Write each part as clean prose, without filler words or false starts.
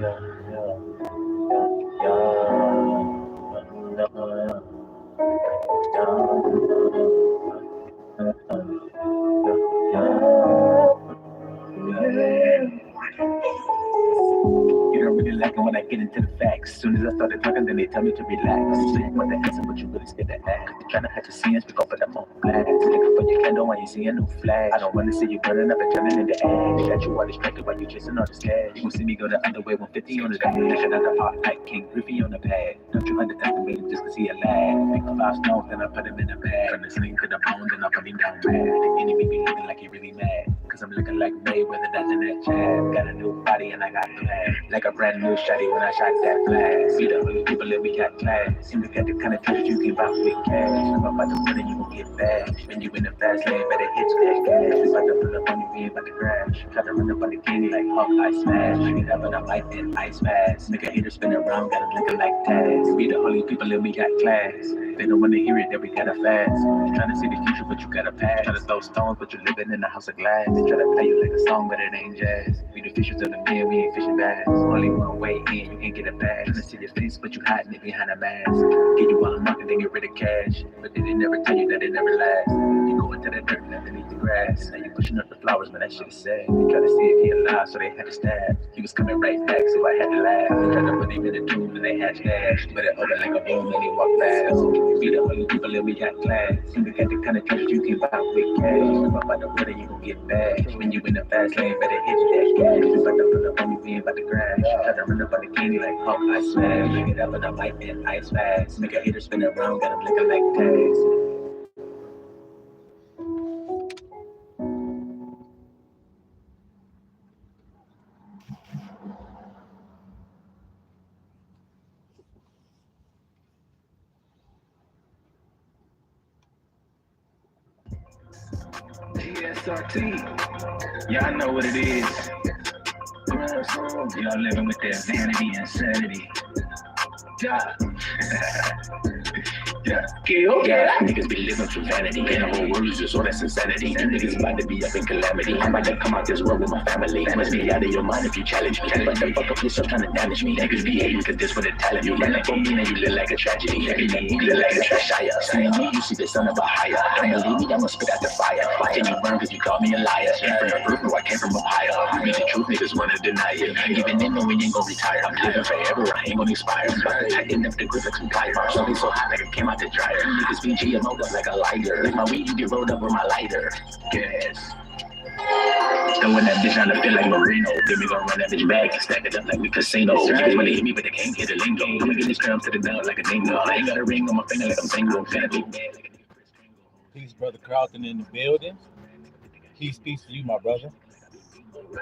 You don't really like it when I get into the facts. Soon as I started talking, then they tell me to relax. So you want the answer, but you really scared to ask. You're trying to hide your sins, pick up for them on blast. Looking for your candle when you see a new flash. I don't want to see you burning up and turning into ash. Got you all distracted while you chasing all this cash. You gon' see me go the other way, 150 on the dash. Shut out the hot like King Griffey on the pad. Don't you underestimate him just cause he a lad. Make 5 stones, then I put him in a bag. From the sling to the bone, then I put him down bad. The enemy be looking like he really mad. Cause I'm looking like Mayweather dodging that jab. Got a new body and I got class. Like a brand new shotty when I shot that blast. Beat up people and we got class. And we got the kind of treasure you can buy with cash. I'm about to put it, you gon' get bashed. When you in the fast lane, better hit that gas. We about to pull up on you, we ain't about to crash. Try to run up on the candy like Hawkeye smash. Get up on the mic and ice fast. Make a hater spin around, got him looking like Taz. We the holy people and we got class. They don't wanna hear it, that we gotta fast. You're trying to see the future, but you gotta pass. Try to throw stones, but you're living in a house of glass. They try to play you like a song, but it ain't jazz. We the fishers of the men, we ain't fishing bass. Only one way in, you can't get a pass. Trying to see your face, but you hiding it behind a mask. Get you on the market, then get rid of cash. But they never tell you that it never lasts. You go into the dirt and underneath the grass. Now you pushing up the flowers, man, that shit is sad. They try to see if he alive, so they had to stab. He was coming right back, so I had to laugh. They tried to put him in the tomb, and they had dash. But it opened like a boom, and he walked fast. We the only people and we got class. And we got the kind of treasure you can buy with cash. I'm about to put it, you gon' get bashed. When you in the fast lane, better hit that gas. We about to pull up on you, we ain't about to crash. Try to run up on the candy like Hawkeye smash. Bring it up on the mic and ice fast. Make a hater spin around, got him looking like Taz. GSRT, y'all know what it is. Y'all living with that vanity and sanity. Yeah. Yeah. Niggas be living for vanity. And the whole world is just all that's insanity. You niggas about to be up in calamity. I'm about to come out this world with my family. Must be out of your mind if you challenge me. But the fuck up yourself trying to damage me. Niggas be hating cause this what they telling you. Run up on me and you look like a tragedy. Every day you look like a trashire. Seeing me, you see the son of a higher. Don't believe me, I'ma spit out the fire. Then you burn cause you call me a liar. Came from the earth, no, I came from up higher. You be the truth, niggas wanna deny it. Even then, no, we ain't gon' retire. I'm living forever, I ain't gon' expire. I'm about to tighten up the grip like some tire. So be so hot like I came out the dryer. Niggas be GMO'd up like a lighter. Like my weed, you get rolled up with my lighter. Gas. Throwing that bitch on the fit like Marino. Then we gon' run that bitch back and stack it up like we casino. Niggas wanna hit me, but they can't hit the lingo. I'ma get this crown to the down like a dingo. I ain't got a ring on my finger like I'm single. Got a big bag like a nigga Chris Kringle. Peace, Brother Carlton in the building. Peace to you, my brother.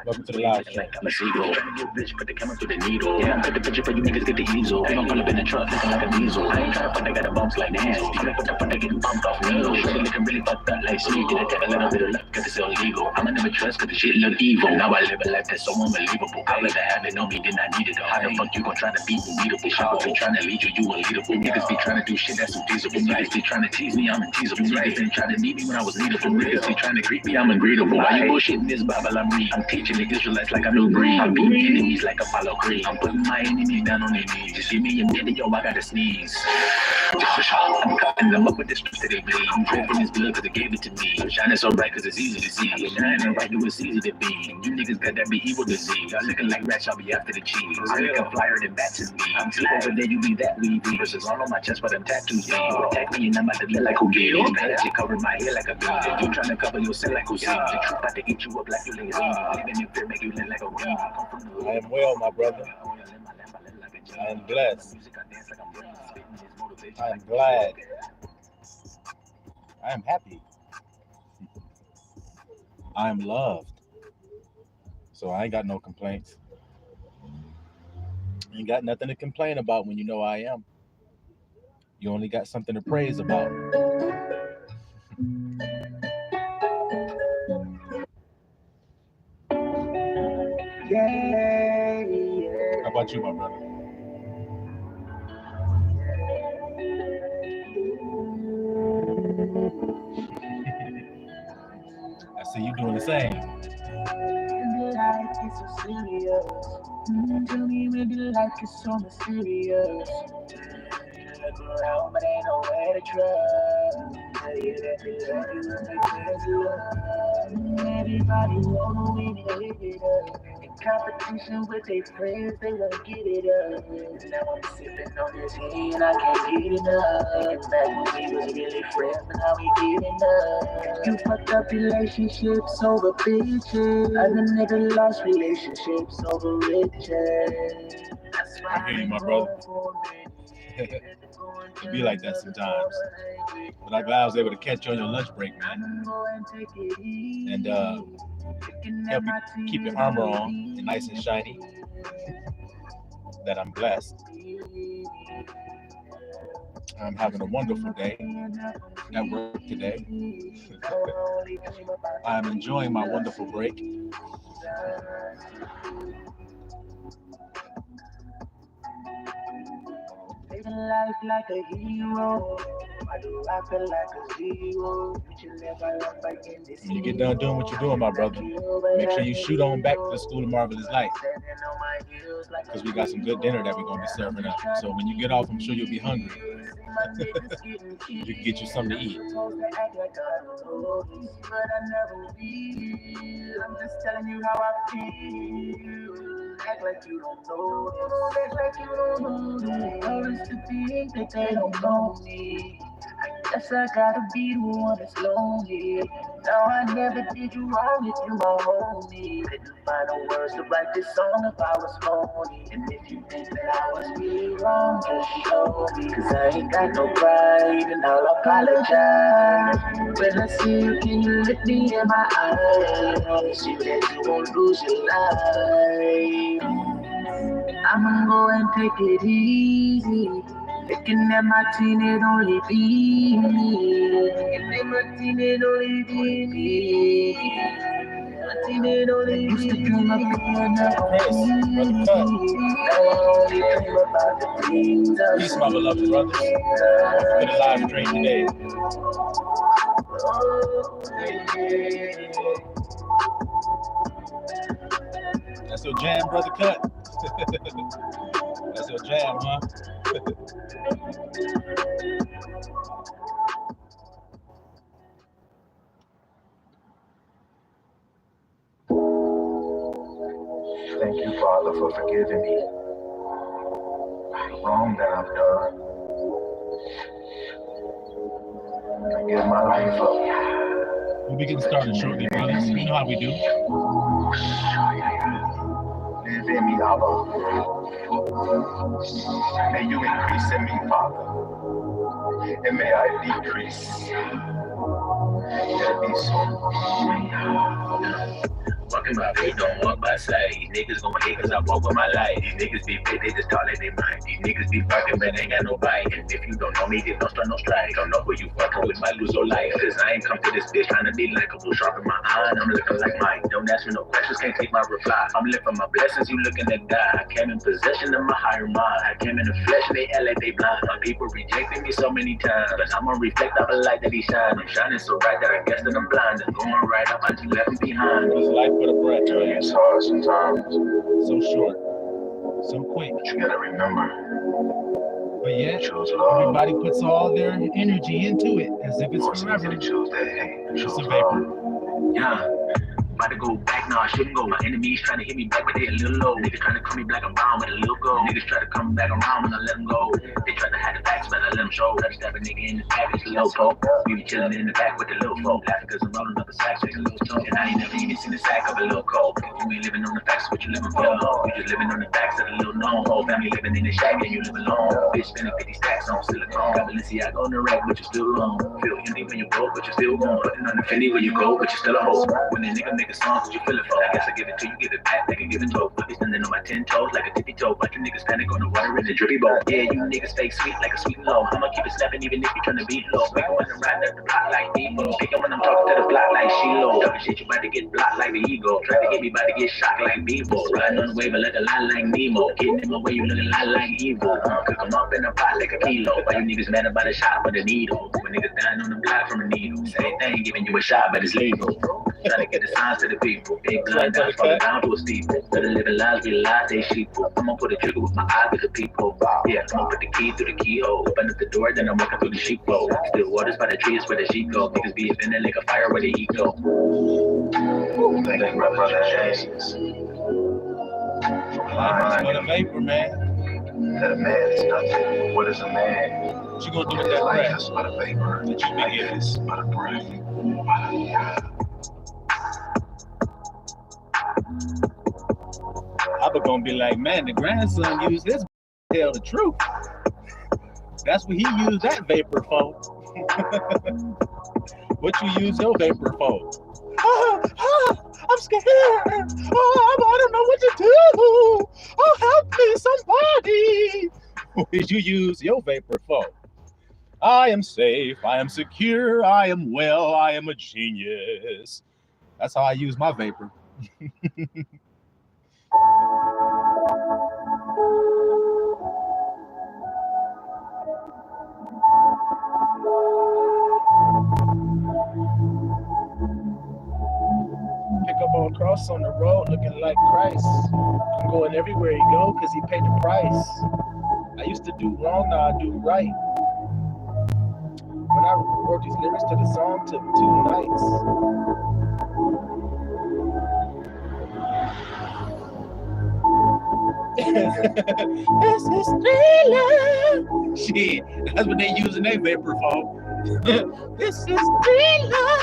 Welcome to the live show. I'm a seagull. Bitch, put the camera through the needle. Yeah, put the picture for you niggas get the easel. We gon' pull up in the truck looking like a diesel. I ain't tryna fuck, I got the bumps like damn. I'm like, what the fuck, I getting bumped off needles. Shit looking really fucked up like Steve. Did I take a little bit of luck cause it's illegal? I'ma never trust cause the shit look evil. Now I live a life that's so unbelievable. I'd rather have it on me than I need it. How the fuck you gon' try to beat me? Beatable. Shop be trying to lead you, you unleadable. Niggas be trying to do shit that's unfeasible. Niggas be trying to tease me, I'm unteasable. Niggas been trying to need me when I was needable. Niggas be trying to creep me, I'm ungreetable. Why you bullshitting this Bible I'm reading? I'm teaching the Israelites like I'm new breed. I'm beating enemies like Apollo Creed. I'm putting my enemies down on their knees. Just give me a minute, yo, I gotta sneeze. I'm cutting them up with this strip that they bleed. I'm drinking this blood cause they gave it to me. I'm shining so bright cause it's easy to see. And I ain't right, you it's easy to be. And you niggas got that be evil disease. Y'all looking like rats, y'all be after the cheese. I'm looking flyer than bats and me. I'm sleep over there, you be that weedy. Versus all on my chest, but I'm tattoos. You attack me and I'm about to look like who get it. Now that you cover my head like a bean. You trying to cover yourself like who seen. The truth about to eat you up like you lazy. Living in fear make you look like a weed. I am well, my brother. I am blessed. I am glad. I am happy. I am loved. So I ain't got no complaints. Ain't got nothing to complain about when you know I am. You only got something to praise about. How about you, my brother? I see you doing the same. serious. Tell me maybe life is so mysterious. Look around, but ain't nowhere to trust. Tell you that they love you and they crazy love. Everybody wanna win it up. In competition with their friends, they won't get it up. Now I'm sipping on this hand, I can't get enough. Back when we was really friends, but now we getting up. You fucked up relationships over bitches. Other nigga lost relationships over riches. That's why I hear you, my brother. It be like that sometimes. But I'm glad I was able to catch you on your lunch break, man. And help you keep your armor on and nice and shiny. That I'm blessed. I'm having a wonderful day at work today. I'm enjoying my wonderful break. Living life like a hero. Why do I feel like a zero? When you get done doing what you're doing, my brother, make sure you shoot on back to the School of Marvelous Light, because we got some good dinner that we're going to be serving up. So when you get off, I'm sure you'll be hungry. You can get you something to eat. I'm just telling you how I feel. Act like you don't know. Act like you don't know. Always to think that they don't know me. I guess I gotta be the one that's lonely. Now I never did you wrong if you my homie. Couldn't find no words to write this song if I was phony. And if you think that I was really wrong, just show me. Cause I ain't got no pride and I'll apologize. When I see you, can you look me in my eyes? See that you won't lose your life. I'ma go and take it easy. Looking at my team, it only be me. Looking at my team, it only be me. My team, it only used to dream of being a Chris, brother Cut. Now I only dream about the things I Peace, my beloved brothers. For the live stream today. That's your jam, brother Cut. That's your jam, huh? Thank you, Father, for forgiving me. The wrong that I've done. I give my life up. We'll be getting started shortly, brothers. You know how we do. Live in me, Abba. May you increase in me, Father. And may I decrease. Let it be so. Walking my feet, don't walk by sight. These niggas gon' hate cause I walk with my light. These niggas be fit, they just talk like they mind. These niggas be fucking, but ain't got no bite. And if you don't know me, then don't start no strife. Don't know who you fucking with, might lose your life. Cause I ain't come to this bitch trying to be likeable. Sharpen my eye, I'm looking like Mike. Don't ask me no questions, can't take my reply. I'm lifting my blessings, you looking to die. I came in possession of my higher mind. I came in the flesh, they act like they blind. My people rejected me so many times, but I'm gonna reflect off a light that he shine. I'm shining so bright that I guess that I'm blind. I'm going right up until you left me behind. It's life with a breath, man. It's hard sometimes. So short, so quick. But you gotta remember. But yet, Choose love. everybody puts all their energy into it as if it's More easy forever. to choose that hate. It's Choose a love. vapor. Yeah. About to go back, no, I shouldn't go. My enemies trying to hit me back, but they a little low. Niggas trying to call me black and brown with a little gold. Niggas try to come back around when I let them go. They try to hide the facts, but I let them show. Try to stab a nigga in the back, it's a little folk. We be chilling in the back with the little folk. Laughing cause I'm rolling up a sack, take a little toe. And I ain't never even seen the sack of a little cold. You ain't living on the facts, what you living for? You just living on the facts of a little known. Whole family living in the shack and you live alone. Bitch spending 50 stacks on silicone. Got Balenciaga on the rack, but you still alone. Feel empty when you broke, but you still gone. Putting on the Fendi where you go, but you still a hoe. When a nigga make a song, what you feel it for? I guess I give it to you, give it back, like a give and toe. I be standing on my 10 toes like a tippy toe. But you niggas panic on the water in the drippy boat. Yeah, you niggas fake sweet like a sweet and low. I'ma keep it snapping even if you tryna be low. Make when I'm riding up the block like Debo. Pick when I'm talking to the block like Shiloh. Talking shit, you about to get blocked like the ego. Try to get me about to get shocked like Bebo. Riding on the wave like a line like Nemo. Getting in my way, you looking a lot like evil. Cook 'em up in a pot like a kilo. Why you niggas mad about a shot with a needle? When niggas dying on the block from a needle. Same thing, giving you a shot, but it's legal. Trying to get the signs to the people. Big blood down, falling down to a steeple. Better living lives, be lies, they sheeple. I'm gonna put a trigger with my eye to the people. Yeah, I'm gonna put the key through the keyhole. Open up the door, then I'm walking through the sheeple. Still waters by the trees where the sheep go. Niggas be offended like a fire where the heat go. Thank you, my brother James. What a vapor, man. That a man is nothing. What is a man? What you gonna do with that breath? Just but a vapor. That you make This but a breath. Abba gonna be like, man, the grandson used this to tell the truth. That's what he used that vapor for. What you use your vapor for? I'm scared. I don't know what to do. Oh, help me, somebody. What did you use your vapor for? I am safe. I am secure. I am well. I am a genius. That's how I use my vapor. Pick up on cross on the road looking like Christ. I'm going everywhere he go because he paid the price. I used to do wrong, now I do right. When I wrote these lyrics to the song, took 2 nights. This is thriller. Shit, that's what they using their vapor for. This is thriller.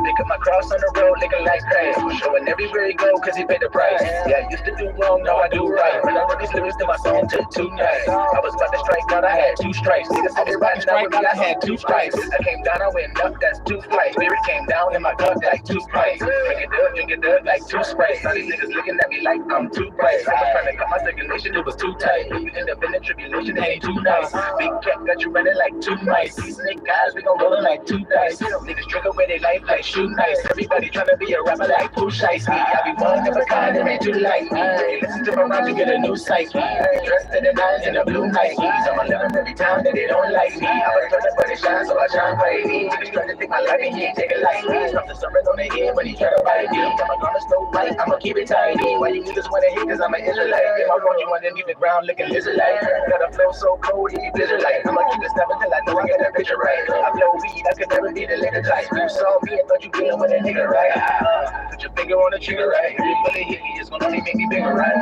Pick up my cross on the road, looking like Christ. Showing everywhere he go, cause he paid the price. Yeah, I used to do wrong, now I do right. When I wrote these lyrics to my song, took 2 nights. I was about to strike out, I had 2 strikes. Niggas had it right now with me, I had 2 strikes. I came down, I went up, that's 2 flights. Lyric came down in my cup like 2 spikes. Drink it up, like 2 sprites. Now these niggas looking at me like I'm too bright. I was trying to cut my circulation, it was too tight. You end up in the tribulation, it ain't too nice. Big cat got you running like 2 mice. These snake guys, we gon' roll like 2 dice. Niggas drink away their life like shoe nice. Everybody tryna be a rapper like Pooh Shiesty. I be one of a kind, it ain't too like me. Listen to my rhymes, you get a new psyche. Dressed to the nines in the blue Nikes. I'ma live them every time that they don't like me. I'm a brother, but it shines, so I shine brightly. Niggas trying to take my life and he ain't take it lightly. Stop the summers on the head when he try to bite me. I'm a garment so white, I'ma keep it tidy. Why you niggas wanna hate, cause I'm an Israelite. Get my phone, you underneath the ground looking lizard-like. Got a flow so cold, he blizzard-like. I'ma keep it stepping till I know I get a picture right. I blow weed, I could never be the liquor type. You saw me and thought you dealing with a nigga, right? Put your finger on the trigger, right? If you really hit me, it's gonna only make me bigger, right?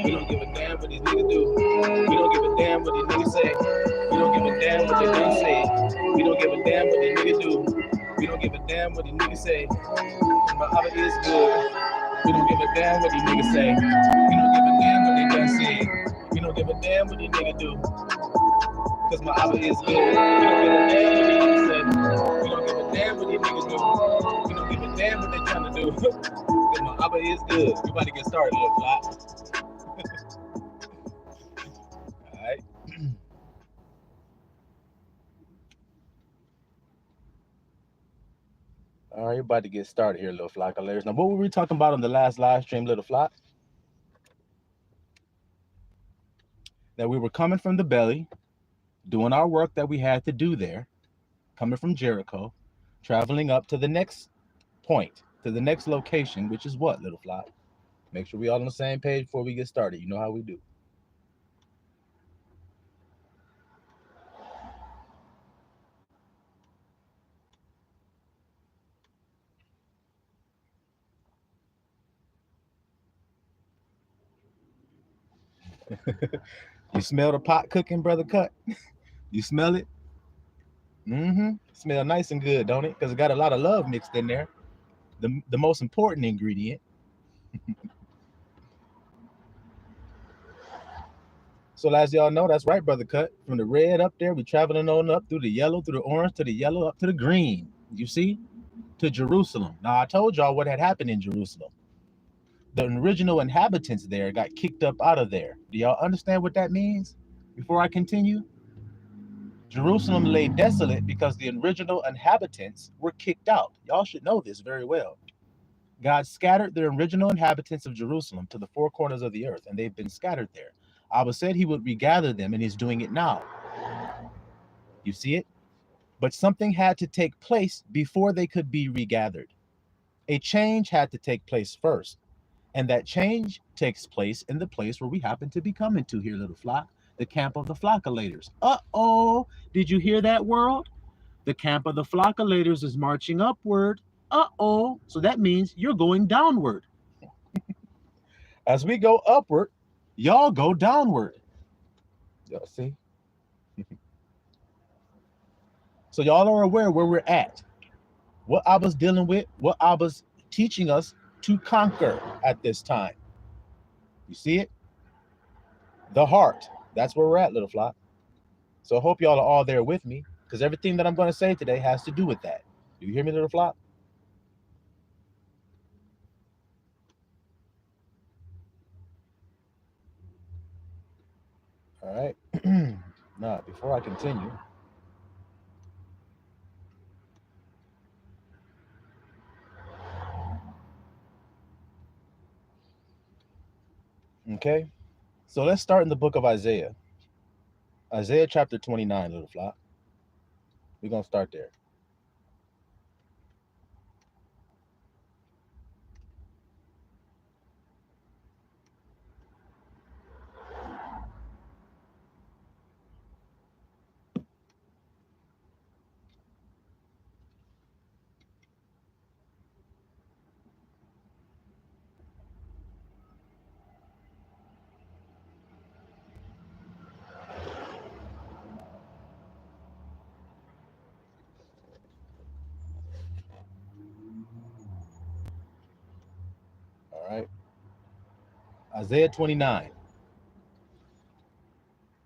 We don't give a damn what these niggas do. We don't give a damn what these niggas say. We don't give a damn what they don't say. We don't give a damn what these niggas do. We don't give a damn what these niggas say. My Abba is good. We don't give a damn what these niggas say. We don't give a damn what they done say. We don't give a damn what these niggas do. Cause my Abba is good. We don't give a damn what these niggas say. We don't give a damn what these niggas do. We don't give a damn what they trying to do. Cause my Abba is good. We about to get started, little flop. Alright. All right, you're about to get started here, Little Flock. Now, what were we talking about on the last live stream, Little Flock? That we were coming from the belly, doing our work that we had to do there, coming from Jericho, traveling up to the next point, to the next location, which is what, Little Flock? Make sure we all on the same page before we get started. You know how we do. You smell the pot cooking, Brother Cut? You smell it? Smell nice and good, don't it? Because it got a lot of love mixed in there. The most important ingredient. So as y'all know, that's right, Brother Cut. From the red up there, we traveling on up through the yellow, through the orange, to the yellow, up to the green. You see? To Jerusalem. Now, I told y'all what had happened in Jerusalem. The original inhabitants there got kicked up out of there. Do y'all understand what that means? Before I continue? Jerusalem lay desolate because the original inhabitants were kicked out. Y'all should know this very well. God scattered the original inhabitants of Jerusalem to the four corners of the earth, and they've been scattered there. Abba said he would regather them, and he's doing it now. You see it? But something had to take place before they could be regathered. A change had to take place first. And that change takes place in the place where we happen to be coming to here, little flock, the camp of the flockulators. Uh-oh, did you hear that, world? The camp of the flockulators is marching upward. Uh-oh, so that means you're going downward. As we go upward, y'all go downward. Y'all see? So y'all are aware where we're at, what Abba's dealing with, what Abba's teaching us to conquer at this time. You see it? The heart. That's where we're at, little flock. So I hope y'all are all there with me, because everything that I'm going to say today has to do with that. Do you hear me, little flock? All right. Now, before I continue, okay, so let's start in the book of Isaiah. Isaiah chapter 29, little flock. We're going to start there. All right. Isaiah 29.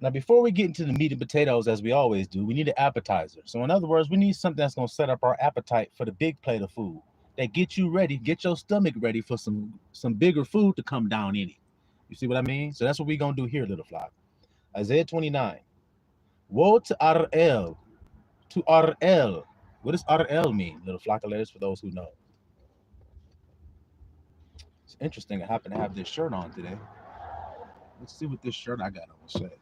Now, before we get into the meat and potatoes, as we always do, we need an appetizer. So in other words, we need something that's going to set up our appetite for the big plate of food, that get you ready, get your stomach ready for some bigger food to come down in it. You see what I mean? So that's what we're going to do here, little flock. Isaiah 29. Woe to Ar'el. To Ar'el. What does Ar'el mean, little flock of letters, for those who know? It's interesting. I happen to have this shirt on today. Let's see what this shirt I got on say.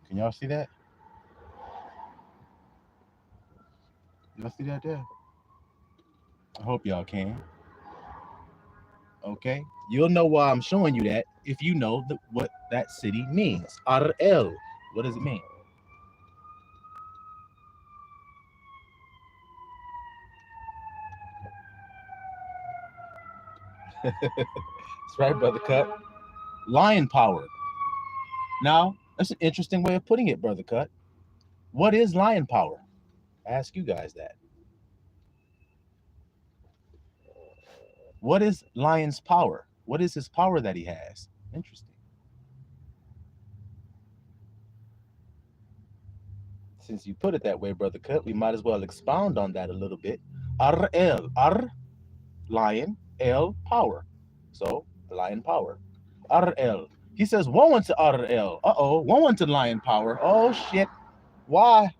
Can y'all see that? Y'all see that there? I hope y'all can. Okay. You'll know why I'm showing you that if you know what that city means. Ar'el. What does it mean? That's right, Brother Cut. Lion power. Now, that's an interesting way of putting it, Brother Cut. What is lion power? I ask you guys that. What is lion's power? What is his power that he has? Interesting. Since you put it that way, Brother Cut, we might as well expound on that a little bit. Ar-el, ar, lion, el, power. So, lion power. Ar-el. He says, woe unto Ar-el. Uh-oh, woe unto lion power. Oh, shit. Why?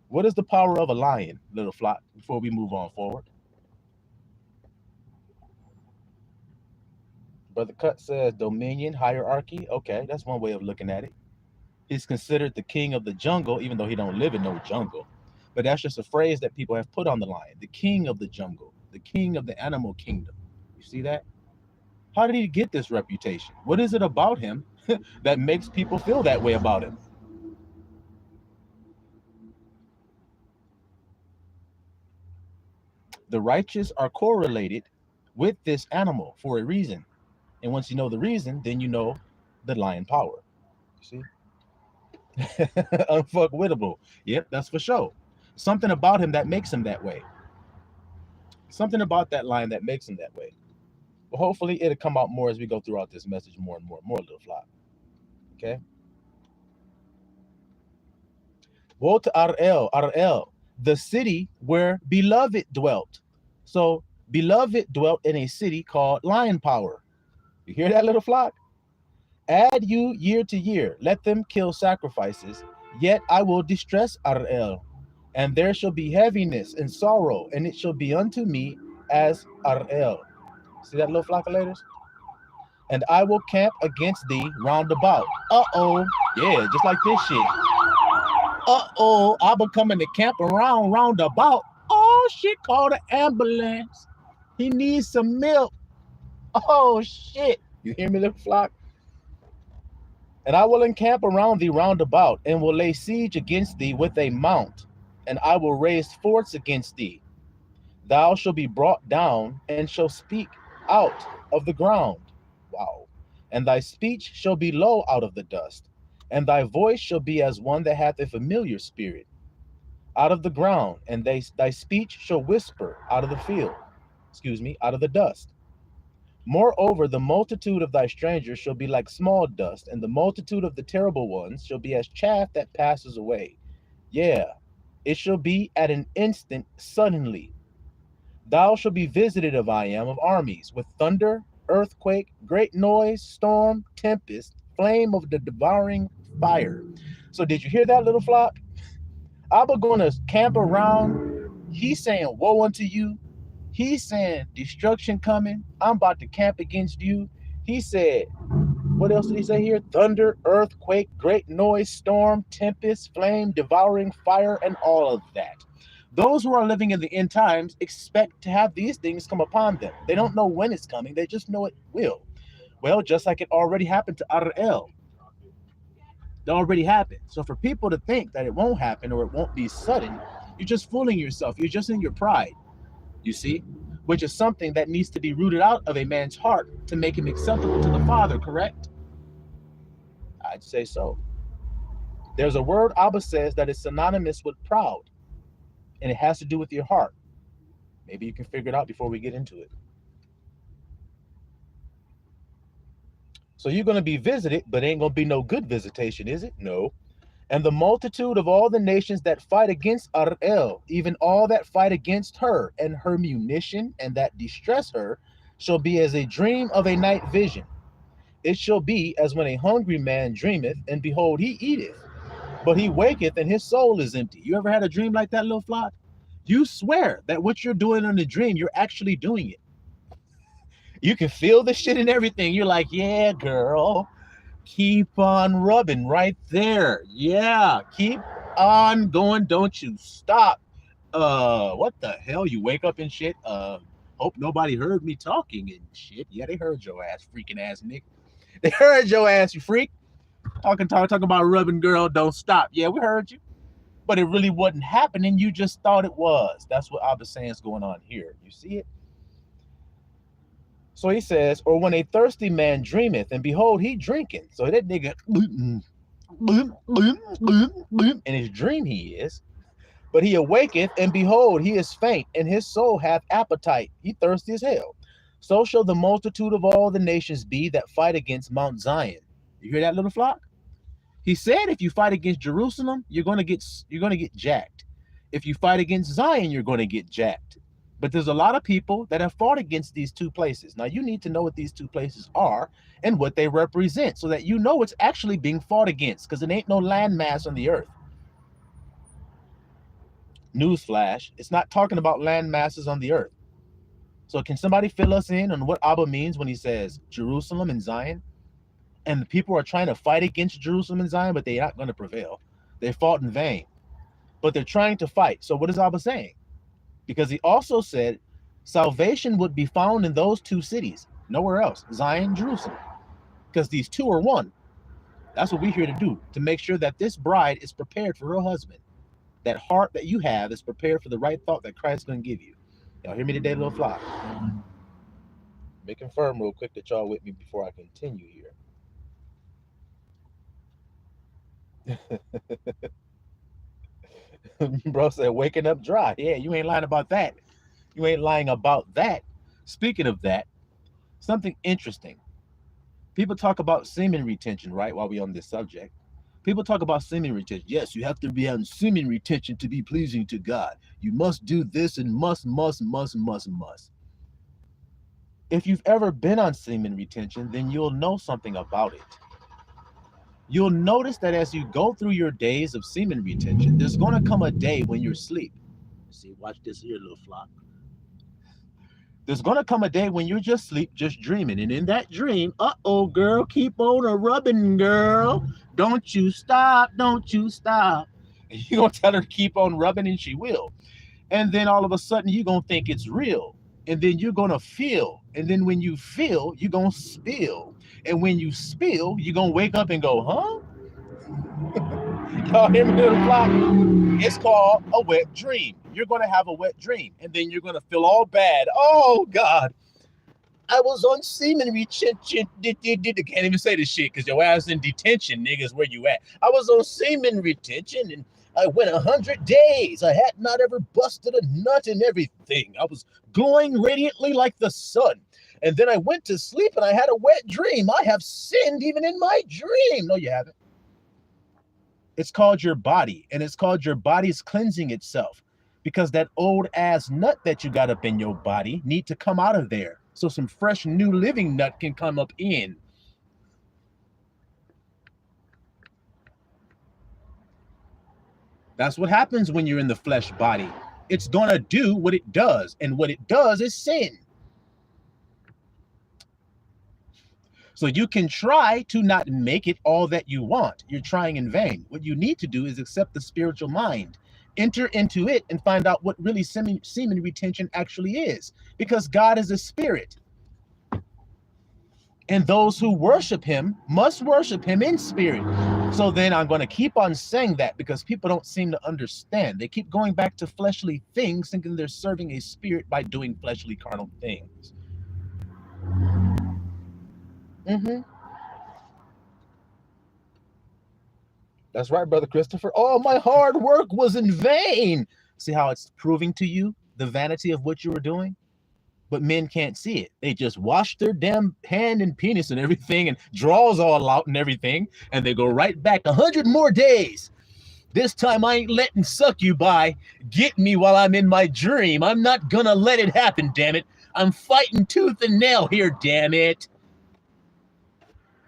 What is the power of a lion, little flock, before we move on forward? Brother Cut says dominion, hierarchy. Okay, that's one way of looking at it. He's considered the king of the jungle, even though he don't live in no jungle. But that's just a phrase that people have put on the lion. The king of the jungle, the king of the animal kingdom. You see that? How did he get this reputation? What is it about him that makes people feel that way about him? The righteous are correlated with this animal for a reason. And once you know the reason, then you know the lion power. You see? Unfuckwittable. Yep, that's for sure. Something about him that makes him that way. Something about that lion that makes him that way. But hopefully it'll come out more as we go throughout this message more and more, little flock. Okay? Woe to Ar'el, Ar'el, the city where beloved dwelt. So beloved dwelt in a city called lion power. You hear that, little flock? Add you year to year, let them kill sacrifices, yet I will distress Ar'el, and there shall be heaviness and sorrow, and it shall be unto me as Ar'el. See that little flock of letters? And I will camp against thee round about. Uh-oh. Yeah, just like this shit. Uh-oh, I be coming to camp around round about. Oh, shit, call the ambulance. He needs some milk. Oh, shit. You hear me, little flock? And I will encamp around thee round about, and will lay siege against thee with a mount, and I will raise forts against thee. Thou shalt be brought down, and shall speak out of the ground. Wow. And thy speech shall be low out of the dust, and thy voice shall be as one that hath a familiar spirit out of the ground, and thy speech shall whisper out of the field, out of the dust. Moreover, the multitude of thy strangers shall be like small dust, and the multitude of the terrible ones shall be as chaff that passes away. Yeah, it shall be at an instant suddenly. Thou shalt be visited of I am of armies, with thunder, earthquake, great noise, storm, tempest, flame of the devouring fire. So did you hear that, little flock? Abba gonna camp around. He's saying, woe unto you. He's saying destruction coming. I'm about to camp against you. He said, what else did he say here? Thunder, earthquake, great noise, storm, tempest, flame, devouring fire, and all of that. Those who are living in the end times expect to have these things come upon them. They don't know when it's coming. They just know it will. Well, just like it already happened to Ar'el. It already happened. So for people to think that it won't happen or it won't be sudden, you're just fooling yourself. You're just in your pride. You see, which is something that needs to be rooted out of a man's heart to make him acceptable to the Father, correct? I'd say so. There's a word Abba says that is synonymous with proud, and it has to do with your heart. Maybe you can figure it out before we get into it. So you're going to be visited, but ain't going to be no good visitation, is it? No. And the multitude of all the nations that fight against Ar'el, even all that fight against her and her munition and that distress her, shall be as a dream of a night vision. It shall be as when a hungry man dreameth, and behold, he eateth, but he waketh, and his soul is empty. You ever had a dream like that, little flock? You swear that what you're doing in the dream, you're actually doing it. You can feel the shit and everything. You're like, yeah, girl. Keep on rubbing right there. Yeah, keep on going. Don't you stop. What the hell? You wake up and shit. Hope nobody heard me talking and shit. Yeah, they heard your ass, freaking ass Nick. They heard your ass, you freak. Talking about rubbing, girl. Don't stop. Yeah, we heard you. But it really wasn't happening. You just thought it was. That's what Abba saying is going on here. You see it? So he says, or when a thirsty man dreameth, and behold, he drinketh. So that nigga, in his dream he is. But he awaketh, and behold, he is faint, and his soul hath appetite. He thirsty as hell. So shall the multitude of all the nations be that fight against Mount Zion. You hear that, little flock? He said, if you fight against Jerusalem, you're gonna get jacked. If you fight against Zion, you're gonna get jacked. But there's a lot of people that have fought against these two places. Now, you need to know what these two places are and what they represent so that you know it's actually being fought against, because it ain't no landmass on the earth. Newsflash, it's not talking about land masses on the earth. So can somebody fill us in on what Abba means when he says Jerusalem and Zion? And the people are trying to fight against Jerusalem and Zion, but they're not going to prevail. They fought in vain. But they're trying to fight. So what is Abba saying? Because he also said salvation would be found in those two cities, nowhere else, Zion, Jerusalem, because these two are one. That's what we're here to do, to make sure that this bride is prepared for her husband. That heart that you have is prepared for the right thought that Christ is going to give you. Y'all hear me today, little flock? Let me confirm real quick that y'all with me before I continue here. Bro said, waking up dry. Yeah, you ain't lying about that. You ain't lying about that. Speaking of that, something interesting. People talk about semen retention, right? While we're on this subject. People talk about semen retention. Yes, you have to be on semen retention to be pleasing to God. You must do this and must. If you've ever been on semen retention, then you'll know something about it. You'll notice that as you go through your days of semen retention, there's going to come a day when you're asleep. See, watch this here, little flock. There's going to come a day when you're just asleep, just dreaming. And in that dream, uh-oh, girl, keep on a rubbing, girl. Don't you stop, don't you stop. And you're going to tell her to keep on rubbing, and she will. And then all of a sudden, you're going to think it's real. And then you're going to feel. And then when you feel, you're going to spill. And when you spill, you're going to wake up and go, huh? Y'all hear me, little flock? It's called a wet dream. You're going to have a wet dream. And then you're going to feel all bad. Oh, God. I was on semen retention. Can't even say this shit because your ass in detention, niggas, where you at? I was on semen retention and I went 100 days. I had not ever busted a nut and everything. I was glowing radiantly like the sun. And then I went to sleep and I had a wet dream. I have sinned even in my dream. No, you haven't. It's called your body, and it's called your body's cleansing itself because that old ass nut that you got up in your body need to come out of there so some fresh new living nut can come up in. That's what happens when you're in the flesh body. It's going to do what it does, and what it does is sin. So you can try to not make it all that you want. You're trying in vain. What you need to do is accept the spiritual mind, enter into it, and find out what really semen retention actually is. Because God is a spirit. And those who worship him must worship him in spirit. So then I'm going to keep on saying that because people don't seem to understand. They keep going back to fleshly things, thinking they're serving a spirit by doing fleshly carnal things. That's right, Brother Christopher. Oh, my hard work was in vain. See how it's proving to you the vanity of what you were doing? But men can't see it. They just wash their damn hand and penis and everything and draws all out and everything, and they go right back 100 more days. This time I ain't letting succubi get me while I'm in my dream. I'm not gonna let it happen, damn it. I'm fighting tooth and nail here, damn it.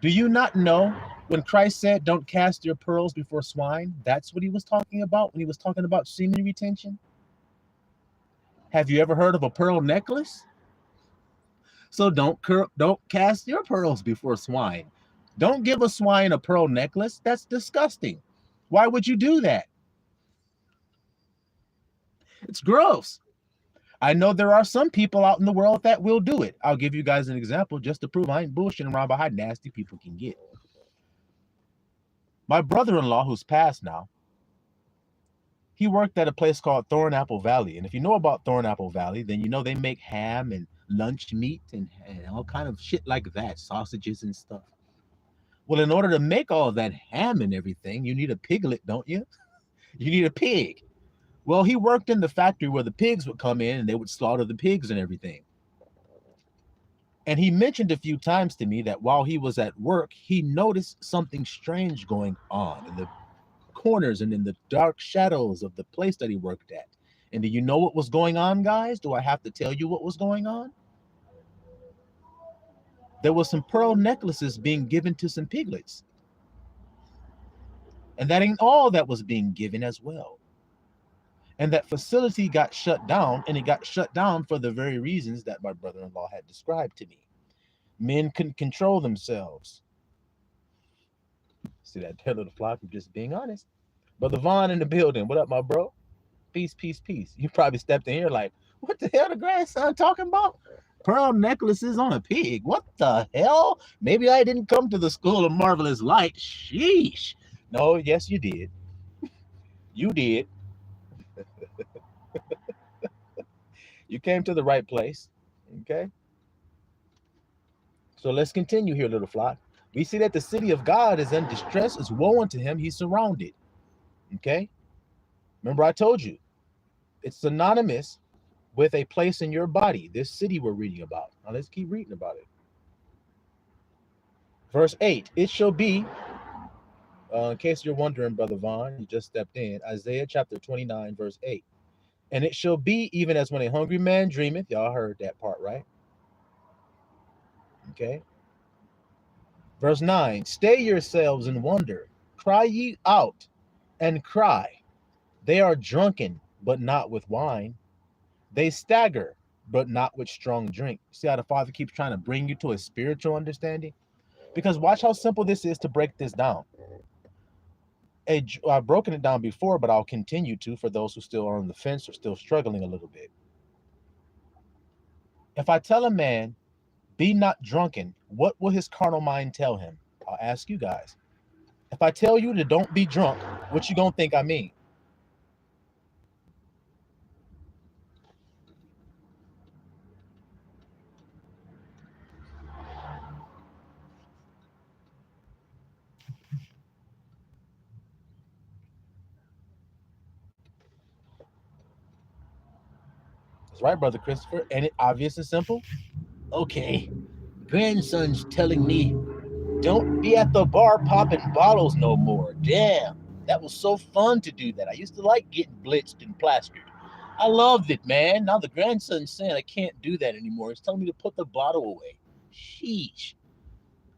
Do you not know when Christ said, don't cast your pearls before swine? That's what he was talking about when he was talking about semen retention. Have you ever heard of a pearl necklace? So don't cast your pearls before swine. Don't give a swine a pearl necklace. That's disgusting. Why would you do that? It's gross. I know there are some people out in the world that will do it. I'll give you guys an example just to prove I ain't bullshitting around about how nasty people can get. My brother-in-law, who's passed now, he worked at a place called Thornapple Valley. And if you know about Thornapple Valley, then you know they make ham and lunch meat and all kind of shit like that, sausages and stuff. Well, in order to make all that ham and everything, you need a piglet, don't you? You need a pig. Well, he worked in the factory where the pigs would come in and they would slaughter the pigs and everything. And he mentioned a few times to me that while he was at work, he noticed something strange going on in the corners and in the dark shadows of the place that he worked at. And do you know what was going on, guys? Do I have to tell you what was going on? There was some pearl necklaces being given to some piglets. And that ain't all that was being given as well. And that facility got shut down, and it got shut down for the very reasons that my brother-in-law had described to me. Men couldn't control themselves. See that tail of the flock? I'm just being honest. Brother Vaughn in the building. What up, my bro? Peace, peace, peace. You probably stepped in here like, what the hell the grandson talking about? Pearl necklaces on a pig. What the hell? Maybe I didn't come to the school of marvelous light. Sheesh. No, yes, you did. You did. You came to the right place. Okay. So let's continue here, little flock. We see that the city of God is in distress. It's woe unto him. He's surrounded. Okay. Remember, I told you it's synonymous with a place in your body. This city we're reading about. Now let's keep reading about it. Verse 8. It shall be, in case you're wondering, Brother Vaughn, you just stepped in. Isaiah chapter 29, verse 8. And it shall be even as when a hungry man dreameth. Y'all heard that part, right? Okay. Verse 9, stay yourselves and wonder, cry ye out and cry. They are drunken, but not with wine. They stagger, but not with strong drink. See how the Father keeps trying to bring you to a spiritual understanding? Because watch how simple this is to break this down. I've broken it down before, but I'll continue to for those who still are on the fence or still struggling a little bit. If I tell a man, be not drunken, what will his carnal mind tell him? I'll ask you guys. If I tell you to don't be drunk, what you gonna think I mean? That's right, Brother Christopher. Ain't it obvious and simple? Okay, grandson's telling me don't be at the bar popping bottles no more. Damn, that was so fun to do that. I used to like getting blitzed and plastered. I loved it, man. Now the grandson's saying I can't do that anymore. He's telling me to put the bottle away. Sheesh.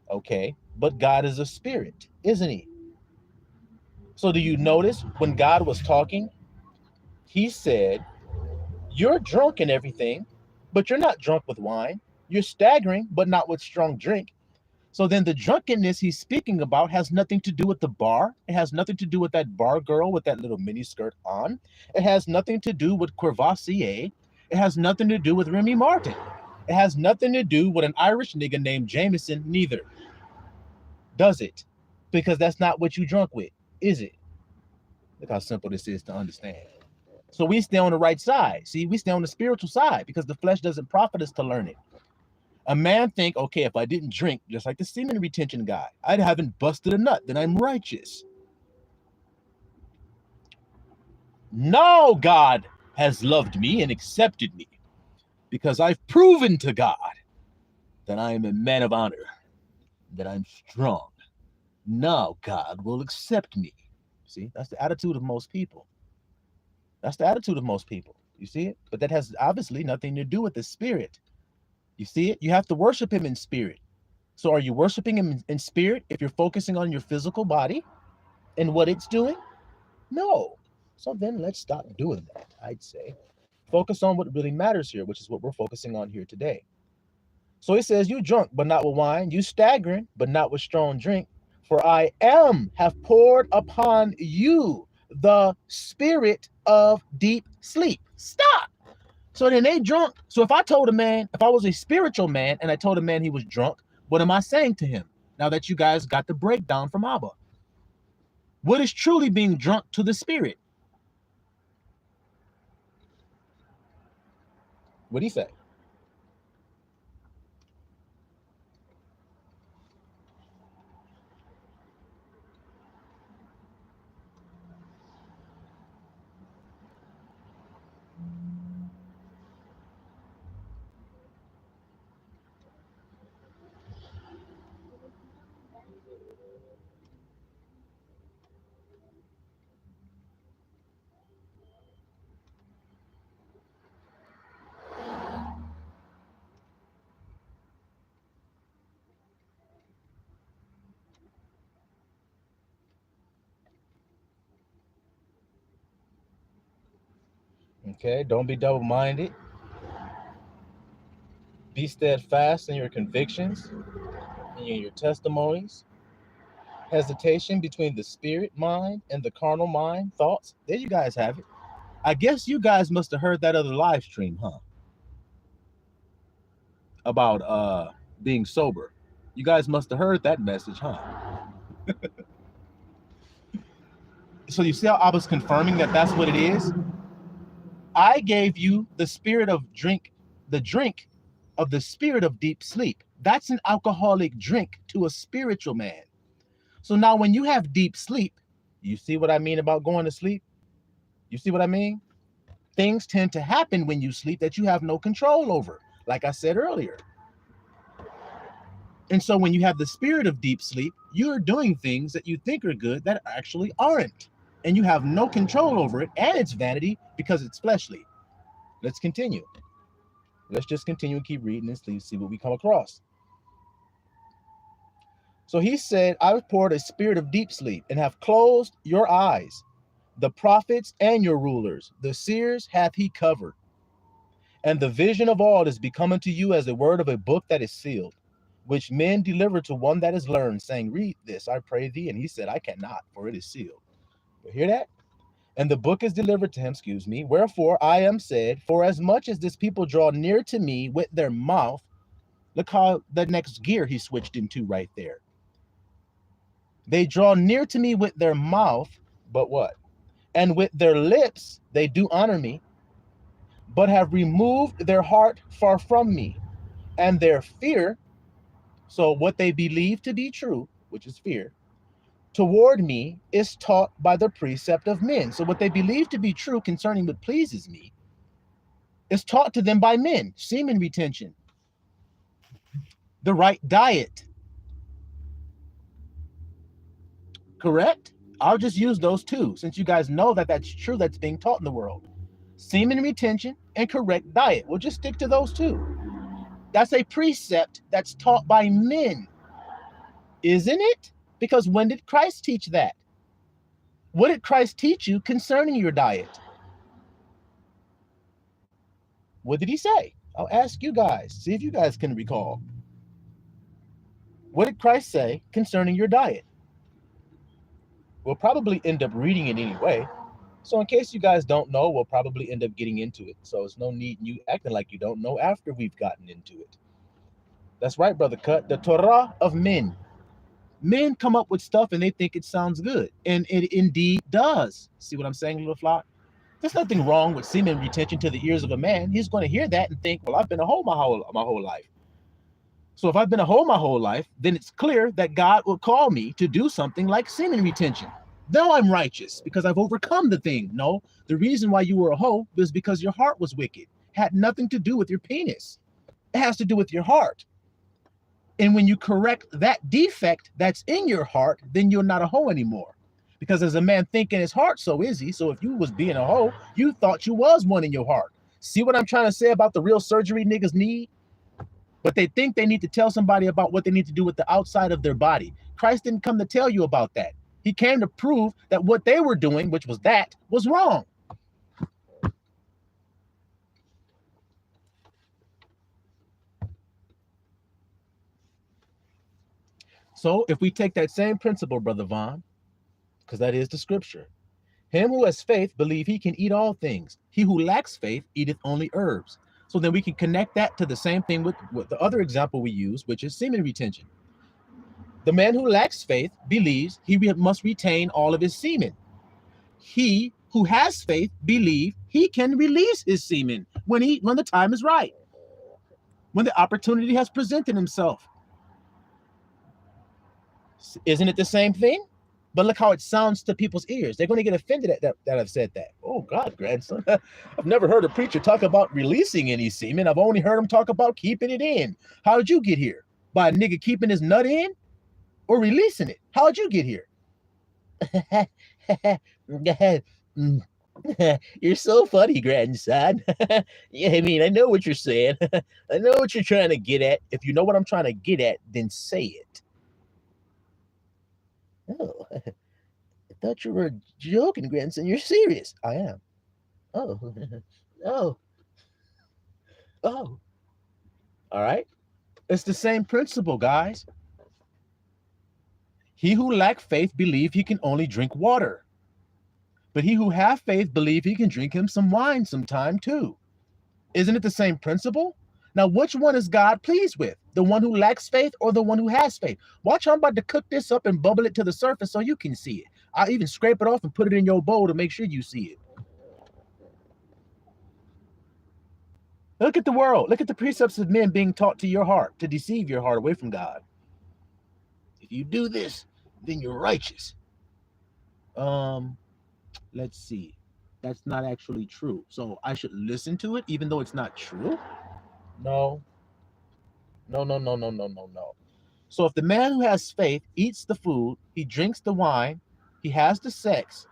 Okay, but God is a spirit, isn't he? So do you notice when God was talking, he said, you're drunk and everything, but you're not drunk with wine. You're staggering, but not with strong drink. So then the drunkenness he's speaking about has nothing to do with the bar. It has nothing to do with that bar girl with that little mini skirt on. It has nothing to do with Courvoisier. It has nothing to do with Remy Martin. It has nothing to do with an Irish nigga named Jameson neither. Does it? Because that's not what you drunk with, is it? Look how simple this is to understand. So we stay on the right side. See, we stay on the spiritual side because the flesh doesn't profit us to learn it. A man think, okay, if I didn't drink, just like the semen retention guy, I haven't busted a nut, then I'm righteous. Now God has loved me and accepted me because I've proven to God that I am a man of honor, that I'm strong. Now God will accept me. See, that's the attitude of most people. That's the attitude of most people. You see it? But that has obviously nothing to do with the spirit. You see it? You have to worship him in spirit. So are you worshiping him in spirit if you're focusing on your physical body and what it's doing? No. So then let's stop doing that, I'd say. Focus on what really matters here, which is what we're focusing on here today. So he says, you drunk, but not with wine, you staggering, but not with strong drink. For I have poured upon you the spirit of deep sleep. Stop. So then they drunk. So if I told a man, if I was a spiritual man and I told a man he was drunk, what am I saying to him? Now that you guys got the breakdown from Abba. What is truly being drunk to the spirit? What'd he say? Okay, don't be double-minded. Be steadfast in your convictions and in your testimonies. Hesitation between the spirit mind and the carnal mind, thoughts. There you guys have it. I guess you guys must have heard that other live stream, huh? About being sober. You guys must have heard that message, huh? So you see how I was confirming that that's what it is? I gave you the spirit of drink, the drink of the spirit of deep sleep. That's an alcoholic drink to a spiritual man. So now when you have deep sleep, you see what I mean about going to sleep? You see what I mean? Things tend to happen when you sleep that you have no control over, like I said earlier. And so when you have the spirit of deep sleep, you're doing things that you think are good that actually aren't. And you have no control over it, and it's vanity because it's fleshly. Let's continue. Let's just continue and keep reading and see what we come across. So he said, I have poured a spirit of deep sleep and have closed your eyes. The prophets and your rulers, the seers hath he covered. And the vision of all is become unto you as the word of a book that is sealed, which men deliver to one that is learned, saying, read this, I pray thee. And he said, I cannot, for it is sealed. You hear that? And the book is delivered to him, wherefore I am said, for as much as this people draw near to me with their mouth, look how the next gear he switched into right there. They draw near to me with their mouth, but what? And with their lips they do honor me, but have removed their heart far from me, and their fear, so what they believe to be true, which is fear, toward me is taught by the precept of men. So what they believe to be true concerning what pleases me is taught to them by men. Semen retention, the right diet, correct? I'll just use those two, since you guys know that that's true, that's being taught in the world. Semen retention and correct diet. We'll just stick to those two. That's a precept that's taught by men, isn't it? Because when did Christ teach that? What did Christ teach you concerning your diet? What did he say? I'll ask you guys, see if you guys can recall. What did Christ say concerning your diet? We'll probably end up reading it anyway. So in case you guys don't know, we'll probably end up getting into it. So it's no need in you acting like you don't know after we've gotten into it. That's right, Brother Cut. The Torah of men. Men come up with stuff and they think it sounds good. And it indeed does. See what I'm saying, little flock? There's nothing wrong with semen retention to the ears of a man. He's going to hear that and think, well, I've been a hoe my whole life. So if I've been a hoe my whole life, then it's clear that God will call me to do something like semen retention. Though I'm righteous because I've overcome the thing. No, the reason why you were a hoe was because your heart was wicked. It had nothing to do with your penis. It has to do with your heart. And when you correct that defect that's in your heart, then you're not a hoe anymore. Because as a man think in his heart, so is he. So if you was being a hoe, you thought you was one in your heart. See what I'm trying to say about the real surgery niggas need? But they think they need to tell somebody about what they need to do with the outside of their body. Christ didn't come to tell you about that. He came to prove that what they were doing, which was that, was wrong. So if we take that same principle, Brother Vaughn, because that is the scripture, him who has faith believe he can eat all things. He who lacks faith eateth only herbs. So then we can connect that to the same thing with the other example we use, which is semen retention. The man who lacks faith believes he must retain all of his semen. He who has faith believes he can release his semen when the time is right, when the opportunity has presented himself. Isn't it the same thing? But look how it sounds to people's ears. They're going to get offended at that I've said that. Oh, God, grandson. I've never heard a preacher talk about releasing any semen. I've only heard him talk about keeping it in. How did you get here? By a nigga keeping his nut in or releasing it? How did you get here? You're so funny, grandson. Yeah, I mean, I know what you're saying. I know what you're trying to get at. If you know what I'm trying to get at, then say it. Oh, I thought you were joking, grandson. You're serious. I am. Oh, oh, oh. All right. It's the same principle, guys. He who lack faith believe he can only drink water. But he who have faith believe he can drink him some wine sometime too. Isn't it the same principle? Now, which one is God pleased with? The one who lacks faith or the one who has faith? Watch, I'm about to cook this up and bubble it to the surface so you can see it. I'll even scrape it off and put it in your bowl to make sure you see it. Look at the world. Look at the precepts of men being taught to your heart, to deceive your heart away from God. If you do this, then you're righteous. Let's see. That's not actually true. So I should listen to it even though it's not true? No. No. So if the man who has faith eats the food, he drinks the wine, he has the sex,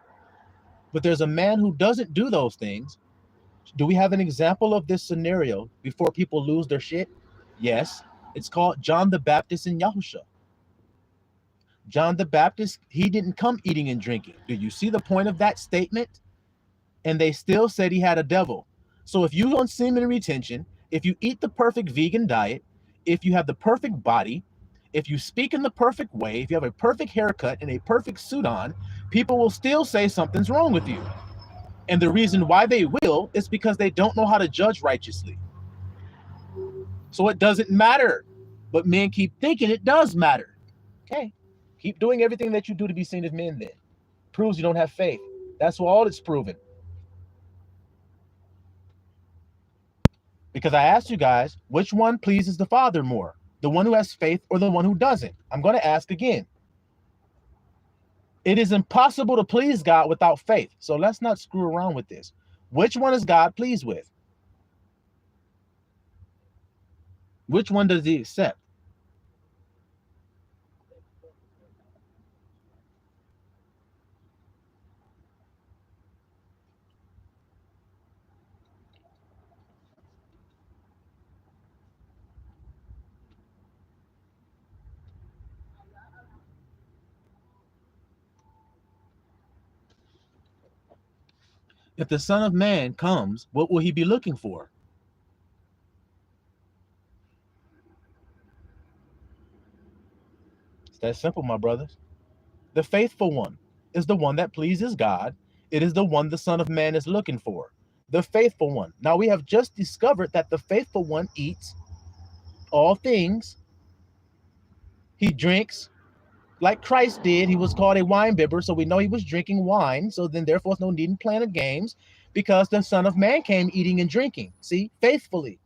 but there's a man who doesn't do those things, do we have an example of this scenario before people lose their shit? Yes. It's called John the Baptist and Yahusha. John the Baptist, he didn't come eating and drinking. Do you see the point of that statement? And they still said he had a devil. So if you on semen retention, if you eat the perfect vegan diet, if you have the perfect body, if you speak in the perfect way, if you have a perfect haircut and a perfect suit on, people will still say something's wrong with you. And the reason why they will is because they don't know how to judge righteously. So it doesn't matter. But men keep thinking it does matter. Okay. Keep doing everything that you do to be seen as men then. Proves you don't have faith. That's all it's proven. Because I asked you guys, which one pleases the Father more? The one who has faith or the one who doesn't? I'm going to ask again. It is impossible to please God without faith. So let's not screw around with this. Which one is God pleased with? Which one does he accept? If the Son of Man comes, what will he be looking for? It's that simple, my brothers. The faithful one is the one that pleases God. It is the one the Son of Man is looking for. The faithful one. Now we have just discovered that the faithful one eats all things. He drinks like Christ did. He was called a wine bibber, so we know he was drinking wine. So then therefore there's no need in playing of games, because the Son of Man came eating and drinking. See, faithfully.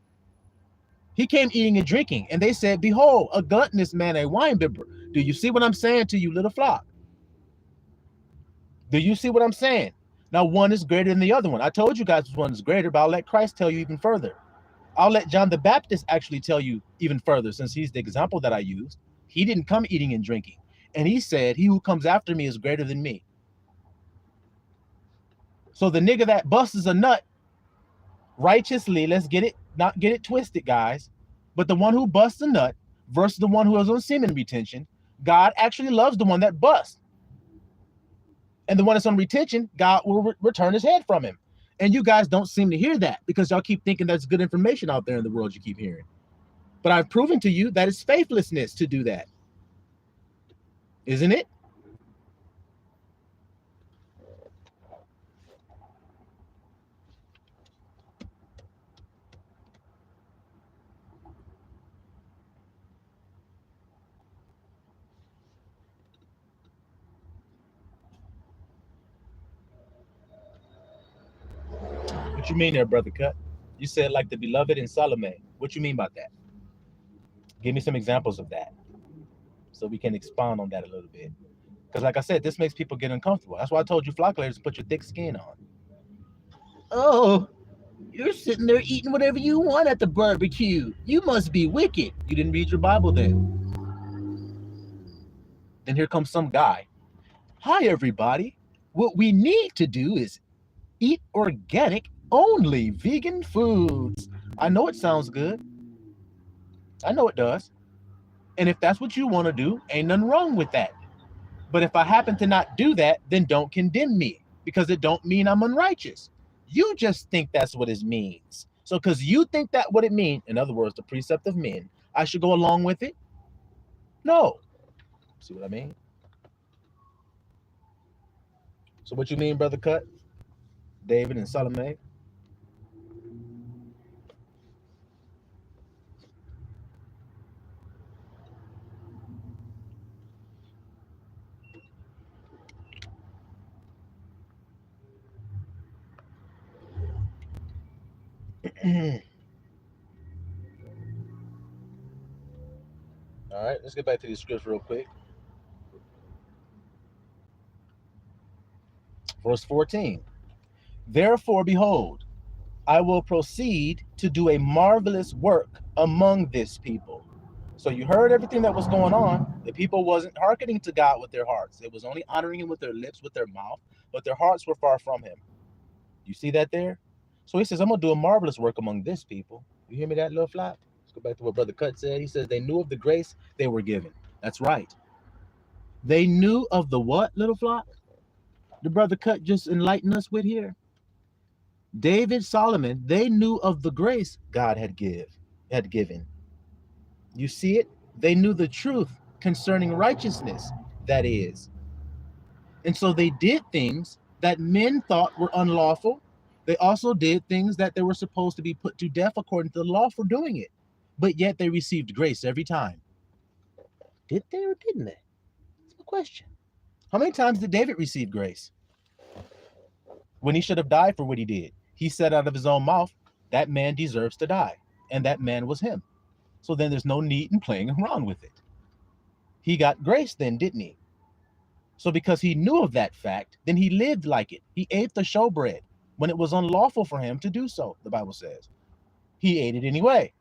He came eating and drinking, and they said, behold, a gluttonous man, a wine bibber. Do you see what I'm saying to you, little flock? Do you see what I'm saying? Now, one is greater than the other one. I told you guys which one is greater, but I'll let Christ tell you even further. I'll let John the Baptist actually tell you even further, since he's the example that I used. He didn't come eating and drinking. And he said, he who comes after me is greater than me. So the nigga that busts a nut righteously, let's get it, not get it twisted, guys. But the one who busts a nut versus the one who is on semen retention, God actually loves the one that busts. And the one that's on retention, God will return his head from him. And you guys don't seem to hear that, because y'all keep thinking that's good information out there in the world you keep hearing. But I've proven to you that it's faithlessness to do that. Isn't it? What you mean there, Brother Cut? You said like the beloved in Salome. What you mean by that? Give me some examples of that, so we can expound on that a little bit. Because like I said, this makes people get uncomfortable. That's why I told you flock layers to put your thick skin on. Oh, you're sitting there eating whatever you want at the barbecue. You must be wicked. You didn't read your Bible then. Then here comes some guy. Hi, everybody. What we need to do is eat organic, only vegan foods. I know it sounds good. I know it does. And if that's what you want to do, ain't nothing wrong with that. But if I happen to not do that, then don't condemn me, because it don't mean I'm unrighteous. You just think that's what it means. So because you think that what it means, in other words, the precept of men, I should go along with it? No. See what I mean? So what you mean, Brother Cut? David and Salome? All right, let's get back to these scripts real quick. Verse 14. Therefore, behold, I will proceed to do a marvelous work among this people. So you heard everything that was going on. The people wasn't hearkening to God with their hearts. It was only honoring him with their lips, with their mouth, but their hearts were far from him. You see that there? So he says, I'm going to do a marvelous work among this people. You hear me, that little flap? Let's go back to what Brother Cut said. He says they knew of the grace they were given. That's right. They knew of the what, little flock? The brother Cut just enlightened us with here. David, Solomon, they knew of the grace God had given. You see it? They knew the truth concerning righteousness, that is. And so they did things that men thought were unlawful. They also did things that they were supposed to be put to death according to the law for doing it. But yet they received grace every time. Did they or didn't they? That's the question. How many times did David receive grace? When he should have died for what he did. He said out of his own mouth, that man deserves to die. And that man was him. So then there's no need in playing around with it. He got grace then, didn't he? So because he knew of that fact, then he lived like it. He ate the showbread when it was unlawful for him to do so, the Bible says. He ate it anyway.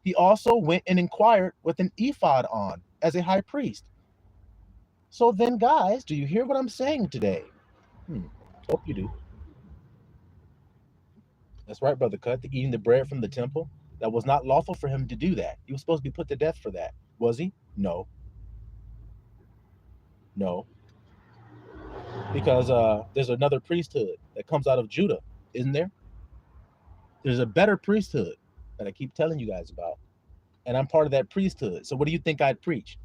He also went and inquired with an ephod on as a high priest. So then, guys, do you hear what I'm saying today? Hope you do. That's right, Brother Cut. Eating the bread from the temple. That was not lawful for him to do that. He was supposed to be put to death for that. Was he? No. No. Because there's another priesthood that comes out of Judah, isn't there? There's a better priesthood that I keep telling you guys about. And I'm part of that priesthood. So what do you think I'd preach?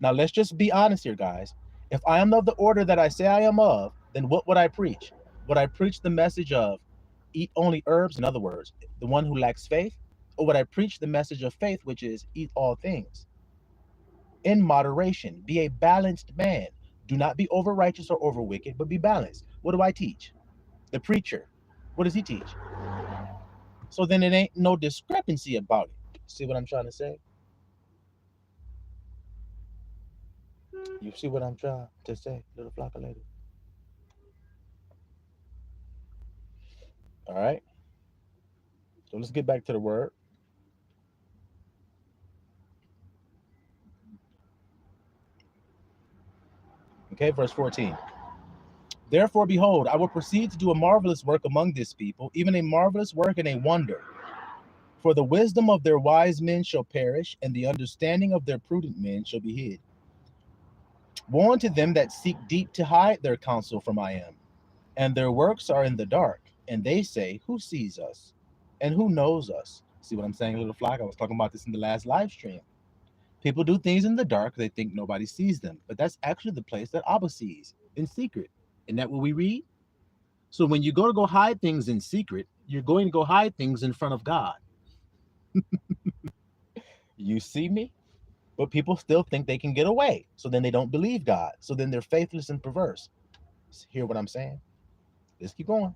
Now, let's just be honest here, guys. If I am of the order that I say I am of, then what would I preach? Would I preach the message of eat only herbs, in other words, the one who lacks faith? Or would I preach the message of faith, which is eat all things? In moderation, be a balanced man. Do not be over righteous or over wicked, but be balanced. What do I teach? The preacher, what does he teach? So then it ain't no discrepancy about it. See what I'm trying to say? You see what I'm trying to say, little flock of ladies? All right. So let's get back to the word. Okay, verse 14. Therefore, behold, I will proceed to do a marvelous work among this people, even a marvelous work and a wonder. For the wisdom of their wise men shall perish, and the understanding of their prudent men shall be hid. Woe unto them that seek deep to hide their counsel from I am, and their works are in the dark, and they say, who sees us? And who knows us? See what I'm saying, little flock? I was talking about this in the last live stream. People do things in the dark, they think nobody sees them, but that's actually the place that Abba sees, in secret. Isn't that what we read? So when you go hide things in secret, you're going to go hide things in front of God. You see me? But people still think they can get away. So then they don't believe God. So then they're faithless and perverse. Hear what I'm saying? Let's keep going.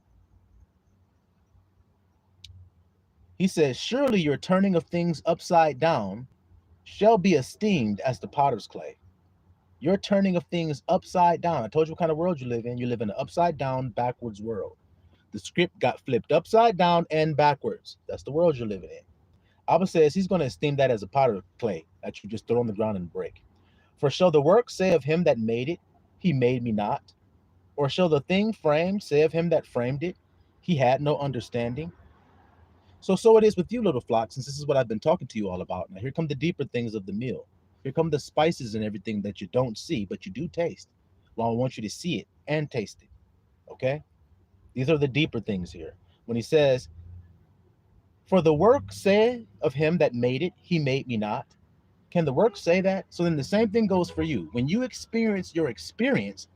He says, surely your turning of things upside down shall be esteemed as the potter's clay. Your turning of things upside down. I told you what kind of world you live in. You live in an upside down, backwards world. The script got flipped upside down and backwards. That's the world you're living in. Abba says he's going to esteem that as a pot of clay that you just throw on the ground and break. For shall the work say of him that made it, he made me not? Or shall the thing framed say of him that framed it, he had no understanding? So it is with you, little flock, since this is what I've been talking to you all about. Now here come the deeper things of the meal. Here come the spices and everything that you don't see, but you do taste. Well, I want you to see it and taste it. Okay? These are the deeper things here. When he says, for the work say of him that made it, he made me not. Can the work say that? So then the same thing goes for you. When you experience your experience,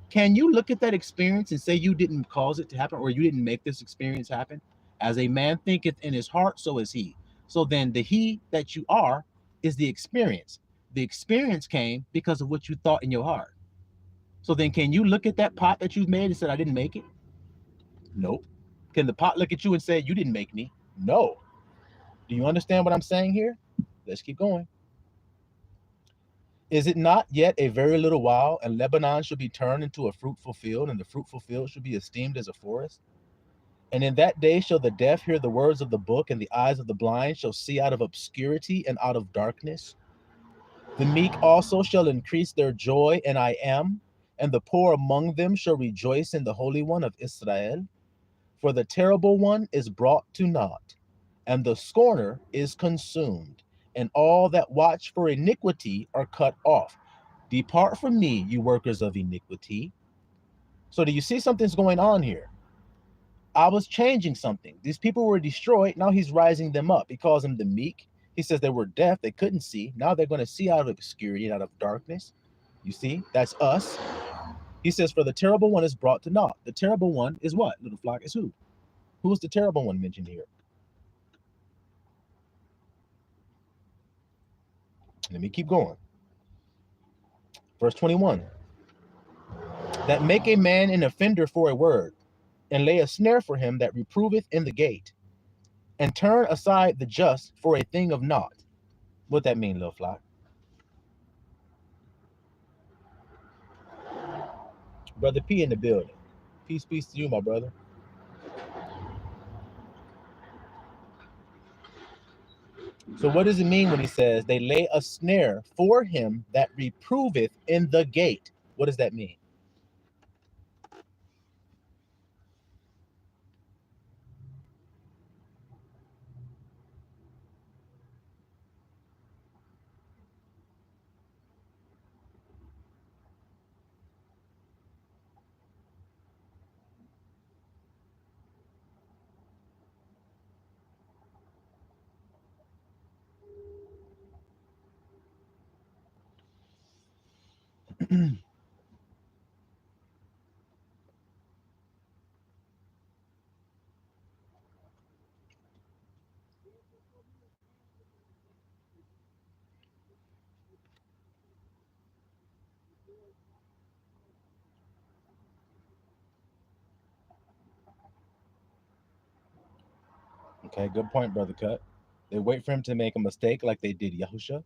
can you look at that experience and say you didn't cause it to happen, or you didn't make this experience happen? As a man thinketh in his heart, so is he. So then the he that you are is the experience. The experience came because of what you thought in your heart. So then can you look at that pot that you've made and said, I didn't make it? Nope. Can the pot look at you and say, you didn't make me? No. Do you understand what I'm saying here? Let's keep going. Is it not yet a very little while, and Lebanon shall be turned into a fruitful field, and the fruitful field shall be esteemed as a forest? And in that day shall the deaf hear the words of the book, and the eyes of the blind shall see out of obscurity and out of darkness. The meek also shall increase their joy, and I am, and the poor among them shall rejoice in the Holy One of Israel. For the terrible one is brought to naught, and the scorner is consumed, and all that watch for iniquity are cut off. Depart from me, you workers of iniquity. So do you see something's going on here? I was changing something. These people were destroyed. Now he's rising them up. He calls them the meek. He says they were deaf. They couldn't see. Now they're going to see out of obscurity and out of darkness. You see, that's us. He says, for the terrible one is brought to naught. The terrible one is what? Little flock is who? Who is the terrible one mentioned here? Let me keep going. Verse 21. That make a man an offender for a word, and lay a snare for him that reproveth in the gate, and turn aside the just for a thing of naught. What that mean, little flock? Brother P in the building. Peace to you, my brother. So what does it mean when he says they lay a snare for him that reproveth in the gate? What does that mean? Okay, good point, Brother Cut. They wait for him to make a mistake like they did Yahusha.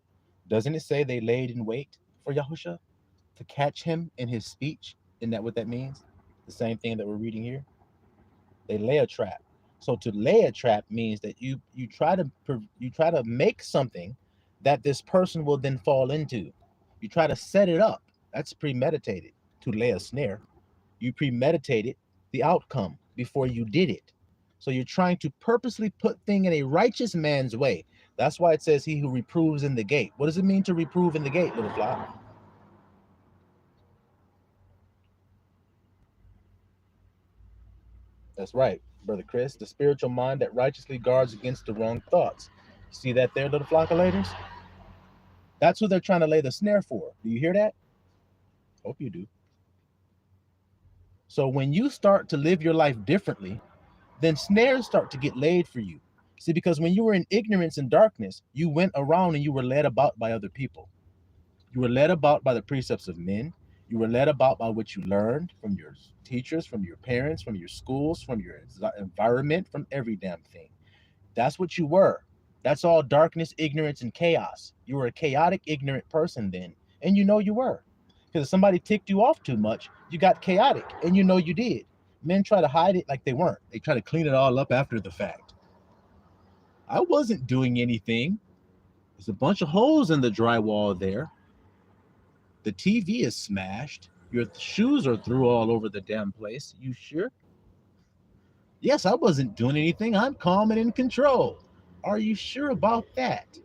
Doesn't it say they laid in wait for Yahusha to catch him in his speech? Isn't that what that means? The same thing that we're reading here. They lay a trap. So to lay a trap means that you try to make something that this person will then fall into. You try to set it up. That's premeditated. To lay a snare, you premeditated the outcome before you did it. So you're trying to purposely put thing in a righteous man's way. That's why it says he who reproves in the gate. What does it mean to reprove in the gate, little flock? That's right, Brother Chris. The spiritual mind that righteously guards against the wrong thoughts. See that there, little flockulators? That's who they're trying to lay the snare for. Do you hear that? Hope you do. So when you start to live your life differently, then snares start to get laid for you. See, because when you were in ignorance and darkness, you went around and you were led about by other people. You were led about by the precepts of men. You were led about by what you learned from your teachers, from your parents, from your schools, from your environment, from every damn thing. That's what you were. That's all darkness, ignorance, and chaos. You were a chaotic, ignorant person then, and you know you were. Because if somebody ticked you off too much, you got chaotic, and you know you did. Men try to hide it like they weren't. They try to clean it all up after the fact. I wasn't doing anything. There's a bunch of holes in the drywall there. The TV is smashed. Your shoes are through all over the damn place. You sure? Yes, I wasn't doing anything. I'm calm and in control. Are you sure about that?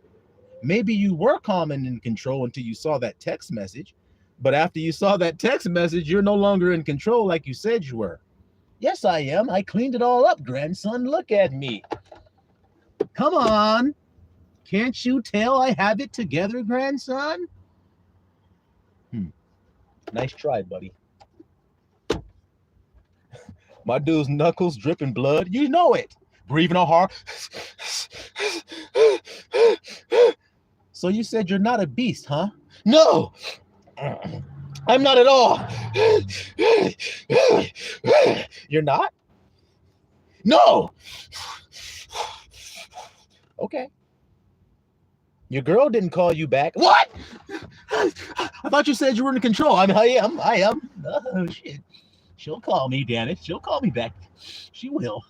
Maybe you were calm and in control until you saw that text message. But after you saw that text message, you're no longer in control like you said you were. Yes, I am. I cleaned it all up, grandson. Look at me. Come on. Can't you tell I have it together, grandson? Nice try, buddy. My dude's knuckles dripping blood. You know it. Breathing all hard. So you said you're not a beast, huh? No. I'm not at all. You're not? No. Okay. Your girl didn't call you back. What? I thought you said you were in control. I am. Oh, shit. She'll call me, damn it. She'll call me back. She will.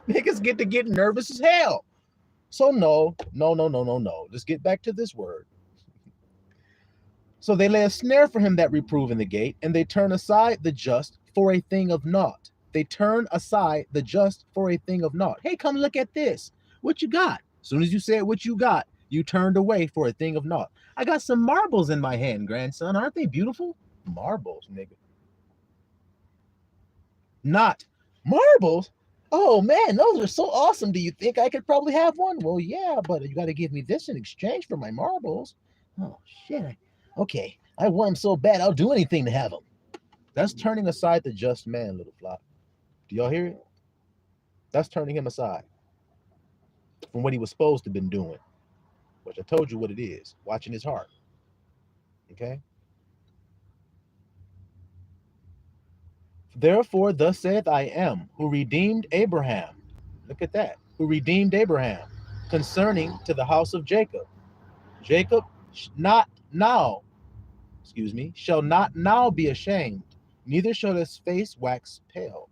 Niggas get to get nervous as hell. So no. Let's get back to this word. So they lay a snare for him that reprove in the gate, and they turn aside the just for a thing of naught. They turn aside the just for a thing of naught. Hey, come look at this. What you got? As soon as you said what you got, You turned away for a thing of naught. I got some marbles in my hand, grandson. Aren't they beautiful? Marbles, nigga. Not marbles? Oh man, those are so awesome. Do you think I could probably have one? Well, yeah, but you got to give me this in exchange for my marbles. Oh shit. Okay, I want them so bad I'll do anything to have them. That's turning aside the just man, little flock. Do y'all hear it? That's turning him aside from what he was supposed to have been doing, which I told you what it is, watching his heart. Okay? Therefore, thus saith I am, who redeemed Abraham. Look at that. Who redeemed Abraham concerning to the house of Jacob. Jacob shall not now be ashamed, neither shall his face wax pale.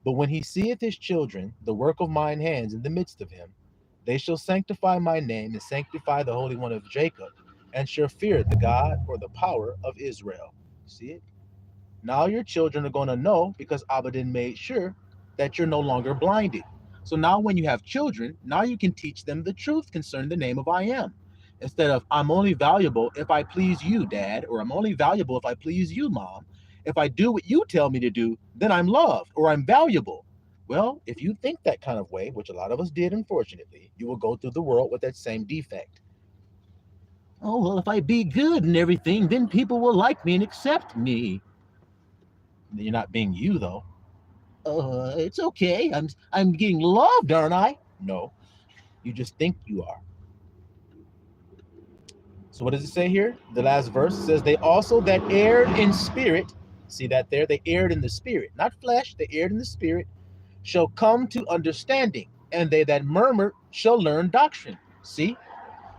But when he seeth his children, the work of mine hands in the midst of him, they shall sanctify my name and sanctify the Holy One of Jacob, and shall fear the God or the power of Israel. See it? Now your children are going to know, because Abedin made sure that you're no longer blinded. So now when you have children, now you can teach them the truth concerning the name of I am. Instead of, I'm only valuable if I please you, Dad, or I'm only valuable if I please you, Mom. If I do what you tell me to do, then I'm loved or I'm valuable. Well, if you think that kind of way, which a lot of us did, unfortunately, you will go through the world with that same defect. Oh, well, if I be good and everything, then people will like me and accept me. You're not being you, though. It's okay. I'm getting loved, aren't I? No, you just think you are. So what does it say here? The last verse says, they also that erred in spirit, see that there? They erred in the spirit, not flesh. They erred in the spirit, shall come to understanding, and they that murmured shall learn doctrine. See?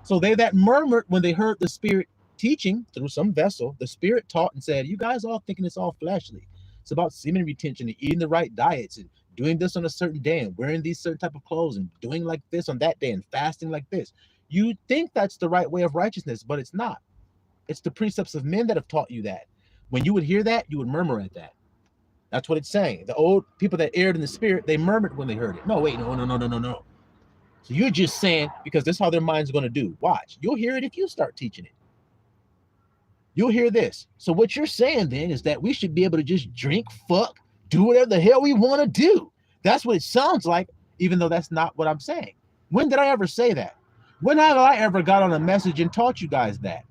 So they that murmured when they heard the Spirit teaching through some vessel, the Spirit taught and said, you guys all thinking it's all fleshly. It's about semen retention and eating the right diets and doing this on a certain day and wearing these certain type of clothes and doing like this on that day and fasting like this. You think that's the right way of righteousness, but it's not. It's the precepts of men that have taught you that. When you would hear that, you would murmur at that. That's what it's saying. The old people that erred in the spirit, they murmured when they heard it. No, wait, no. So you're just saying, because this is how their mind's going to do. Watch. You'll hear it if you start teaching it. You'll hear this. So what you're saying then is that we should be able to just drink, fuck, do whatever the hell we want to do. That's what it sounds like, even though that's not what I'm saying. When did I ever say that? When have I ever got on a message and taught you guys that?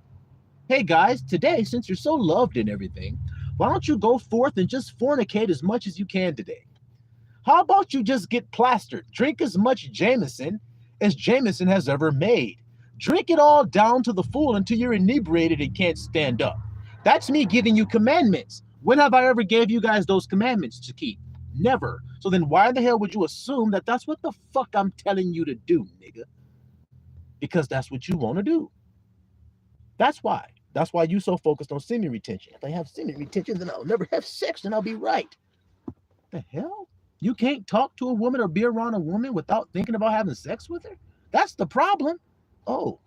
Hey guys, today, since you're so loved and everything, why don't you go forth and just fornicate as much as you can today? How about you just get plastered? Drink as much Jameson as Jameson has ever made. Drink it all down to the full until you're inebriated and can't stand up. That's me giving you commandments. When have I ever gave you guys those commandments to keep? Never. So then why the hell would you assume that that's what the fuck I'm telling you to do, nigga? Because that's what you want to do. That's why. That's why you so focused on semen retention. If I have semen retention, then I'll never have sex and I'll be right. The hell? You can't talk to a woman or be around a woman without thinking about having sex with her? That's the problem. Oh,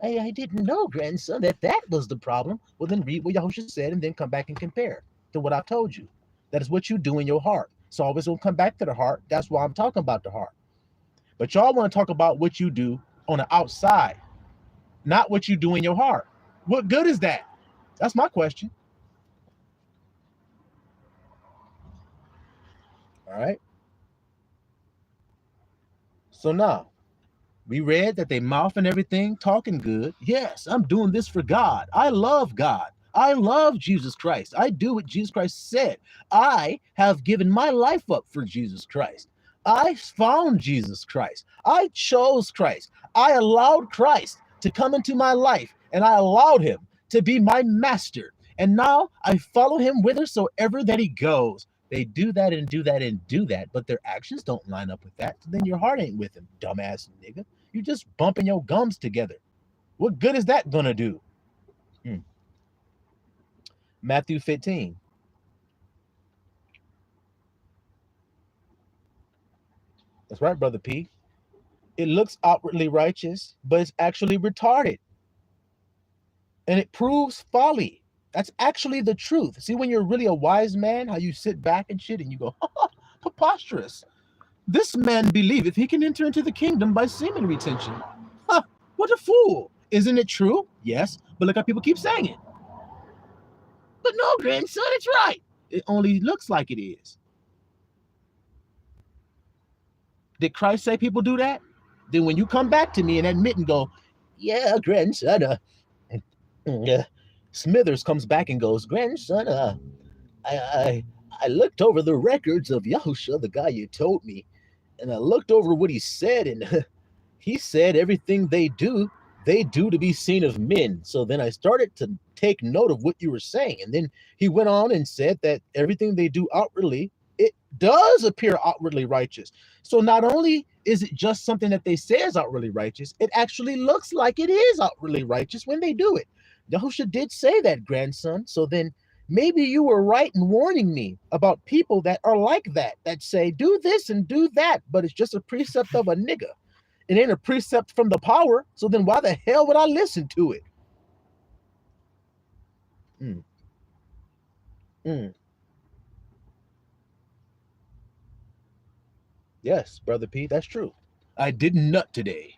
I didn't know, grandson, that was the problem. Well, then read what Yahushua said and then come back and compare to what I told you. That is what you do in your heart. So always will come back to the heart. That's why I'm talking about the heart. But y'all want to talk about what you do on the outside, not what you do in your heart. What good is that? That's my question. All right. So now, we read that they mouth and everything, talking good. Yes, I'm doing this for God. I love God. I love Jesus Christ. I do what Jesus Christ said. I have given my life up for Jesus Christ. I found Jesus Christ. I chose Christ. I allowed Christ to come into my life, and I allowed him to be my master. And now I follow him whithersoever that he goes. They do that and do that and do that, but their actions don't line up with that. So then your heart ain't with him, dumbass nigga. You're just bumping your gums together. What good is that gonna do? Matthew 15. That's right, Brother P. It looks outwardly righteous, but it's actually retarded. And it proves folly. That's actually the truth. See, when you're really a wise man, how you sit back and shit and you go, preposterous. This man believeth he can enter into the kingdom by semen retention. What a fool. Isn't it true? Yes, but look how people keep saying it. But no, grandson, it's right. It only looks like it is. Did Christ say people do that? Then when you come back to me and admit and go, yeah, grandson, Smithers comes back and goes, grandson, I looked over the records of Yahusha, the guy you told me, and I looked over what he said, and he said everything they do to be seen of men. So then I started to take note of what you were saying. And then he went on and said that everything they do outwardly, it does appear outwardly righteous. So not only is it just something that they say is outwardly righteous, it actually looks like it is outwardly righteous when they do it. Yahusha did say that, grandson. So then maybe you were right in warning me about people that are like that say do this and do that, but it's just a precept of a nigga. It ain't a precept from the power, so then why the hell would I listen to it? Yes, Brother P, that's true. I didn't nut today.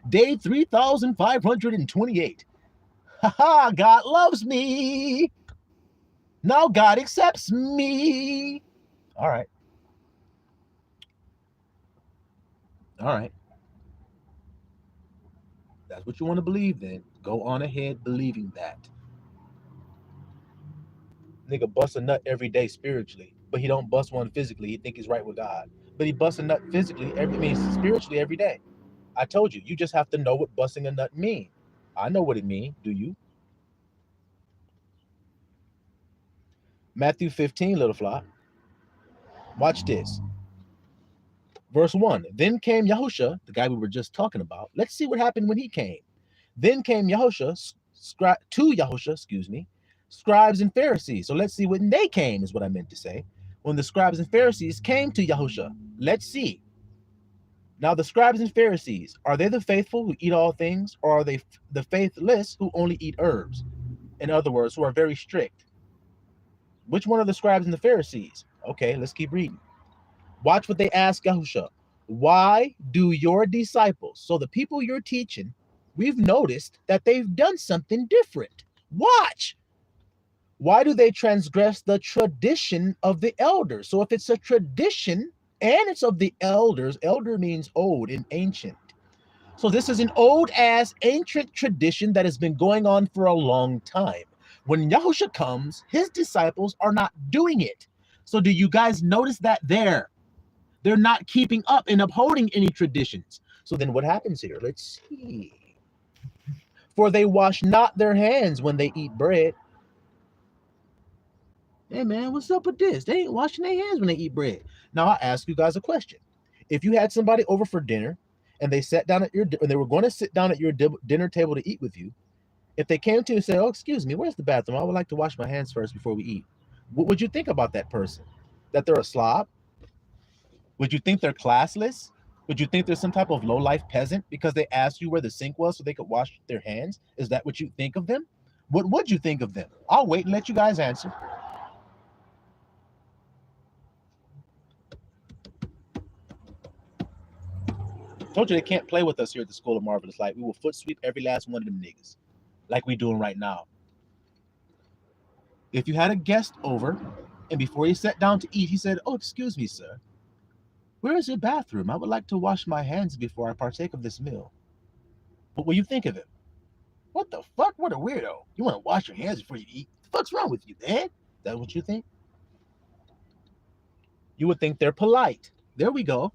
Day 3,528. God loves me. Now God accepts me. All right. That's what you want to believe then. Go on ahead believing that. Nigga bust a nut every day spiritually, but he don't bust one physically. He think he's right with God. But he busts a nut physically spiritually every day. I told you, you just have to know what busting a nut mean. I know what it mean. Do you? Matthew 15, little flock. Watch this. Verse 1. Then came Yahusha, the guy we were just talking about. Let's see what happened when he came. Then came Yahusha, scribes and Pharisees. So let's see when they came is what I meant to say. When the scribes and Pharisees came to Yahusha. Let's see. Now the scribes and Pharisees, are they the faithful who eat all things, or are they the faithless who only eat herbs? In other words, who are very strict. Which one are the scribes and the Pharisees? Okay, let's keep reading. Watch what they ask Yahusha. Why do your disciples, so the people you're teaching, we've noticed that they've done something different. Watch. Why do they transgress the tradition of the elders? So if it's a tradition and it's of the elders, elder means old and ancient. So this is an old ass ancient tradition that has been going on for a long time. When Yahusha comes, his disciples are not doing it. So do you guys notice that there? They're not keeping up and upholding any traditions. So then what happens here? Let's see. For they wash not their hands when they eat bread. Hey man, what's up with this? They ain't washing their hands when they eat bread. Now I'll ask you guys a question. If you had somebody over for dinner and they sat down at and they were going to sit down at your dinner table to eat with you, if they came to you and said, oh, excuse me, where's the bathroom? I would like to wash my hands first before we eat. What would you think about that person? That they're a slob? Would you think they're classless? Would you think they're some type of low-life peasant because they asked you where the sink was so they could wash their hands? Is that what you think of them? What would you think of them? I'll wait and let you guys answer. Told you they can't play with us here at the School of Marvelous Light. We will foot sweep every last one of them niggas, like we doing right now. If you had a guest over, and before he sat down to eat, he said, oh, excuse me, sir. Where is your bathroom? I would like to wash my hands before I partake of this meal. What will you think of him? What the fuck? What a weirdo. You want to wash your hands before you eat? What the fuck's wrong with you, man? Is that what you think? You would think they're polite. There we go.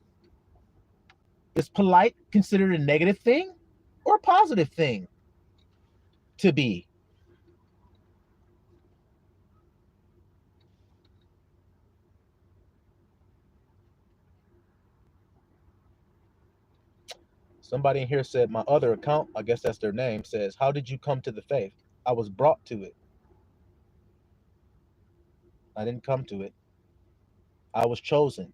Is polite considered a negative thing or a positive thing to be? Somebody in here said, my other account, I guess that's their name, says, how did you come to the faith? I was brought to it. I didn't come to it. I was chosen.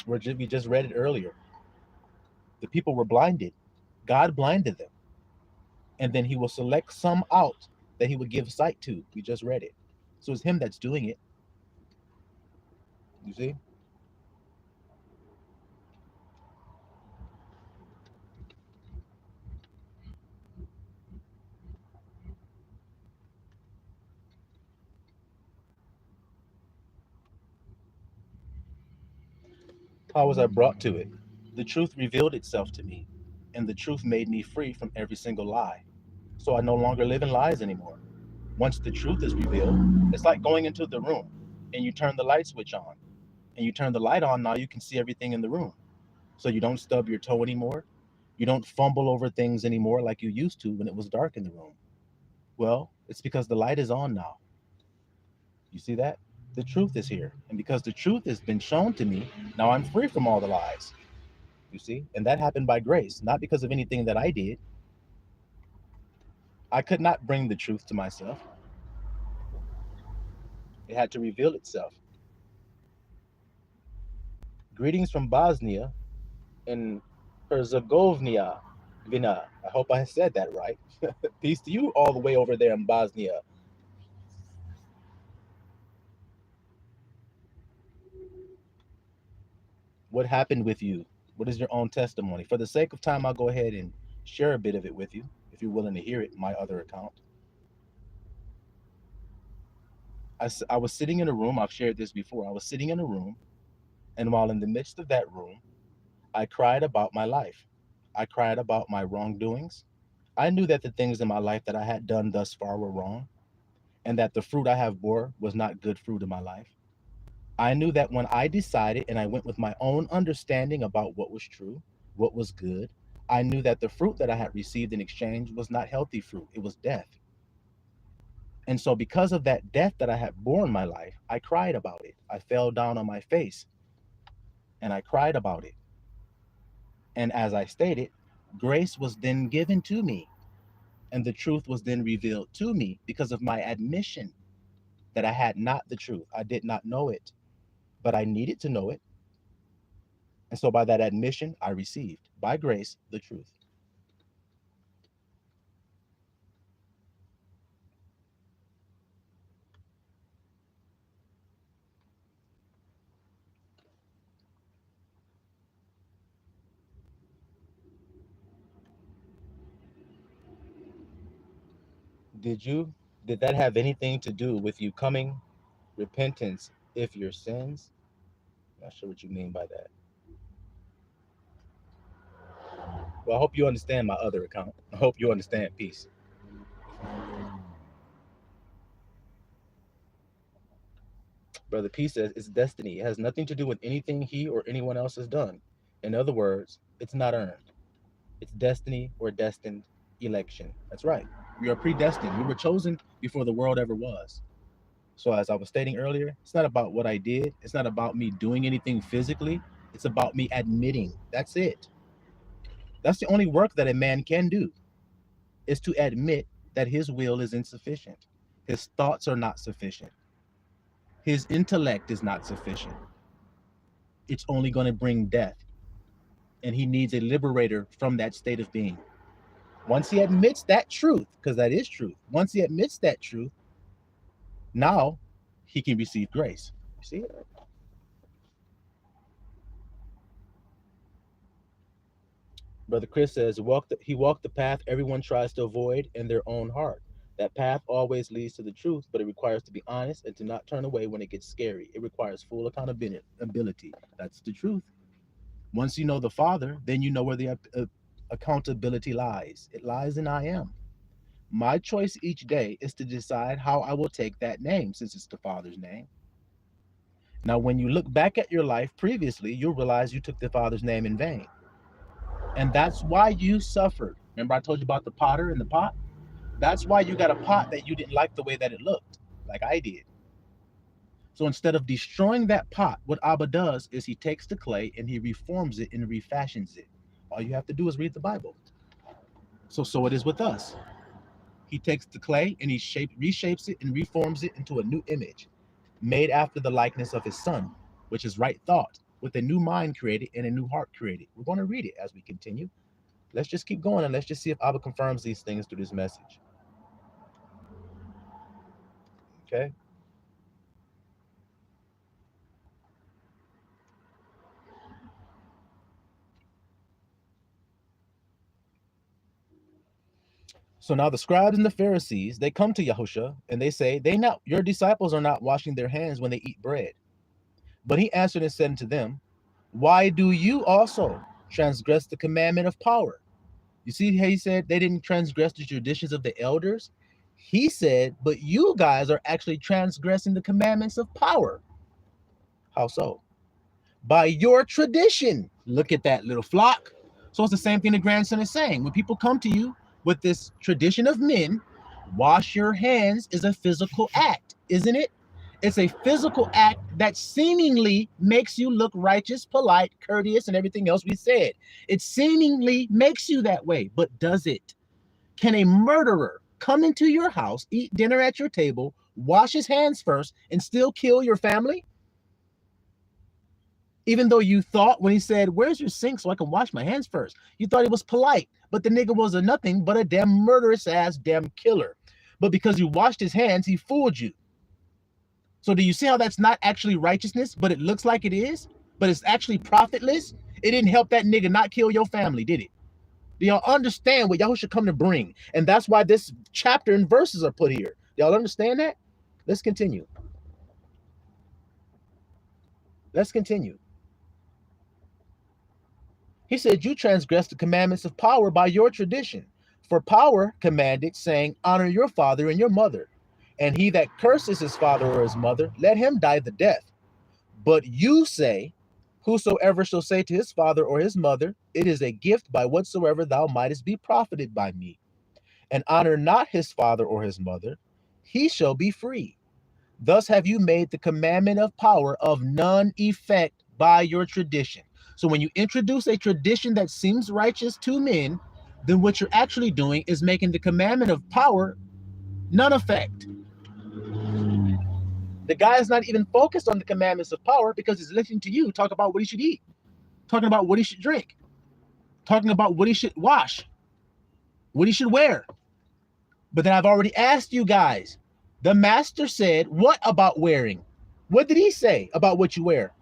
We just read it earlier. The people were blinded. God blinded them. And then he will select some out that he would give sight to. We just read it. So it's him that's doing it. You see? How was I brought to it? The truth revealed itself to me, and the truth made me free from every single lie. So I no longer live in lies anymore. Once the truth is revealed, it's like going into the room and you turn the light switch on. And you turn the light on, now you can see everything in the room. So you don't stub your toe anymore. You don't fumble over things anymore like you used to when it was dark in the room. Well, it's because the light is on now. You see that? The truth is here. And because the truth has been shown to me, now I'm free from all the lies. You see? And that happened by grace, not because of anything that I did. I could not bring the truth to myself. It had to reveal itself. Greetings from Bosnia and Herzegovina. I hope I said that right. Peace to you all the way over there in Bosnia. What happened with you? What is your own testimony? For the sake of time, I'll go ahead and share a bit of it with you if you're willing to hear it, my other account. I was sitting in a room, I've shared this before. I was sitting in a room, and while in the midst of that room, I cried about my life. I cried about my wrongdoings. I knew that the things in my life that I had done thus far were wrong, and that the fruit I have bore was not good fruit in my life. I knew that when I decided and I went with my own understanding about what was true, what was good, I knew that the fruit that I had received in exchange was not healthy fruit, it was death. And so, because of that death that I had borne in my life, I cried about it. I fell down on my face and I cried about it. And as I stated, grace was then given to me, and the truth was then revealed to me because of my admission that I had not the truth. I did not know it, but I needed to know it. And so, by that admission, I received, by grace, the truth. Did you? Did that have anything to do with you coming, repentance, if your sins? Not sure what you mean by that. Well, I hope you understand my other account. I hope you understand peace. Brother P says it's destiny. It has nothing to do with anything he or anyone else has done. In other words, it's not earned. It's destiny or destined election. That's right. We are predestined. We were chosen before the world ever was. So, as I was stating earlier, it's not about what I did. It's not about me doing anything physically. It's about me admitting. That's it. That's the only work that a man can do, is to admit that his will is insufficient. His thoughts are not sufficient. His intellect is not sufficient. It's only going to bring death. And he needs a liberator from that state of being. Once he admits that truth, because that is truth, once he admits that truth, now he can receive grace. You see it? Brother Chris says, he walked the path everyone tries to avoid in their own heart. That path always leads to the truth, but it requires to be honest and to not turn away when it gets scary. It requires full accountability. That's the truth. Once you know the Father, then you know where the accountability lies. It lies in I am. My choice each day is to decide how I will take that name, since it's the Father's name. Now, when you look back at your life previously, you'll realize you took the Father's name in vain. And that's why you suffered. Remember, I told you about the potter and the pot? That's why you got a pot that you didn't like the way that it looked, like I did. So instead of destroying that pot, what Abba does is he takes the clay and he reforms it and refashions it. All you have to do is read the Bible. So it is with us. He takes the clay and he reshapes it and reforms it into a new image, made after the likeness of his son, which is right thought, with a new mind created and a new heart created. We're going to read it as we continue. Let's just keep going and let's just see if Abba confirms these things through this message. Okay. So now the scribes and the Pharisees, they come to Yahusha and they say, your disciples are not washing their hands when they eat bread. But he answered and said unto them, why do you also transgress the commandment of power? You see how he said they didn't transgress the traditions of the elders? He said, but you guys are actually transgressing the commandments of power. How so? By your tradition. Look at that, little flock. So it's the same thing the grandson is saying. When people come to you with this tradition of men, wash your hands is a physical act, isn't it? It's a physical act that seemingly makes you look righteous, polite, courteous, and everything else we said. It seemingly makes you that way, but does it? Can a murderer come into your house, eat dinner at your table, wash his hands first, and still kill your family? Even though you thought when he said, where's your sink so I can wash my hands first? You thought he was polite, but the nigga was a nothing but a damn murderous ass damn killer. But because you washed his hands, he fooled you. So do you see how that's not actually righteousness, but it looks like it is? But it's actually profitless? It didn't help that nigga not kill your family, did it? Do y'all understand what Yahushua come to bring? And that's why this chapter and verses are put here. Y'all understand that? Let's continue. Let's continue. He said, you transgress the commandments of power by your tradition. For power commanded, saying, honor your father and your mother. And he that curses his father or his mother, let him die the death. But you say, whosoever shall say to his father or his mother, it is a gift by whatsoever thou mightest be profited by me, and honor not his father or his mother, he shall be free. Thus have you made the commandment of power of none effect by your tradition. So when you introduce a tradition that seems righteous to men, then what you're actually doing is making the commandment of power none effect. The guy is not even focused on the commandments of power because he's listening to you talk about what he should eat, talking about what he should drink, talking about what he should wash, what he should wear. But then I've already asked you guys, the master said, what about wearing? What did he say about what you wear?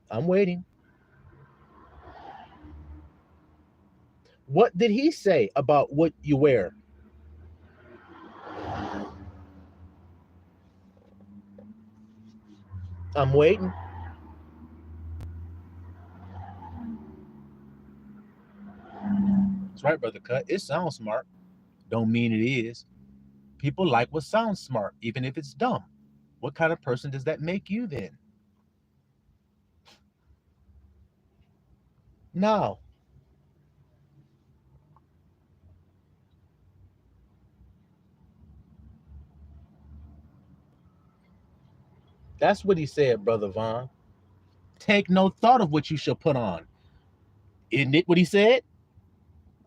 I'm waiting. What did he say about what you wear? I'm waiting. That's right, Brother Cut. It sounds smart. Don't mean it is. People like what sounds smart, even if it's dumb. What kind of person does that make you then? Now, that's what he said, Brother Vaughn. Take no thought of what you shall put on. Isn't it what he said?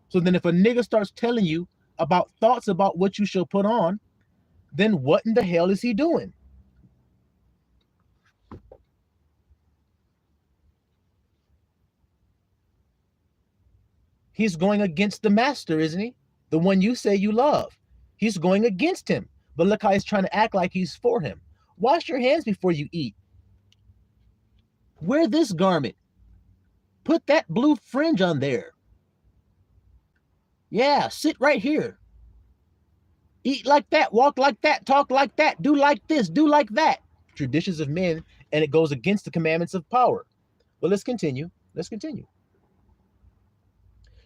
So then if a nigga starts telling you about thoughts about what you shall put on, then what in the hell is he doing? He's going against the master, isn't he? The one you say you love. He's going against him. But look how he's trying to act like he's for him. Wash your hands before you eat. Wear this garment. Put that blue fringe on there. Yeah, sit right here. Eat like that, walk like that, talk like that, do like this, do like that. Traditions of men, and it goes against the commandments of power. But let's continue. Let's continue.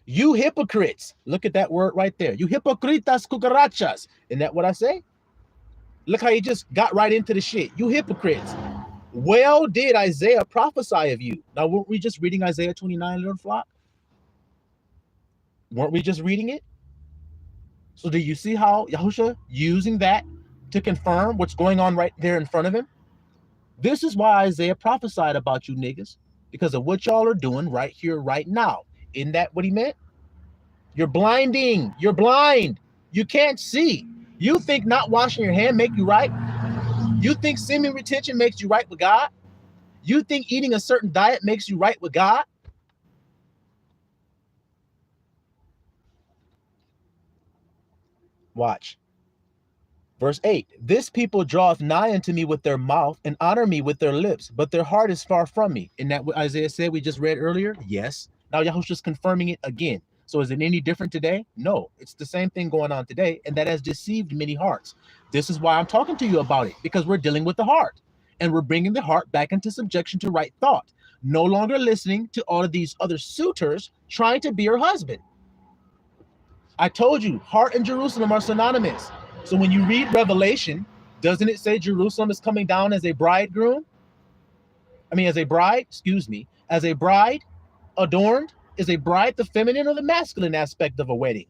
You hypocrites. Look at that word right there. You hypocritas cucarachas. Isn't that what I say? Look how you just got right into the shit. You hypocrites. Well did Isaiah prophesy of you. Now, weren't we just reading Isaiah 29, little flock? Weren't we just reading it? So do you see how Yahushua using that to confirm what's going on right there in front of him? This is why Isaiah prophesied about you niggas, because of what y'all are doing right here, right now. Isn't that what he meant? You're blinding. You're blind. You can't see. You think not washing your hand make you right? You think semen retention makes you right with God? You think eating a certain diet makes you right with God? Watch. Verse 8, this people draweth nigh unto me with their mouth and honor me with their lips, but their heart is far from me. Isn't that what Isaiah said we just read earlier? Yes. Now Yahushua's confirming it again. So is it any different today? No, it's the same thing going on today, and that has deceived many hearts. This is why I'm talking to you about it, because we're dealing with the heart, and we're bringing the heart back into subjection to right thought. No longer listening to all of these other suitors trying to be your husband. I told you, heart and Jerusalem are synonymous. So when you read Revelation, doesn't it say Jerusalem is coming down as a bridegroom? As a bride, as a bride adorned. Is a bride the feminine or the masculine aspect of a wedding?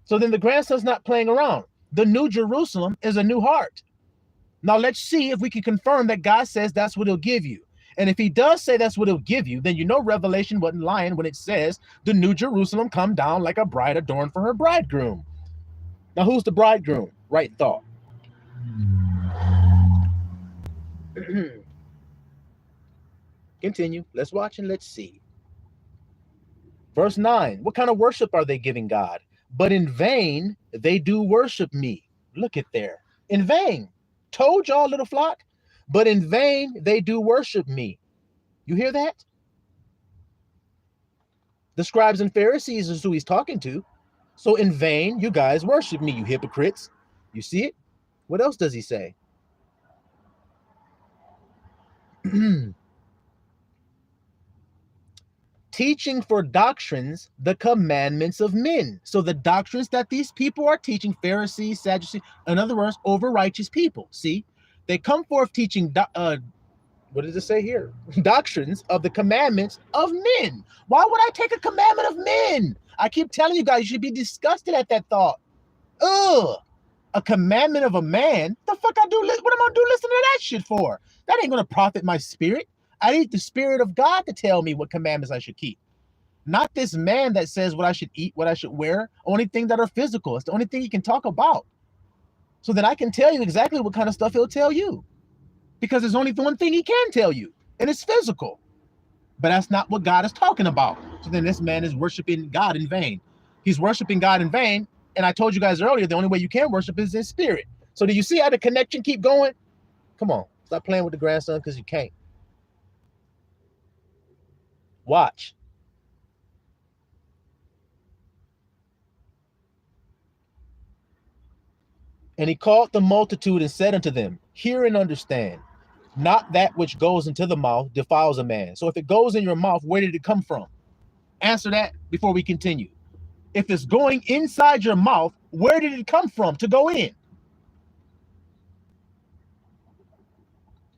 So then the grandson's not playing around. The new Jerusalem is a new heart. Now let's see if we can confirm that God says that's what he'll give you. And if he does say that's what he'll give you, then you know Revelation wasn't lying when it says the new Jerusalem come down like a bride adorned for her bridegroom. Now who's the bridegroom? Right thought. Continue. Let's watch and let's see. Verse 9. What kind of worship are they giving God? But in vain they do worship me. Look at there. In vain. Told y'all, little flock. But in vain they do worship me. You hear that? The scribes and Pharisees is who he's talking to. So in vain you guys worship me, you hypocrites. You see it? What else does he say? Teaching for doctrines the commandments of men. So the doctrines that these people are teaching, Pharisees, Sadducees, in other words, over righteous people. See, they come forth teaching, what does it say here? Doctrines of the commandments of men. Why would I take a commandment of men? I keep telling you guys, you should be disgusted at that thought. Ugh, a commandment of a man? The fuck I do? What am I gonna do listening to that shit for? That ain't gonna profit my spirit. I need the Spirit of God to tell me what commandments I should keep. Not this man that says what I should eat, what I should wear, only things that are physical. It's the only thing he can talk about. So then I can tell you exactly what kind of stuff he'll tell you. Because there's only one thing he can tell you, and it's physical. But that's not what God is talking about. So then this man is worshiping God in vain. He's worshiping God in vain. And I told you guys earlier, the only way you can worship is in spirit. So do you see how the connection keep going? Come on, stop playing with the grandson because you can't. Watch. And he called the multitude and said unto them, hear and understand. Not that which goes into the mouth defiles a man. So if it goes in your mouth, where did it come from? Answer that before we continue. If it's going inside your mouth, where did it come from to go in?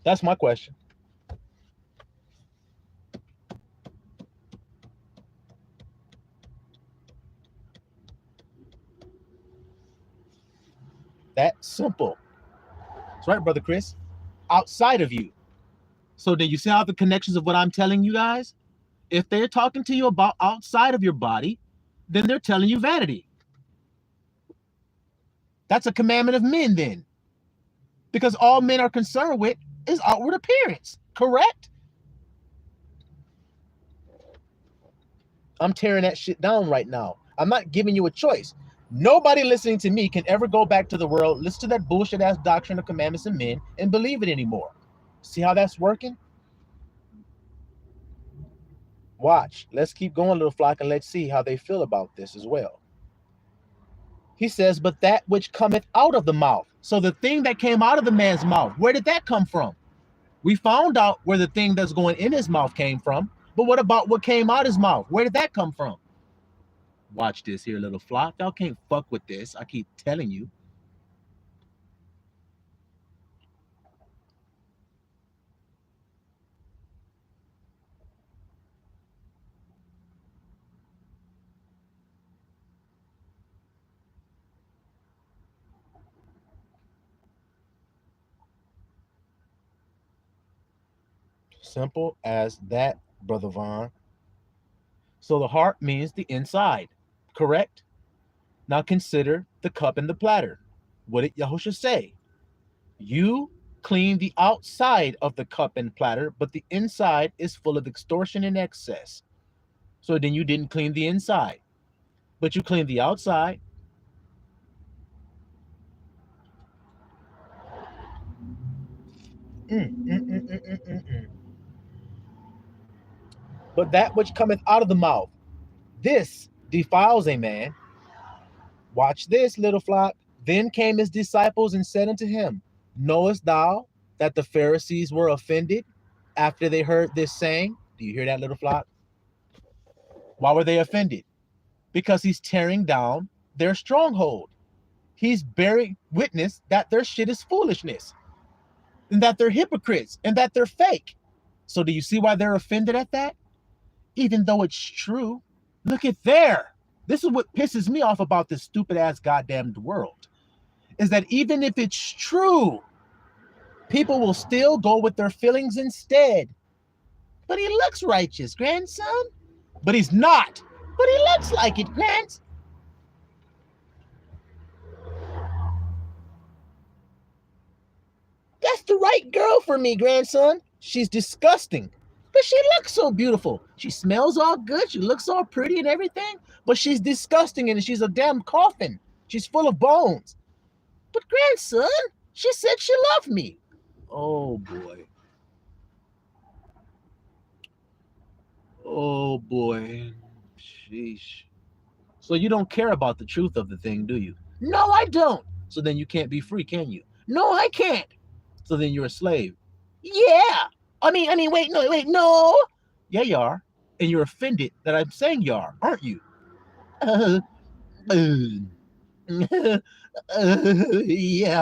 That's my question. That's simple. That's right, Brother Chris. Outside of you. So do you see how the connections of what I'm telling you guys? If they're talking to you about outside of your body, then they're telling you vanity. That's a commandment of men then. Because all men are concerned with is outward appearance, correct? I'm tearing that shit down right now. I'm not giving you a choice. Nobody listening to me can ever go back to the world, listen to that bullshit ass doctrine of commandments of men, and believe it anymore. See how that's working? Watch. Let's keep going, little flock, and let's see how they feel about this as well. He says, but that which cometh out of the mouth. So the thing that came out of the man's mouth, where did that come from? We found out where the thing that's going in his mouth came from, but what about what came out his mouth? Where did that come from? Watch this here, little flock. Y'all can't fuck with this. I keep telling you. Simple as that, Brother Vaughn. So the heart means the inside, correct? Now consider the cup and the platter. What did Yahushua say? You clean the outside of the cup and platter, but the inside is full of extortion and excess. So then you didn't clean the inside, but you cleaned the outside. but that which cometh out of the mouth, this defiles a man. Watch this, little flock. Then came his disciples and said unto him, knowest thou that the Pharisees were offended after they heard this saying? Do you hear that, little flock? Why were they offended? Because he's tearing down their stronghold. He's bearing witness that their shit is foolishness, and that they're hypocrites, and that they're fake. So do you see why they're offended at that? Even though it's true. Look at there. This is what pisses me off about this stupid ass goddamn world, is that even if it's true, people will still go with their feelings instead. But he looks righteous, grandson. But he's not. But he looks like it, Grant. That's the right girl for me, grandson. She's disgusting, but she looks so beautiful. She smells all good. She looks all pretty and everything, but she's disgusting and she's a damn coffin. She's full of bones. But grandson, she said she loved me. Oh boy. Oh boy. Sheesh. So you don't care about the truth of the thing, do you? No, I don't. So then you can't be free, can you? No, I can't. So then you're a slave. Yeah. I mean, wait, no. Yeah, you are. And you're offended that I'm saying you are, aren't you? Yeah,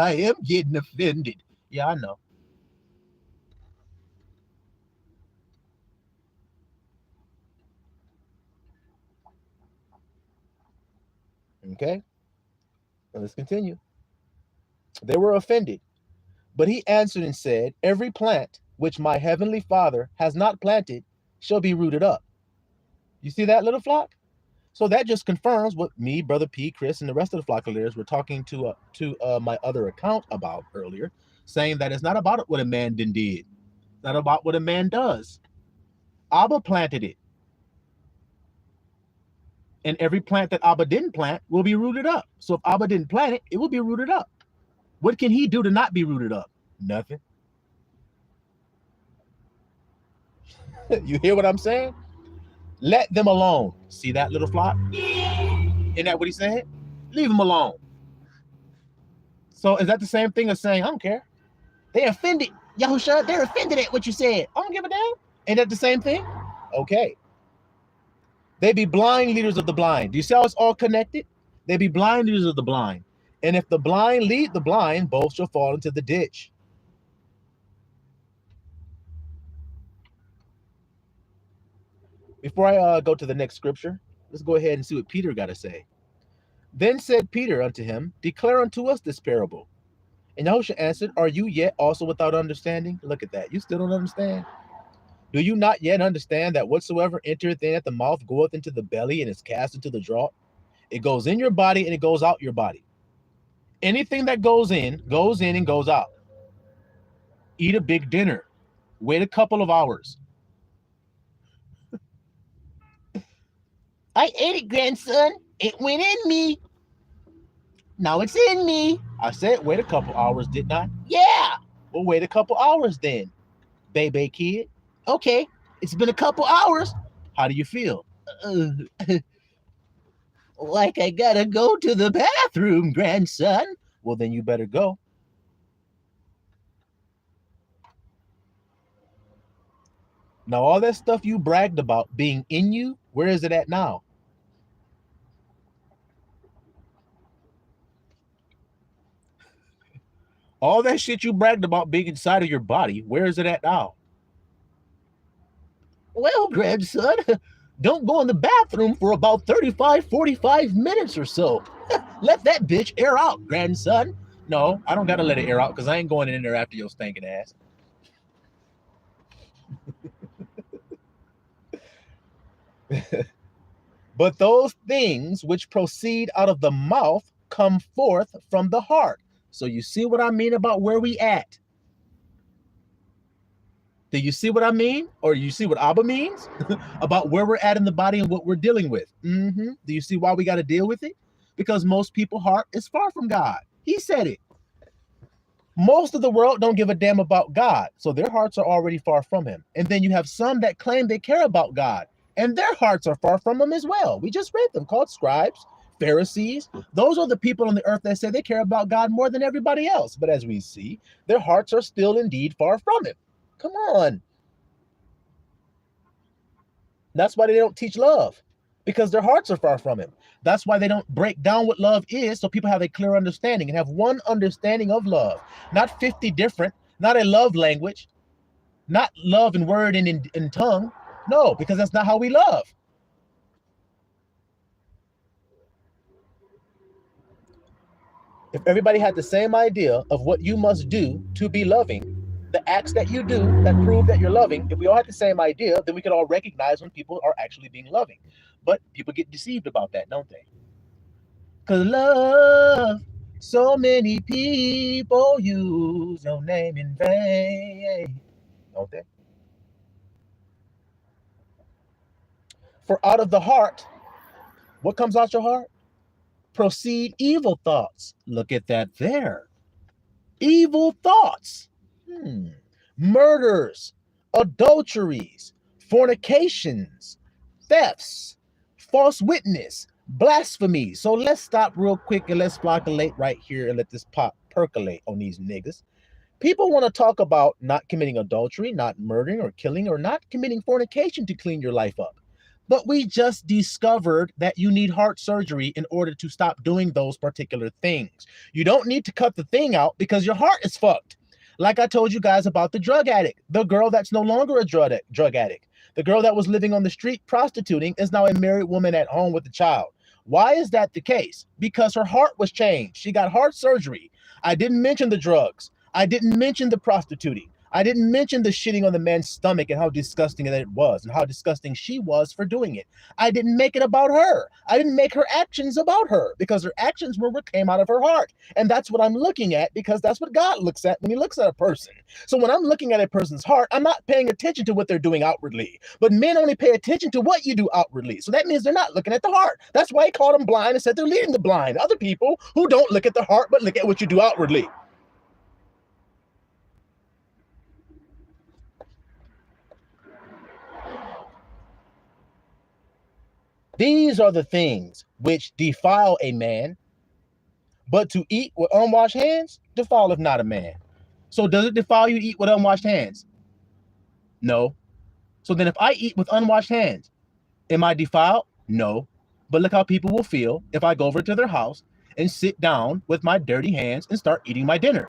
I am getting offended. Yeah, I know. Okay. Now let's continue. They were offended. But he answered and said, every plant which my heavenly Father has not planted shall be rooted up. You see that, little flock? So that just confirms what me, Brother P, Chris, and the rest of the flock of leaders were talking to my other account about earlier, saying that it's not about what a man did. It's not about what a man does. Abba planted it. And every plant that Abba didn't plant will be rooted up. So if Abba didn't plant it, it will be rooted up. What can he do to not be rooted up? Nothing. You hear what I'm saying? Let them alone. See that, little flock? Isn't that what he said? Leave them alone. So is that the same thing as saying, I don't care? They offended. Yahusha, they're offended at what you said. I don't give a damn. Ain't that the same thing? Okay. They be blind leaders of the blind. Do you see how it's all connected? They be blind leaders of the blind. And if the blind lead the blind, both shall fall into the ditch. Before I go to the next scripture, let's go ahead and see what Peter got to say. Then said Peter unto him, declare unto us this parable. And Yahushua answered, are you yet also without understanding? Look at that. You still don't understand? Do you not yet understand that whatsoever entereth in at the mouth goeth into the belly and is cast into the draught? It goes in your body and it goes out your body. Anything that goes in and goes out. Eat a big dinner. Wait a couple of hours. I ate it, grandson. It went in me. Now it's in me. I said wait a couple hours, didn't I? Yeah. Well, wait a couple hours then, baby kid. Okay, it's been a couple hours. How do you feel? Like I gotta go to the bathroom, grandson. Well, then you better go. Now, all that stuff you bragged about being in you, where is it at now? All that shit you bragged about being inside of your body, where is it at now? Well, grandson, don't go in the bathroom for about 35, 45 minutes or so. Let that bitch air out, grandson. No, I don't got to let it air out because I ain't going in there after your stinking ass. But those things which proceed out of the mouth come forth from the heart. So you see what I mean about where we at? Do you see what I mean? Or you see what Abba means about where we're at in the body and what we're dealing with? Do you see why we got to deal with it? Because most people's heart is far from God. He said it. Most of the world don't give a damn about God, so their hearts are already far from him. And then you have some that claim they care about God, and their hearts are far from him as well. We just read them, called scribes, Pharisees. Those are the people on the earth that say they care about God more than everybody else. But as we see, their hearts are still indeed far from him. Come on. That's why they don't teach love, because their hearts are far from him. That's why they don't break down what love is, so people have a clear understanding and have one understanding of love, not 50 different, not a love language, not love in word and in tongue. No, because that's not how we love. If everybody had the same idea of what you must do to be loving, the acts that you do that prove that you're loving, if we all had the same idea, then we could all recognize when people are actually being loving. But people get deceived about that, don't they? Because love, so many people use your name in vain, don't they? For out of the heart, what comes out your heart? Proceed evil thoughts. Look at that there. Evil thoughts. Murders, adulteries, fornications, thefts, false witness, blasphemy. So let's stop real quick and let's flocculate right here and let this pot percolate on these niggas. People want to talk about not committing adultery, not murdering or killing, or not committing fornication to clean your life up. But we just discovered that you need heart surgery in order to stop doing those particular things. You don't need to cut the thing out because your heart is fucked. Like I told you guys about the drug addict, the girl that's no longer a drug addict. The girl that was living on the street prostituting is now a married woman at home with a child. Why is that the case? Because her heart was changed. She got heart surgery. I didn't mention the drugs. I didn't mention the prostituting. I didn't mention the shitting on the man's stomach and how disgusting that it was and how disgusting she was for doing it. I didn't make it about her. I didn't make her actions about her because her actions were what came out of her heart. And that's what I'm looking at because that's what God looks at when he looks at a person. So when I'm looking at a person's heart, I'm not paying attention to what they're doing outwardly. But men only pay attention to what you do outwardly. So that means they're not looking at the heart. That's why he called them blind and said they're leading the blind. Other people who don't look at the heart but look at what you do outwardly. These are the things which defile a man, but to eat with unwashed hands defileth not a man. So does it defile you to eat with unwashed hands? No. So then if I eat with unwashed hands, am I defiled? No. But look how people will feel if I go over to their house and sit down with my dirty hands and start eating my dinner.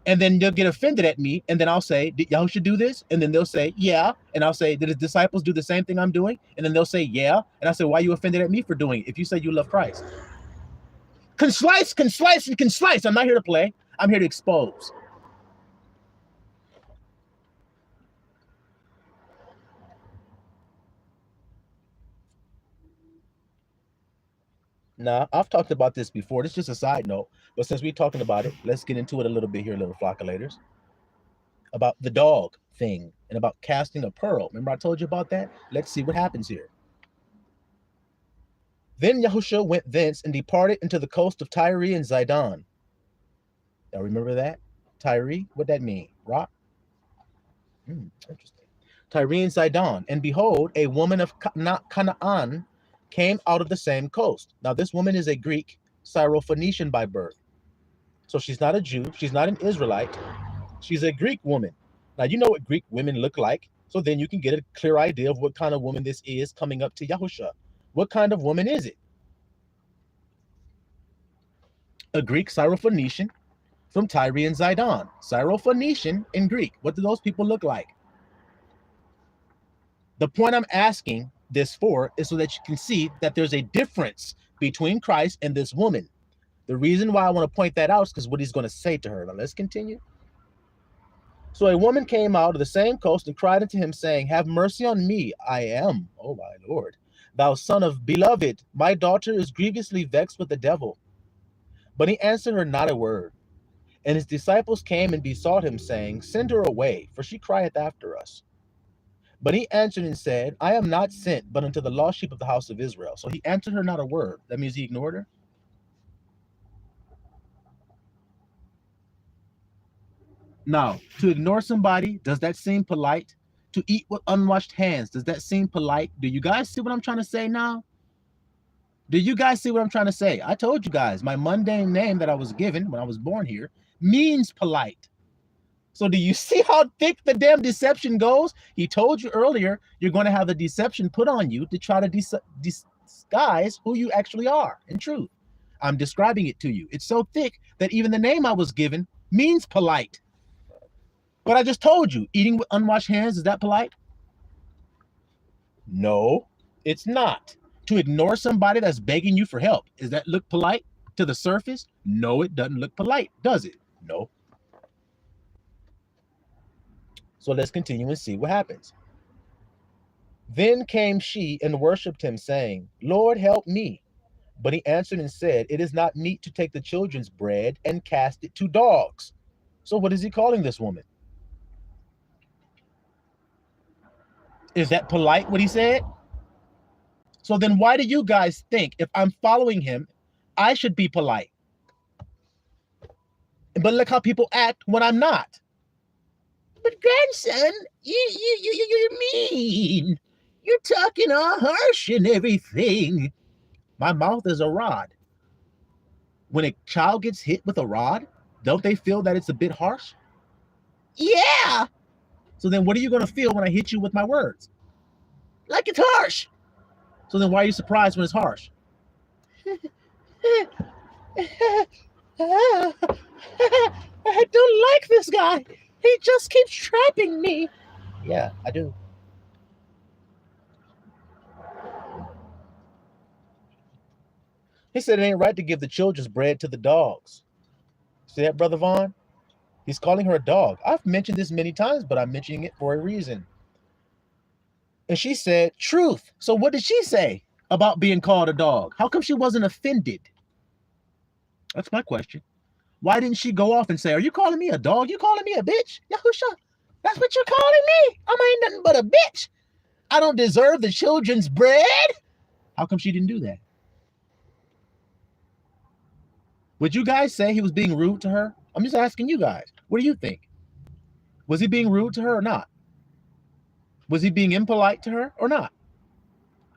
And then they'll get offended at me, and then I'll say, did Yahusha do this? And then they'll say, yeah. And I'll say, did his disciples do the same thing I'm doing? And then they'll say, yeah. And I say, why are you offended at me for doing it if you say you love Christ? Can slice. I'm not here to play. I'm here to expose. Now, I've talked about this before. This is just a side note. But since we're talking about it, let's get into it a little bit here, little flockulators. About the dog thing and about casting a pearl. Remember I told you about that? Let's see what happens here. Then Yahusha went thence and departed into the coast of Tyre and Zidon. Y'all remember that? Tyre? What'd that mean? Rock? Interesting. Tyre and Zidon. And behold, a woman of Canaan came out of the same coast. Now, this woman is a Greek, Syrophoenician by birth. So she's not a Jew. She's not an Israelite. She's a Greek woman. Now, you know what Greek women look like. So then you can get a clear idea of what kind of woman this is coming up to Yahusha. What kind of woman is it? A Greek Syrophoenician from Tyre and Zidon. Syrophoenician in Greek. What do those people look like? The point I'm asking this for is so that you can see that there's a difference between Christ and this woman. The reason why I want to point that out is because what he's going to say to her. Now let's continue. So a woman came out of the same coast and cried unto him, saying, have mercy on me. I am, oh my Lord, thou son of beloved, my daughter is grievously vexed with the devil. But he answered her not a word. And his disciples came and besought him, saying, send her away, for she crieth after us. But he answered and said, I am not sent but unto the lost sheep of the house of Israel. So he answered her not a word. That means he ignored her. Now, to ignore somebody, does that seem polite? To eat with unwashed hands, does that seem polite? Do you guys see what I'm trying to say now? Do you guys see what I'm trying to say? I told you guys, my mundane name that I was given when I was born here means polite. So do you see how thick the damn deception goes? He told you earlier, you're going to have the deception put on you to try to disguise who you actually are in truth. I'm describing it to you. It's so thick that even the name I was given means polite. But I just told you, eating with unwashed hands, is that polite? No, it's not. To ignore somebody that's begging you for help, does that look polite to the surface? No, it doesn't look polite, does it? No. So let's continue and see what happens. Then came she and worshipped him, saying, Lord, help me. But he answered and said, It is not meet to take the children's bread and cast it to dogs. So what is he calling this woman? Is that polite what he said? So then why do you guys think if I'm following him, I should be polite? But look how people act when I'm not. But grandson, you're mean. You're talking all harsh and everything. My mouth is a rod. When a child gets hit with a rod, don't they feel that it's a bit harsh? Yeah. So then what are you going to feel when I hit you with my words? Like it's harsh. So then why are you surprised when it's harsh? I don't like this guy. He just keeps trapping me. Yeah, I do. He said it ain't right to give the children's bread to the dogs. See that, Brother Vaughn? He's calling her a dog. I've mentioned this many times, but I'm mentioning it for a reason. And she said, truth. So what did she say about being called a dog? How come she wasn't offended? That's my question. Why didn't she go off and say, are you calling me a dog? You calling me a bitch? Yahusha, that's what you're calling me? I ain't nothing but a bitch. I don't deserve the children's bread. How come she didn't do that? Would you guys say he was being rude to her? I'm just asking you guys. What do you think? Was he being rude to her or not? Was he being impolite to her or not?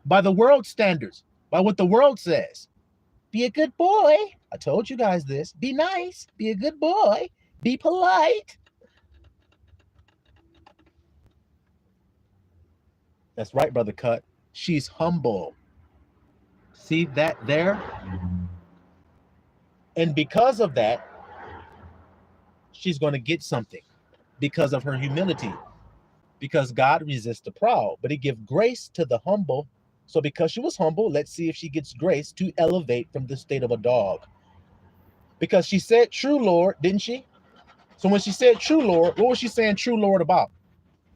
By the world standards, by what the world says. Be a good boy. I told you guys this. Be nice. Be a good boy. Be polite. That's right, Brother Cut. She's humble. See that there? And because of that, she's going to get something because of her humility. Because God resists the proud, but he gives grace to the humble. So because she was humble, let's see if she gets grace to elevate from the state of a dog. Because she said true Lord, didn't she? So when she said true Lord, what was she saying true Lord about?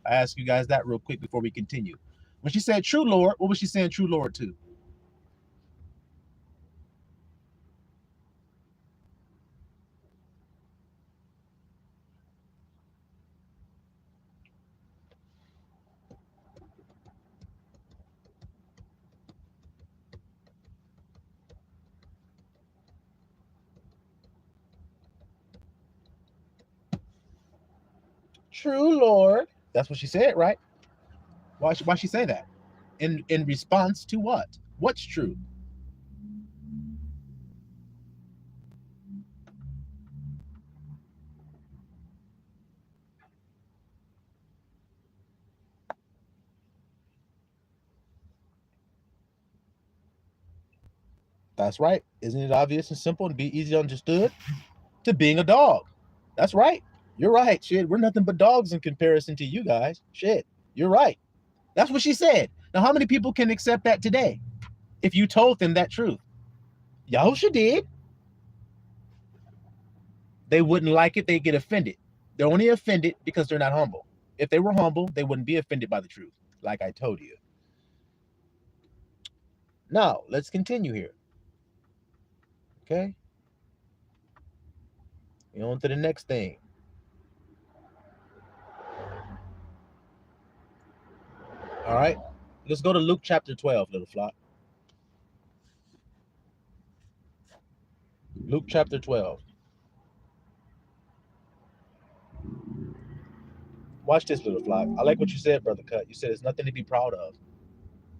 I ask you guys that real quick before we continue. When she said true Lord, what was she saying true Lord to? True Lord. That's what she said, right? Why she say that? In response to what? What's true? That's right. Isn't it obvious and simple and be easy understood? To being a dog. That's right. You're right. Shit, we're nothing but dogs in comparison to you guys. Shit, you're right. That's what she said. Now, how many people can accept that today? If you told them that truth. Yahusha did. They wouldn't like it. They get offended. They're only offended because they're not humble. If they were humble, they wouldn't be offended by the truth, like I told you. Now, let's continue here. Okay? On to the next thing. All right? Let's go to Luke chapter 12, little flock. Luke chapter 12. Watch this, little flock. I like what you said, Brother Cut. You said it's nothing to be proud of.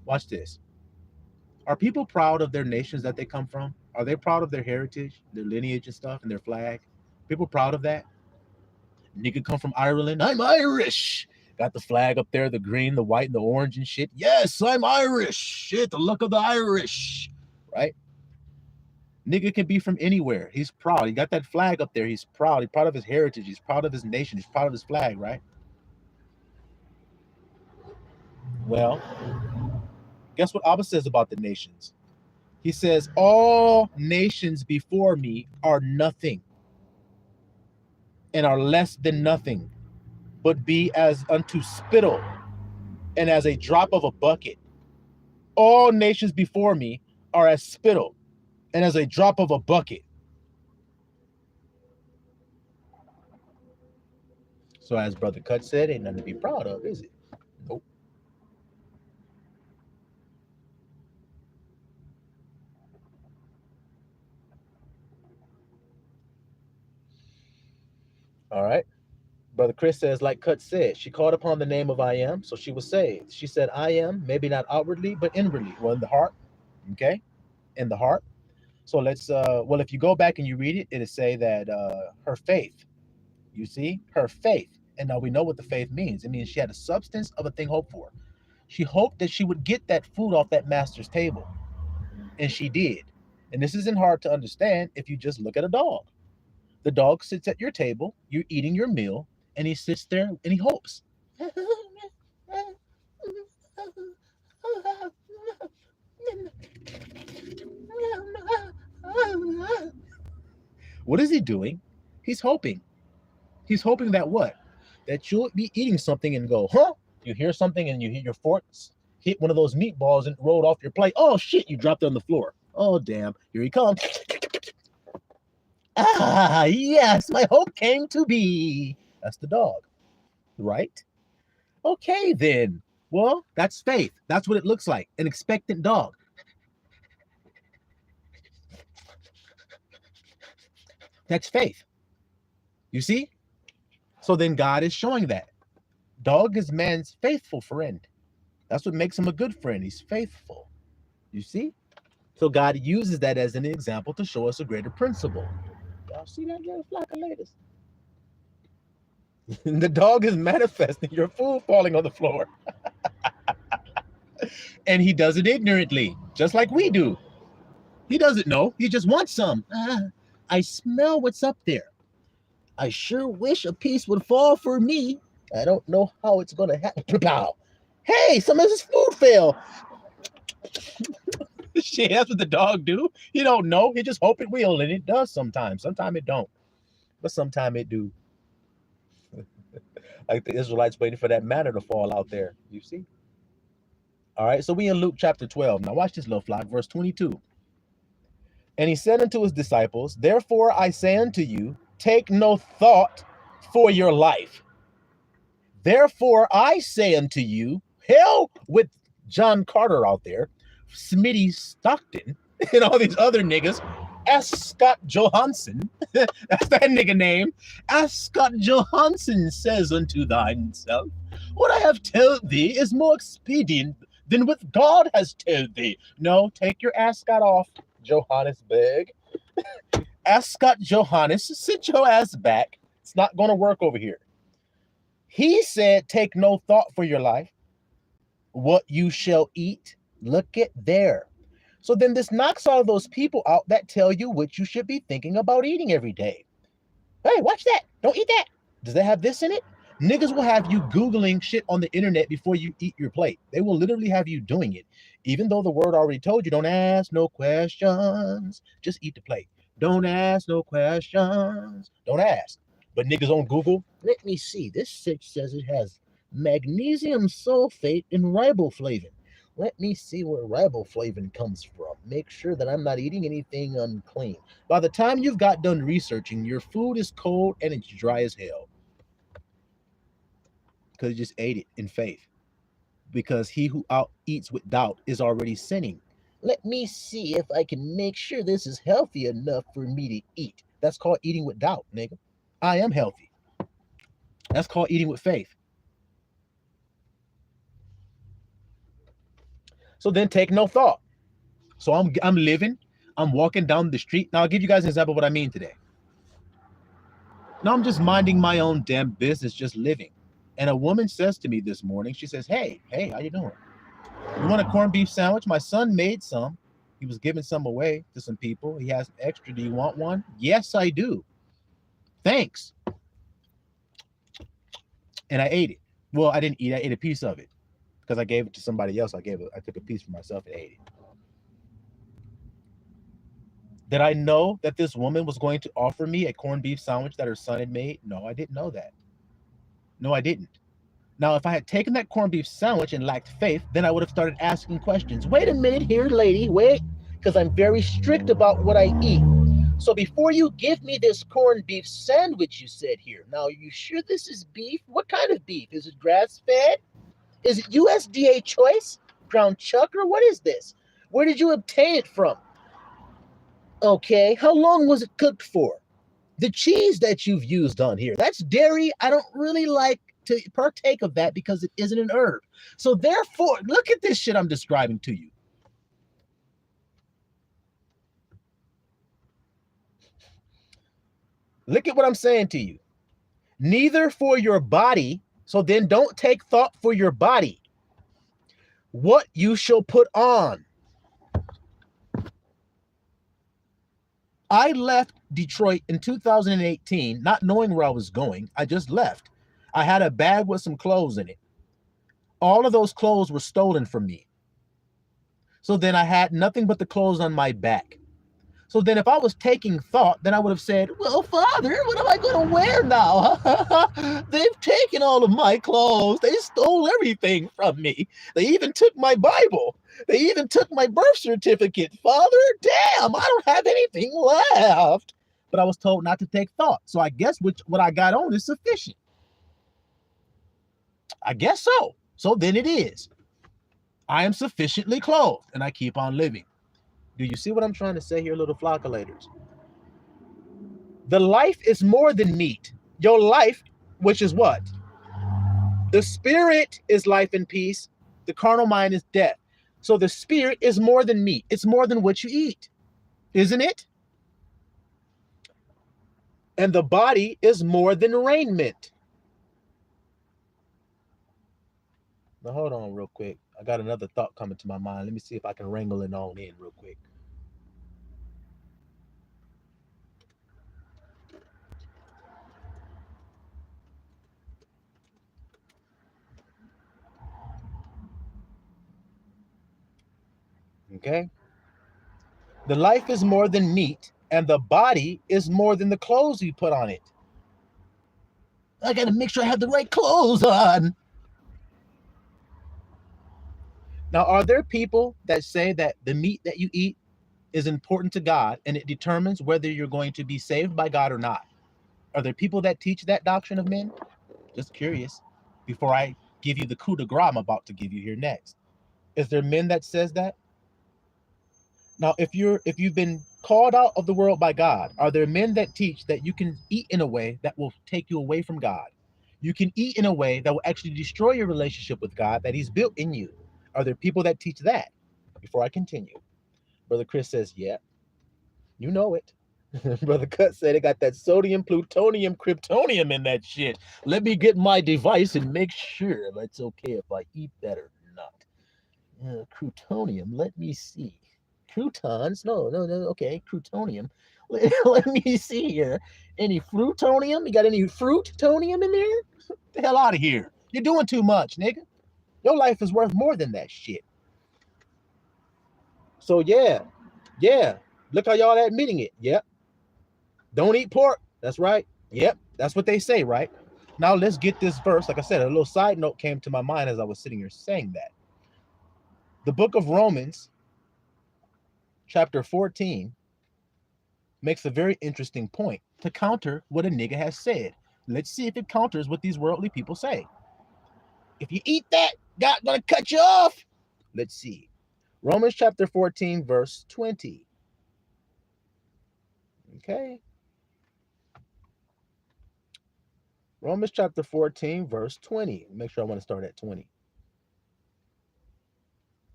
Watch this. Are people proud of their nations that they come from? Are they proud of their heritage, their lineage and stuff, and their flag? People proud of that? Nigga come from Ireland. I'm Irish. Got the flag up there, the green, the white, and the orange and shit. Yes, I'm Irish. Shit, the luck of the Irish. Right? Nigga can be from anywhere. He's proud. He got that flag up there. He's proud. He's proud of his heritage. He's proud of his nation. He's proud of his flag, right? Well, guess what Abba says about the nations? He says, all nations before me are nothing and are less than nothing, but be as unto spittle and as a drop of a bucket. All nations before me are as spittle and as a drop of a bucket. So as Brother Cut said, ain't nothing to be proud of, is it? Nope. All right. Brother Chris says, like Cut said, she called upon the name of I am, so she was saved. She said, I am, maybe not outwardly, but inwardly. Well, in the heart. Okay. In the heart. So let's, well, if you go back and you read it, it'll say that her faith, you see, her faith. And now we know what the faith means. It means she had a substance of a thing hoped for. She hoped that she would get that food off that master's table. And she did. And this isn't hard to understand if you just look at a dog. The dog sits at your table, you're eating your meal, and he sits there and he hopes. What is he doing? He's hoping. He's hoping that what? That you'll be eating something and go, huh? You hear something and you hit your forks, hit one of those meatballs and rolled off your plate. Oh shit, you dropped it on the floor. Oh damn, here he comes. Ah, yes, my hope came to be. That's the dog, right? Okay, then. Well, that's faith. That's what it looks like. An expectant dog. That's faith. You see? So then God is showing that. Dog is man's faithful friend. That's what makes him a good friend. He's faithful. You see? So God uses that as an example to show us a greater principle. Y'all see that little flock of ladies? The dog is manifesting your food falling on the floor. And he does it ignorantly, just like we do. He doesn't know. He just wants some. I smell what's up there. I sure wish a piece would fall for me. I don't know how it's going to happen. Hey, some of this food fell. Shit, that's what the dog do. He don't know. He just hope it will, and it does sometimes. Sometimes it don't, but sometimes it do. Like the Israelites waiting for that manna to fall out there. You see? All right, so we in Luke chapter 12. Now watch this little flock, verse 22. And he said unto his disciples, therefore I say unto you, take no thought for your life. Therefore I say unto you, hell with John Carter out there, Smitty Stockton, and all these other niggas. Ask Scott Johansson. That's that nigga name. Ask Scott Johansson says unto thyself, what I have told thee is more expedient than what God has told thee. No, take your ascot off, Johannesburg. Ascot Johannes, sit your ass back. It's not going to work over here. He said, take no thought for your life, what you shall eat. Look at there. So then this knocks all those people out that tell you what you should be thinking about eating every day. Hey, watch that. Don't eat that. Does that have this in it? Niggas will have you Googling shit on the internet before you eat your plate. They will literally have you doing it. Even though the word already told you, don't ask no questions. Just eat the plate. Don't ask no questions. Don't ask. But niggas on Google, let me see. This shit says it has magnesium sulfate and riboflavin. Let me see where riboflavin comes from. Make sure that I'm not eating anything unclean. By the time you've got done researching, your food is cold and it's dry as hell. Because you just ate it in faith. Because he who out eats with doubt is already sinning. Let me see if I can make sure this is healthy enough for me to eat. That's called eating with doubt, nigga. I am healthy. That's called eating with faith. So then take no thought. So I'm living, I'm walking down the street. Now I'll give you guys an example of what I mean today. Now I'm just minding my own damn business, just living. And a woman says to me this morning, she says, hey, how you doing? You want a corned beef sandwich? My son made some. He was giving some away to some people. He has extra. Do you want one? Yes, I do. Thanks. And I ate it. Well, I didn't eat. I ate a piece of it because I gave it to somebody else. I took a piece for myself and ate it. Did I know that this woman was going to offer me a corned beef sandwich that her son had made? No, I didn't know that. No, I didn't. Now, if I had taken that corned beef sandwich and lacked faith, then I would have started asking questions. Wait a minute here, lady, wait, because I'm very strict about what I eat. So before you give me this corned beef sandwich you said here, now, are you sure this is beef? What kind of beef? Is it grass-fed? Is it USDA choice? Brown chuck, or what is this? Where did you obtain it from? Okay, how long was it cooked for? The cheese that you've used on here, that's dairy. I don't really like to partake of that because it isn't an herb. So therefore, look at this shit I'm describing to you. Look at what I'm saying to you. Neither for your body, so then don't take thought for your body, what you shall put on. I left Detroit in 2018, not knowing where I was going. I just left. I had a bag with some clothes in it. All of those clothes were stolen from me. So then I had nothing but the clothes on my back. So then if I was taking thought, then I would have said, well, Father, what am I going to wear now? They've taken all of my clothes. They stole everything from me. They even took my Bible. They even took my birth certificate. Father, damn, I don't have anything left. But I was told not to take thought. So I guess what I got on is sufficient. I guess so. So then it is. I am sufficiently clothed and I keep on living. Do you see what I'm trying to say here, little flockulators? The life is more than meat. Your life, which is what? The spirit is life and peace. The carnal mind is death. So the spirit is more than meat. It's more than what you eat, isn't it? And the body is more than raiment. Now, hold on real quick. I got another thought coming to my mind. Let me see if I can wrangle it on in real quick. Okay? The life is more than meat, and the body is more than the clothes you put on it. I got to make sure I have the right clothes on. Now, are there people that say that the meat that you eat is important to God and it determines whether you're going to be saved by God or not? Are there people that teach that doctrine of men? Just curious, before I give you the coup de grace I'm about to give you here next. Is there men that says that? Now, if you've been called out of the world by God, are there men that teach that you can eat in a way that will take you away from God? You can eat in a way that will actually destroy your relationship with God that He's built in you. Are there people that teach that? Before I continue, Brother Chris says, yeah, you know it. Brother Cut said it got that sodium, plutonium, kryptonium in that shit. Let me get my device and make sure that's okay if I eat that or not. Plutonium, let me see. Croutons, no, okay, croutonium. Let me see here. Any fruitonium? You got any fruitonium in there? Get the hell out of here. You're doing too much, nigga. Your life is worth more than that shit. So yeah. Look how y'all admitting it. Yep. Don't eat pork. That's right. Yep. That's what they say, right? Now let's get this verse. Like I said, a little side note came to my mind as I was sitting here saying that. The book of Romans, chapter 14, makes a very interesting point to counter what a nigga has said. Let's see if it counters what these worldly people say. If you eat that, God gonna cut you off. Let's see. Romans chapter 14, verse 20. Okay. Romans chapter 14, verse 20. Make sure I want to start at 20.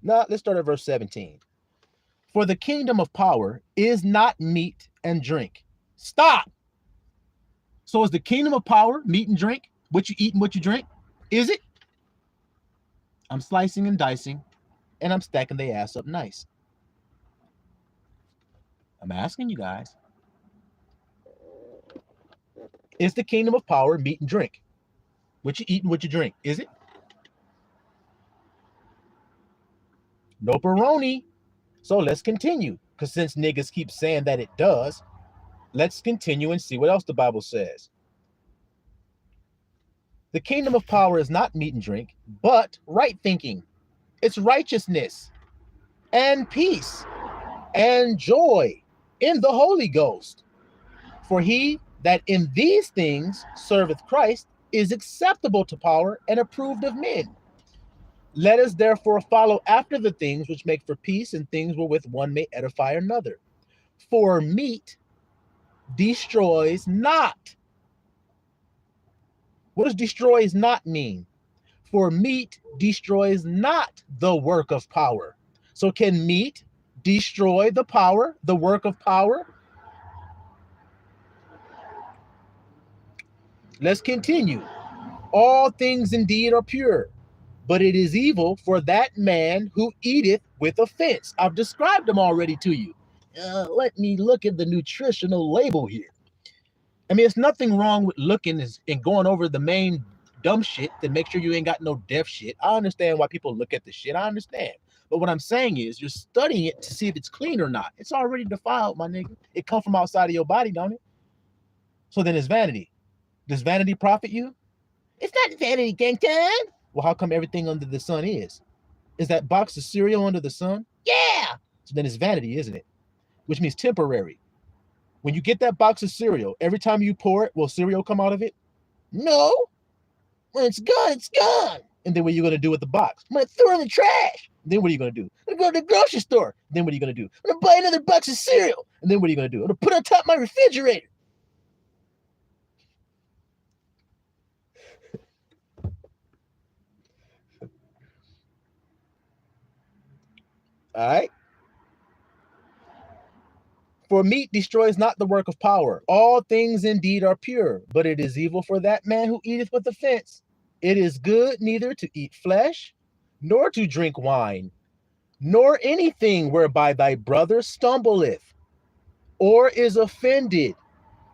Now, let's start at verse 17. For the kingdom of power is not meat and drink. Stop. So is the kingdom of power meat and drink? What you eat and what you drink? Is it? I'm slicing and dicing, and I'm stacking the ass up nice. I'm asking you guys. Is the kingdom of power meat and drink? What you eat and what you drink? Is it? No pepperoni. So let's continue. Because since niggas keep saying that it does, let's continue and see what else the Bible says. The kingdom of power is not meat and drink, but right thinking. It's righteousness and peace and joy in the Holy Ghost. For he that in these things serveth Christ is acceptable to power and approved of men. Let us therefore follow after the things which make for peace and things wherewith one may edify another. For meat destroys not. What does destroys not mean? For meat destroys not the work of power. So can meat destroy the power, the work of power? Let's continue. All things indeed are pure, but it is evil for that man who eateth with offense. I've described them already to you. Let me look at the nutritional label here. I mean, it's nothing wrong with looking and going over the main dumb shit to make sure you ain't got no deaf shit. I understand why people look at the shit. I understand. But what I'm saying is you're studying it to see if it's clean or not. It's already defiled, my nigga. It comes from outside of your body, don't it? So then it's vanity. Does vanity profit you? It's not vanity, gang time. Well, how come everything under the sun is? Is that box of cereal under the sun? Yeah. So then it's vanity, isn't it? Which means temporary. When you get that box of cereal, every time you pour it, will cereal come out of it? No. When it's gone, it's gone. And then what are you going to do with the box? I'm going to throw it in the trash. Then what are you going to do? I'm going to go to the grocery store. Then what are you going to do? I'm going to buy another box of cereal. And then what are you going to do? I'm going to put it on top of my refrigerator. All right. For meat destroys not the work of power. All things indeed are pure, but it is evil for that man who eateth with offense. It is good neither to eat flesh, nor to drink wine, nor anything whereby thy brother stumbleth, or is offended,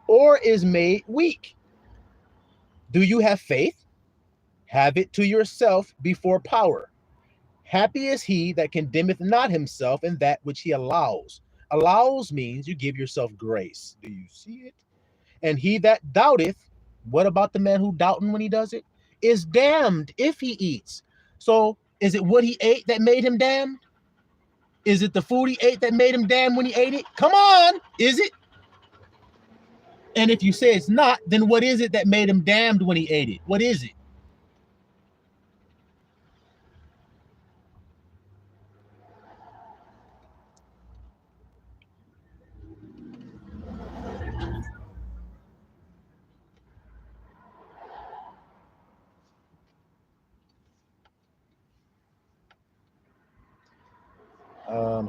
or is made weak. Do you have faith? Have it to yourself before power. Happy is he that condemneth not himself in that which he allows. Allows means you give yourself grace. Do you see it? And he that doubteth, what about the man who doubting when he does it? Is damned if he eats. So is it what he ate that made him damned? Is it the food he ate that made him damned when he ate it? Come on, is it? And if you say it's not, then what is it that made him damned when he ate it? What is it?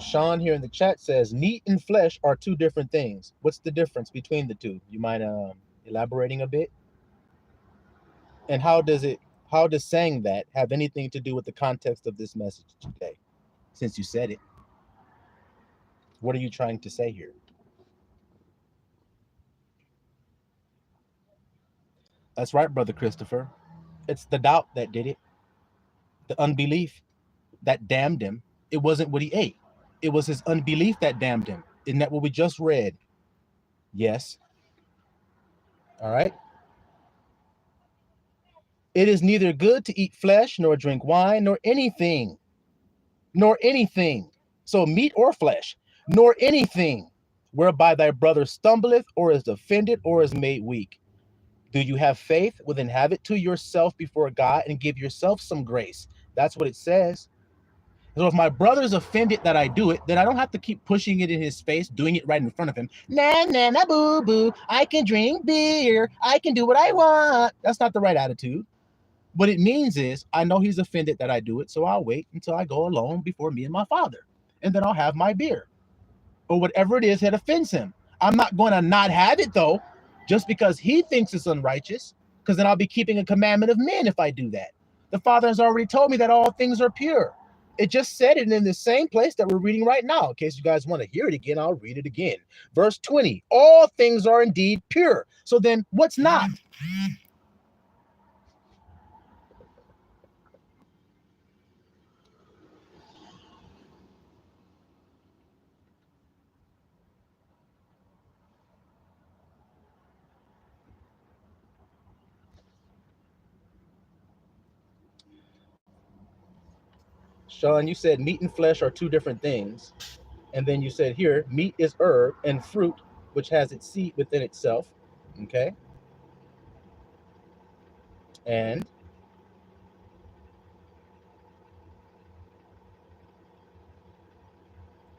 Sean here in the chat says meat and flesh are two different things. What's the difference between the two? You mind elaborating a bit? And how does saying that have anything to do with the context of this message today? Since you said it, what are you trying to say here? That's right, Brother Christopher. It's the doubt that did it. The unbelief that damned him. It wasn't what he ate. It was his unbelief that damned him. Isn't that what we just read? Yes. All right. It is neither good to eat flesh, nor drink wine, nor anything. So meat or flesh, nor anything whereby thy brother stumbleth, or is offended, or is made weak. Do you have faith? Well, then have it to yourself before God and give yourself some grace. That's what it says. So if my brother's offended that I do it, then I don't have to keep pushing it in his face, doing it right in front of him. Nah, boo, boo. I can drink beer. I can do what I want. That's not the right attitude. What it means is I know he's offended that I do it, so I'll wait until I go alone before me and my Father, and then I'll have my beer or whatever it is that offends him. I'm not going to not have it though, just because he thinks it's unrighteous, because then I'll be keeping a commandment of men if I do that. The Father has already told me that all things are pure. It just said it in the same place that we're reading right now. In case you guys want to hear it again, I'll read it again. Verse 20, all things are indeed pure. So then what's not? Sean, you said meat and flesh are two different things. And then you said here, meat is herb and fruit, which has its seed within itself. Okay. And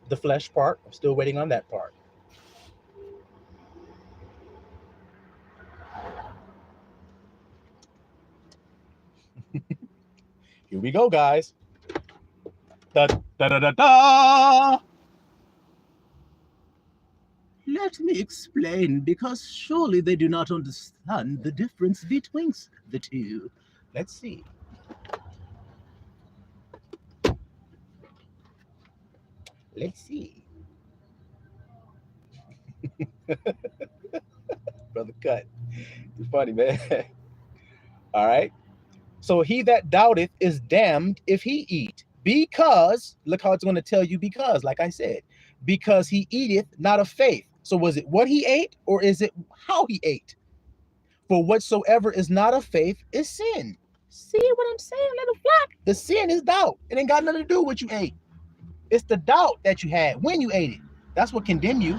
the flesh part, I'm still waiting on that part. Here we go, guys. Da, da, da, da, da. Let me explain, because surely they do not understand the difference between the two. Let's see. Let's see. Brother Cut. It's funny, man. All right. So he that doubteth is damned if he eat, because, look how it's going to tell you because, like I said, because he eateth not of faith. So was it what he ate, or is it how he ate? For whatsoever is not of faith is sin. See what I'm saying, little flock? The sin is doubt. It ain't got nothing to do with what you ate. It's the doubt that you had when you ate it. That's what condemn you.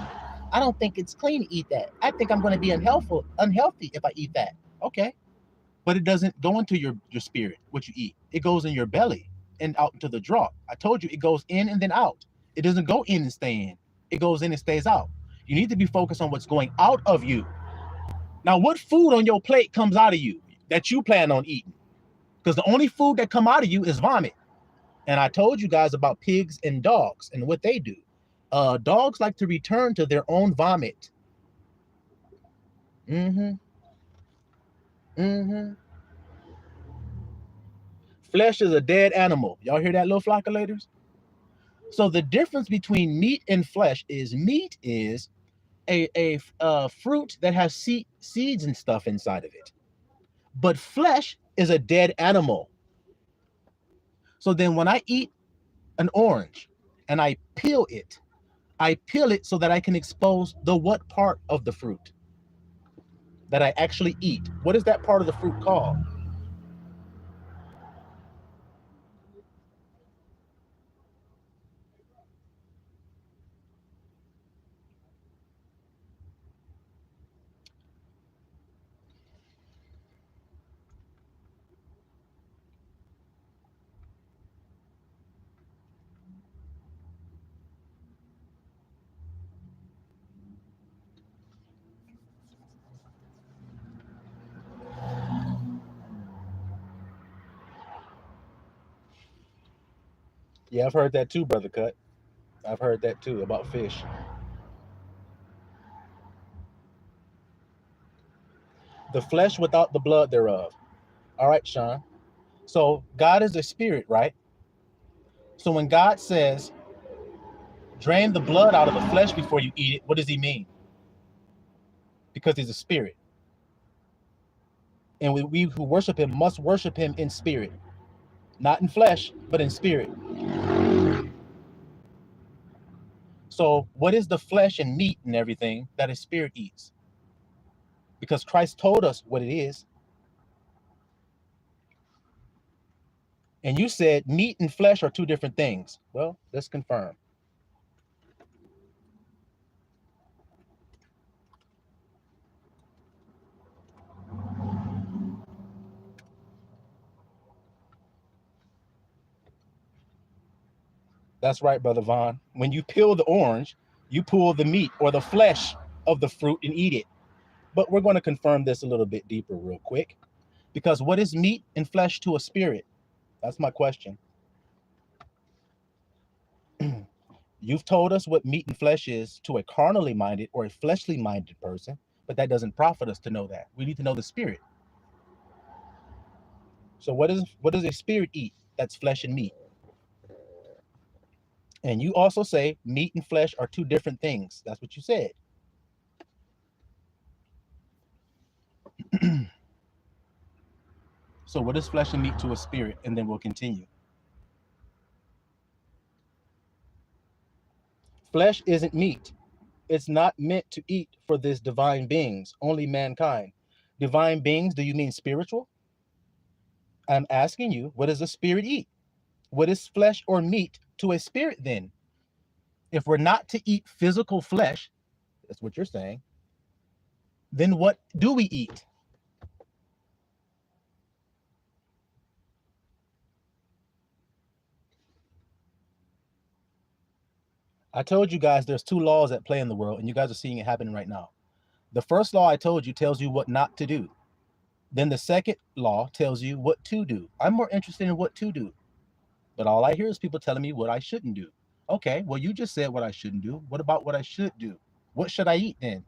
I don't think it's clean to eat that. I think I'm going to be unhealthy if I eat that. Okay. But it doesn't go into your spirit, what you eat. It goes in your belly and out into the draw. I told you it goes in and then out. It doesn't go in and stay in. It goes in and stays out. You need to be focused on what's going out of you. Now, what food on your plate comes out of you that you plan on eating? Because the only food that come out of you is vomit. And I told you guys about pigs and dogs and what they do. Dogs like to return to their own vomit. Flesh is a dead animal. Y'all hear that, little flockulators? So the difference between meat and flesh is meat is a fruit that has seeds and stuff inside of it. But flesh is a dead animal. So then when I eat an orange and I peel it so that I can expose the what part of the fruit that I actually eat. What is that part of the fruit called? Yeah, I've heard that too, Brother Cut. I've heard that too about fish. The flesh without the blood thereof. All right, Sean. So God is a spirit, right? So when God says, drain the blood out of the flesh before you eat it, what does he mean? Because he's a spirit. And we who worship him must worship him in spirit. Not in flesh, but in spirit. So what is the flesh and meat and everything that his spirit eats? Because Christ told us what it is. And you said meat and flesh are two different things. Well, let's confirm. That's right, Brother Vaughn. When you peel the orange, you pull the meat or the flesh of the fruit and eat it. But we're going to confirm this a little bit deeper real quick. Because what is meat and flesh to a spirit? That's my question. You've told us what meat and flesh is to a carnally minded or a fleshly minded person, but that doesn't profit us to know that. We need to know the spirit. So what does a spirit eat? That's flesh and meat. And you also say meat and flesh are two different things. That's what you said. So what is flesh and meat to a spirit? And then we'll continue. Flesh isn't meat. It's not meant to eat for this divine beings, only mankind. Divine beings, do you mean spiritual? I'm asking you, what does a spirit eat? What is flesh or meat to a spirit then? If we're not to eat physical flesh, that's what you're saying, then what do we eat? I told you guys there's two laws at play in the world, and you guys are seeing it happening right now. The first law I told you tells you what not to do. Then the second law tells you what to do. I'm more interested in what to do. But all I hear is people telling me what I shouldn't do. Okay, well, you just said what I shouldn't do. What about what I should do? What should I eat then?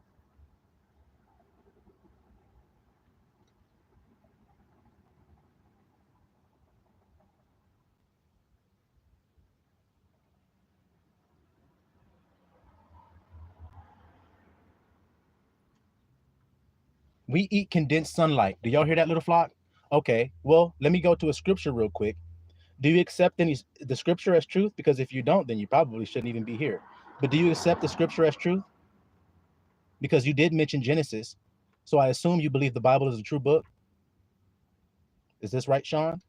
We eat condensed sunlight. Do y'all hear that, little flock? Okay, well, let me go to a scripture real quick. Do you accept the scripture as truth? Because if you don't, then you probably shouldn't even be here. But do you accept the scripture as truth? Because you did mention Genesis. So I assume you believe the Bible is a true book. Is this right, Sean?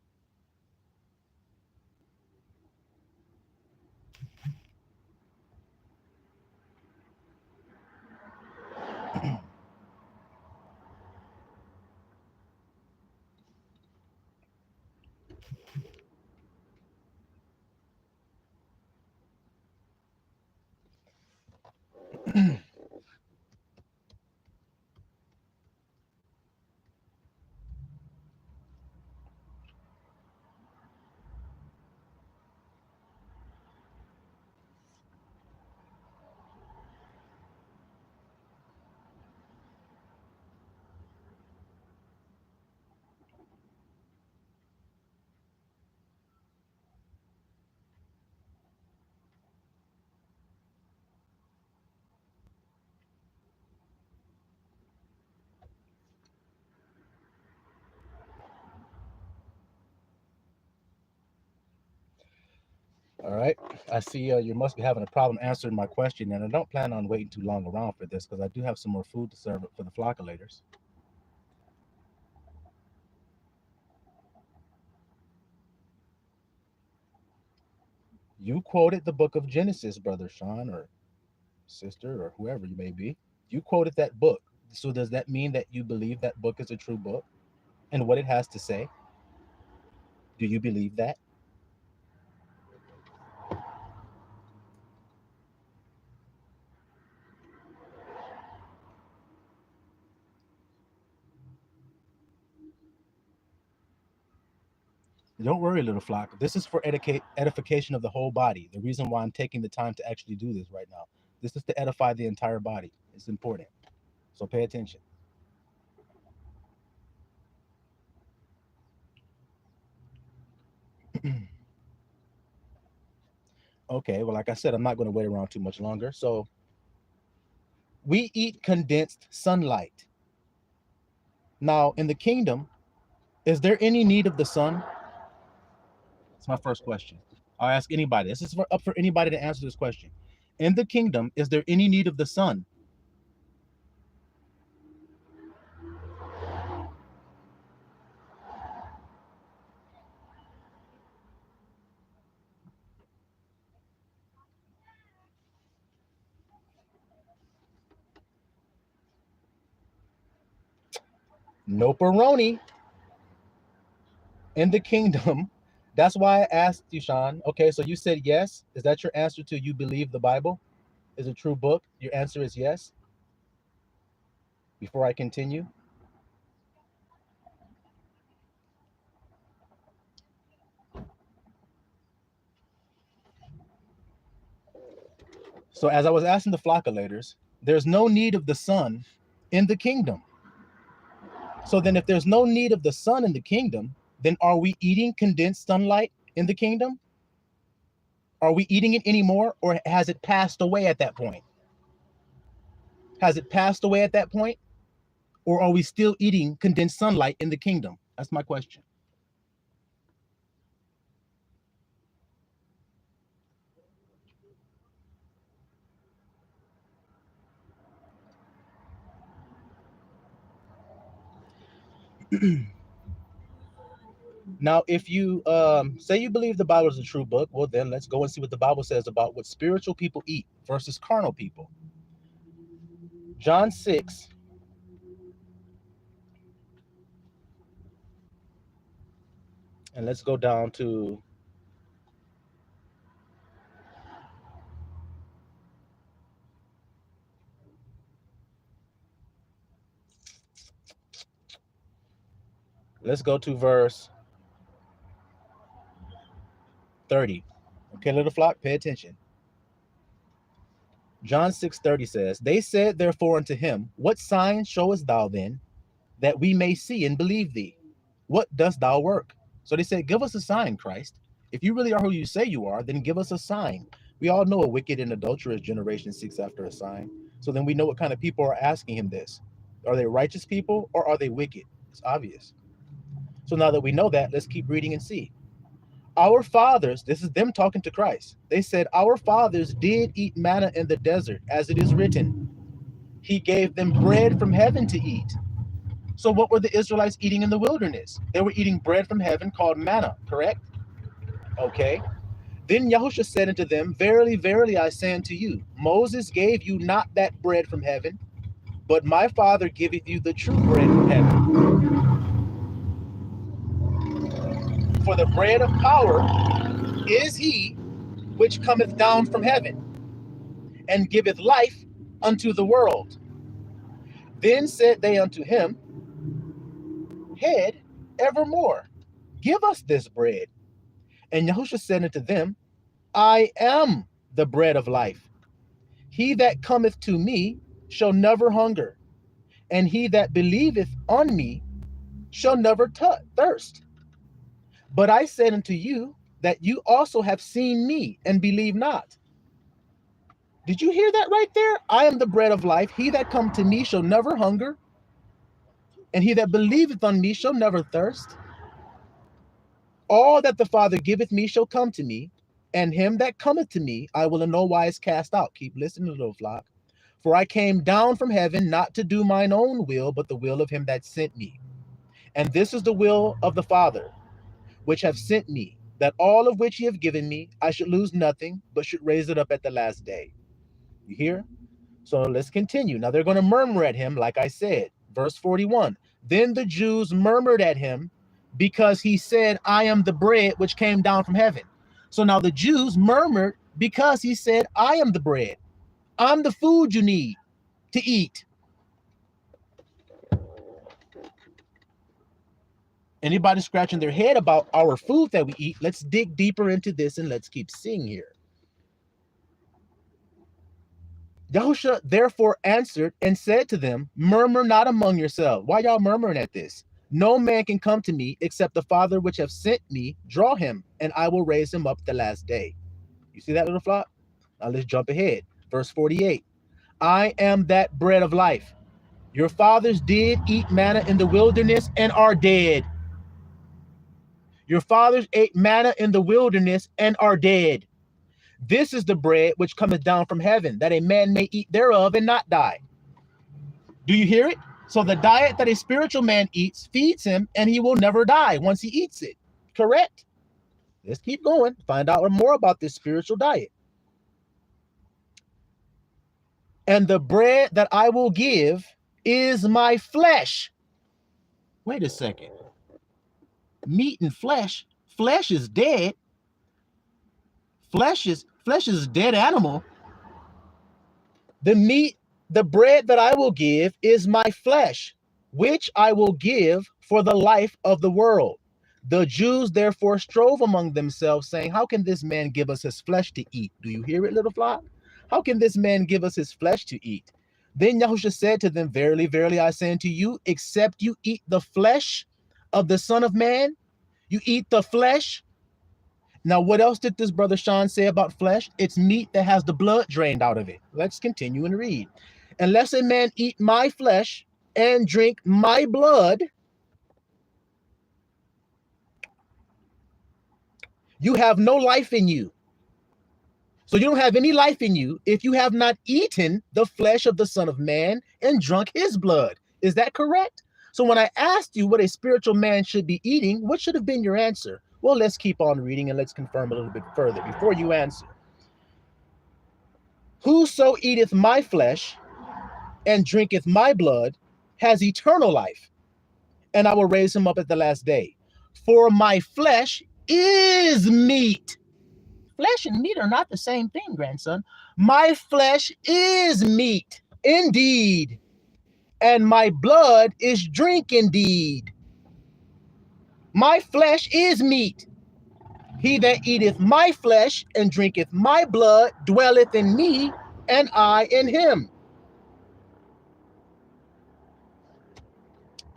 All right. I see you must be having a problem answering my question, and I don't plan on waiting too long around for this because I do have some more food to serve for the flockulators. You quoted the book of Genesis, Brother Sean, or sister, or whoever you may be. You quoted that book. So does that mean that you believe that book is a true book and what it has to say? Do you believe that? Don't worry, little flock. This is for edification of the whole body. The reason why I'm taking the time to actually do this right now. This is to edify the entire body. It's important. So pay attention. Okay, well, like I said, I'm not going to wait around too much longer. So we eat condensed sunlight. Now, in the kingdom, is there any need of the sun? That's my first question. I'll ask anybody. This is up for anybody to answer this question. In the kingdom, is there any need of the sun? No paroni. In the kingdom, that's why I asked you, Sean. Okay, so you said yes. Is that your answer to you believe the Bible is a true book? Your answer is yes. Before I continue, So as I was asking the flockulators, there's no need of the sun in the kingdom. So then if there's no need of the sun in the kingdom, then are we eating condensed sunlight in the kingdom? Are we eating it anymore, or has it passed away at that point? Has it passed away at that point? Or are we still eating condensed sunlight in the kingdom? That's my question. Now, if you say you believe the Bible is a true book, well, then let's go and see what the Bible says about what spiritual people eat versus carnal people. John 6. And let's go down to verse 30. Okay, little flock, pay attention. John 6:30 says, they said therefore unto him, what sign showest thou then, that we may see and believe thee? What dost thou work? So they said, give us a sign, Christ. If you really are who you say you are, then give us a sign. We all know a wicked and adulterous generation seeks after a sign. So then we know what kind of people are asking him this. Are they righteous people or are they wicked? It's obvious. So now that we know that, let's keep reading and see. Our fathers, this is them talking to Christ. They said, our fathers did eat manna in the desert, as it is written. He gave them bread from heaven to eat. So what were the Israelites eating in the wilderness? They were eating bread from heaven called manna, correct? Okay. Then Yahushua said unto them, verily, verily, I say unto you, Moses gave you not that bread from heaven, but my Father giveth you the true bread from heaven. For the bread of power is he which cometh down from heaven, and giveth life unto the world. Then said they unto him, Head, evermore, give us this bread. And Yahushua said unto them, I am the bread of life. He that cometh to me shall never hunger, and he that believeth on me shall never thirst. But I said unto you that you also have seen me and believe not. Did you hear that right there? I am the bread of life. He that come to me shall never hunger, and he that believeth on me shall never thirst. All that the Father giveth me shall come to me, and him that cometh to me I will in no wise cast out. Keep listening, little flock. For I came down from heaven not to do mine own will, but the will of him that sent me. And this is the will of the Father, which have sent me, that all of which ye have given me, I should lose nothing, but should raise it up at the last day. You hear? So let's continue. Now they're going to murmur at him, like I said. Verse 41. Then the Jews murmured at him, because he said, I am the bread which came down from heaven. So now the Jews murmured because he said, I am the bread. I'm the food you need to eat. Anybody scratching their head about our food that we eat? Let's dig deeper into this and let's keep seeing here. Yahushua therefore answered and said to them, murmur not among yourselves. Why y'all murmuring at this? No man can come to me except the Father which have sent me draw him, and I will raise him up the last day. You see that, little flock? Now let's jump ahead. Verse 48. I am that bread of life. Your fathers did eat manna in the wilderness and are dead. Your fathers ate manna in the wilderness and are dead. This is the bread which cometh down from heaven, that a man may eat thereof and not die. Do you hear it? So the diet that a spiritual man eats feeds him, and he will never die once he eats it. Correct? Let's keep going. Find out more about this spiritual diet. And the bread that I will give is my flesh. Wait a second. Meat and flesh. Flesh is dead. Flesh is a dead animal. The bread that I will give is my flesh, which I will give for the life of the world. The Jews therefore strove among themselves, saying, how can this man give us his flesh to eat? Do you hear it, little flock? How can this man give us his flesh to eat? Then Yahushua said to them, verily, verily, I say unto you, except you eat the flesh of the Son of Man, you eat the flesh. Now, what else did this brother Sean say about flesh? It's meat that has the blood drained out of it. Let's continue and read. Unless a man eat my flesh and drink my blood, you have no life in you. So you don't have any life in you if you have not eaten the flesh of the Son of Man and drunk his blood. Is that correct? So when I asked you what a spiritual man should be eating, what should have been your answer? Well, let's keep on reading and let's confirm a little bit further before you answer. Whoso eateth my flesh and drinketh my blood has eternal life, and I will raise him up at the last day. For my flesh is meat. Flesh and meat are not the same thing, grandson. My flesh is meat, indeed, and my blood is drink indeed. My flesh is meat. He that eateth my flesh and drinketh my blood dwelleth in me, and I in him.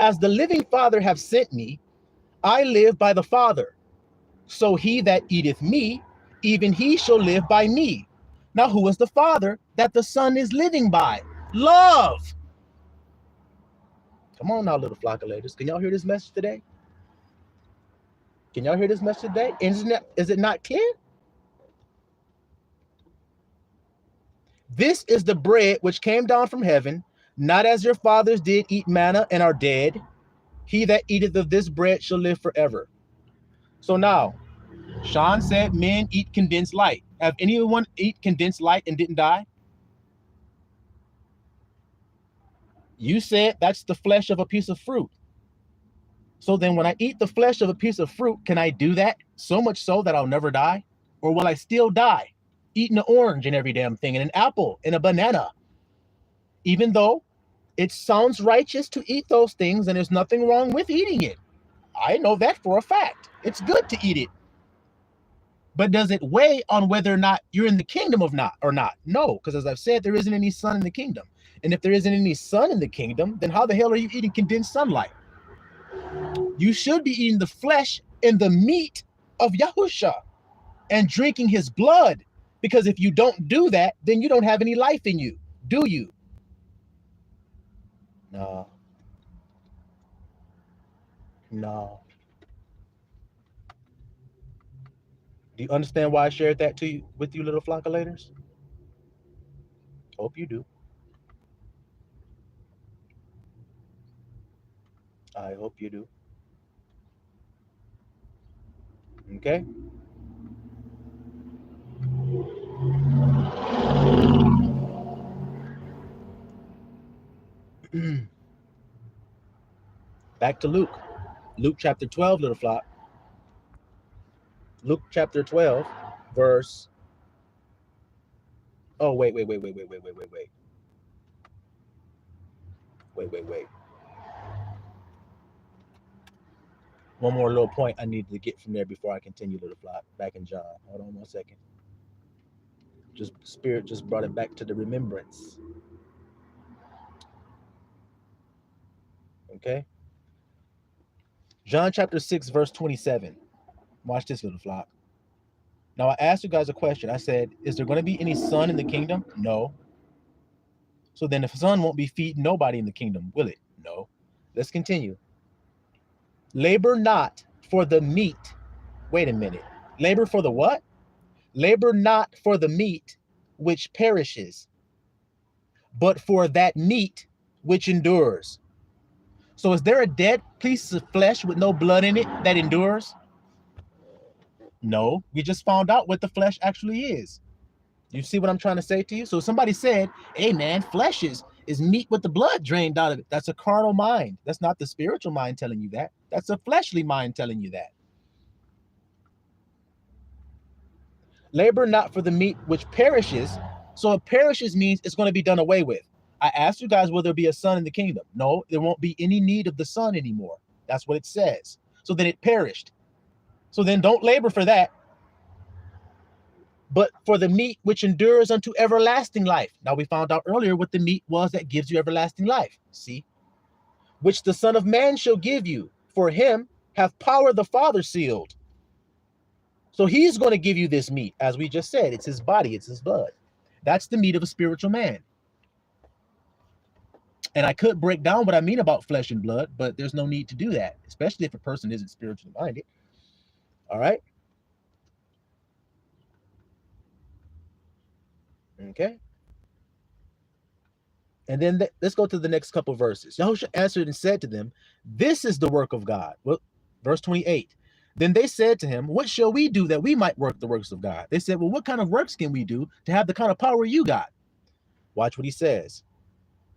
As the living Father hath sent me, I live by the Father. So he that eateth me, even he shall live by me. Now, who is the Father that the Son is living by? Love. Come on now, little flockulators. Can y'all hear this message today? Can y'all hear this message today? Is it not clear? This is the bread which came down from heaven, not as your fathers did eat manna and are dead. He that eateth of this bread shall live forever. So now, Sean said men eat condensed light. Have anyone eat condensed light and didn't die? You said that's the flesh of a piece of fruit. So then when I eat the flesh of a piece of fruit, can I do that so much so that I'll never die? Or will I still die eating an orange and every damn thing and an apple and a banana? Even though it sounds righteous to eat those things and there's nothing wrong with eating it. I know that for a fact. It's good to eat it. But does it weigh on whether or not you're in the kingdom of not or not? No, because as I've said, there isn't any sun in the kingdom. And if there isn't any sun in the kingdom, then how the hell are you eating condensed sunlight? You should be eating the flesh and the meat of Yahusha and drinking his blood, because if you don't do that, then you don't have any life in you, do you? No. No. Do you understand why I shared that with you little flockulators? Hope you do. I hope you do. Okay? Back to Luke. Luke chapter 12, little flock. Luke chapter 12, verse. Oh, wait. Wait. One more little point I need to get from there before I continue, little flock. Back in John. Hold on 1 second. Spirit just brought it back to the remembrance. Okay? John chapter 6, verse 27. Watch this, little flock. Now, I asked you guys a question. I said, is there going to be any sun in the kingdom? No. So then the sun won't be feeding nobody in the kingdom, will it? No. Let's continue. Labor not for the meat. Wait a minute. Labor for the what? Labor not for the meat which perishes, but for that meat which endures. So is there a dead piece of flesh with no blood in it that endures? No, we just found out what the flesh actually is. You see what I'm trying to say to you? So somebody said, hey man, flesh is meat with the blood drained out of it. That's a carnal mind. That's not the spiritual mind telling you that. That's a fleshly mind telling you that. Labor not for the meat which perishes. So it perishes means it's going to be done away with. I asked you guys, will there be a sun in the kingdom? No, there won't be any need of the sun anymore. That's what it says. So then it perished. So then don't labor for that. but for the meat which endures unto everlasting life. Now we found out earlier what the meat was that gives you everlasting life. See, which the Son of Man shall give you. For him hath power the Father sealed. So he's going to give you this meat, as we just said. It's his body, it's his blood. That's the meat of a spiritual man. And I could break down what I mean about flesh and blood, but there's no need to do that, especially if a person isn't spiritually minded. All right. Okay. And then let's go to the next couple verses. Yahushua answered and said to them, this is the work of God. Well, verse 28. Then they said to him, what shall we do that we might work the works of God? They said, well, what kind of works can we do to have the kind of power you got? Watch what he says.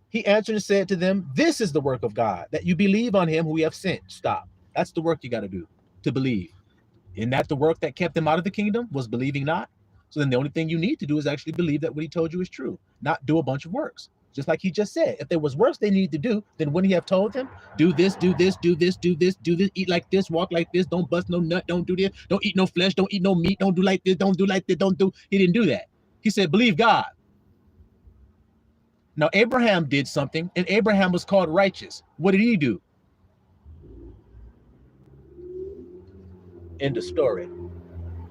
He answered and said to them, this is the work of God, that you believe on him who we have sent. Stop. That's the work you got to do, to believe. Isn't that the work that kept them out of the kingdom, was believing not? So then the only thing you need to do is actually believe that what he told you is true, not do a bunch of works. Just like he just said, if there was works they needed to do, then wouldn't he have told them, do this, do this, do this, do this, do this, eat like this, walk like this, don't bust no nut, don't do this, don't eat no flesh, don't eat no meat, don't do like this, don't do like this, don't do. He didn't do that. He said, believe God. Now, Abraham did something, and Abraham was called righteous. What did he do? End of story.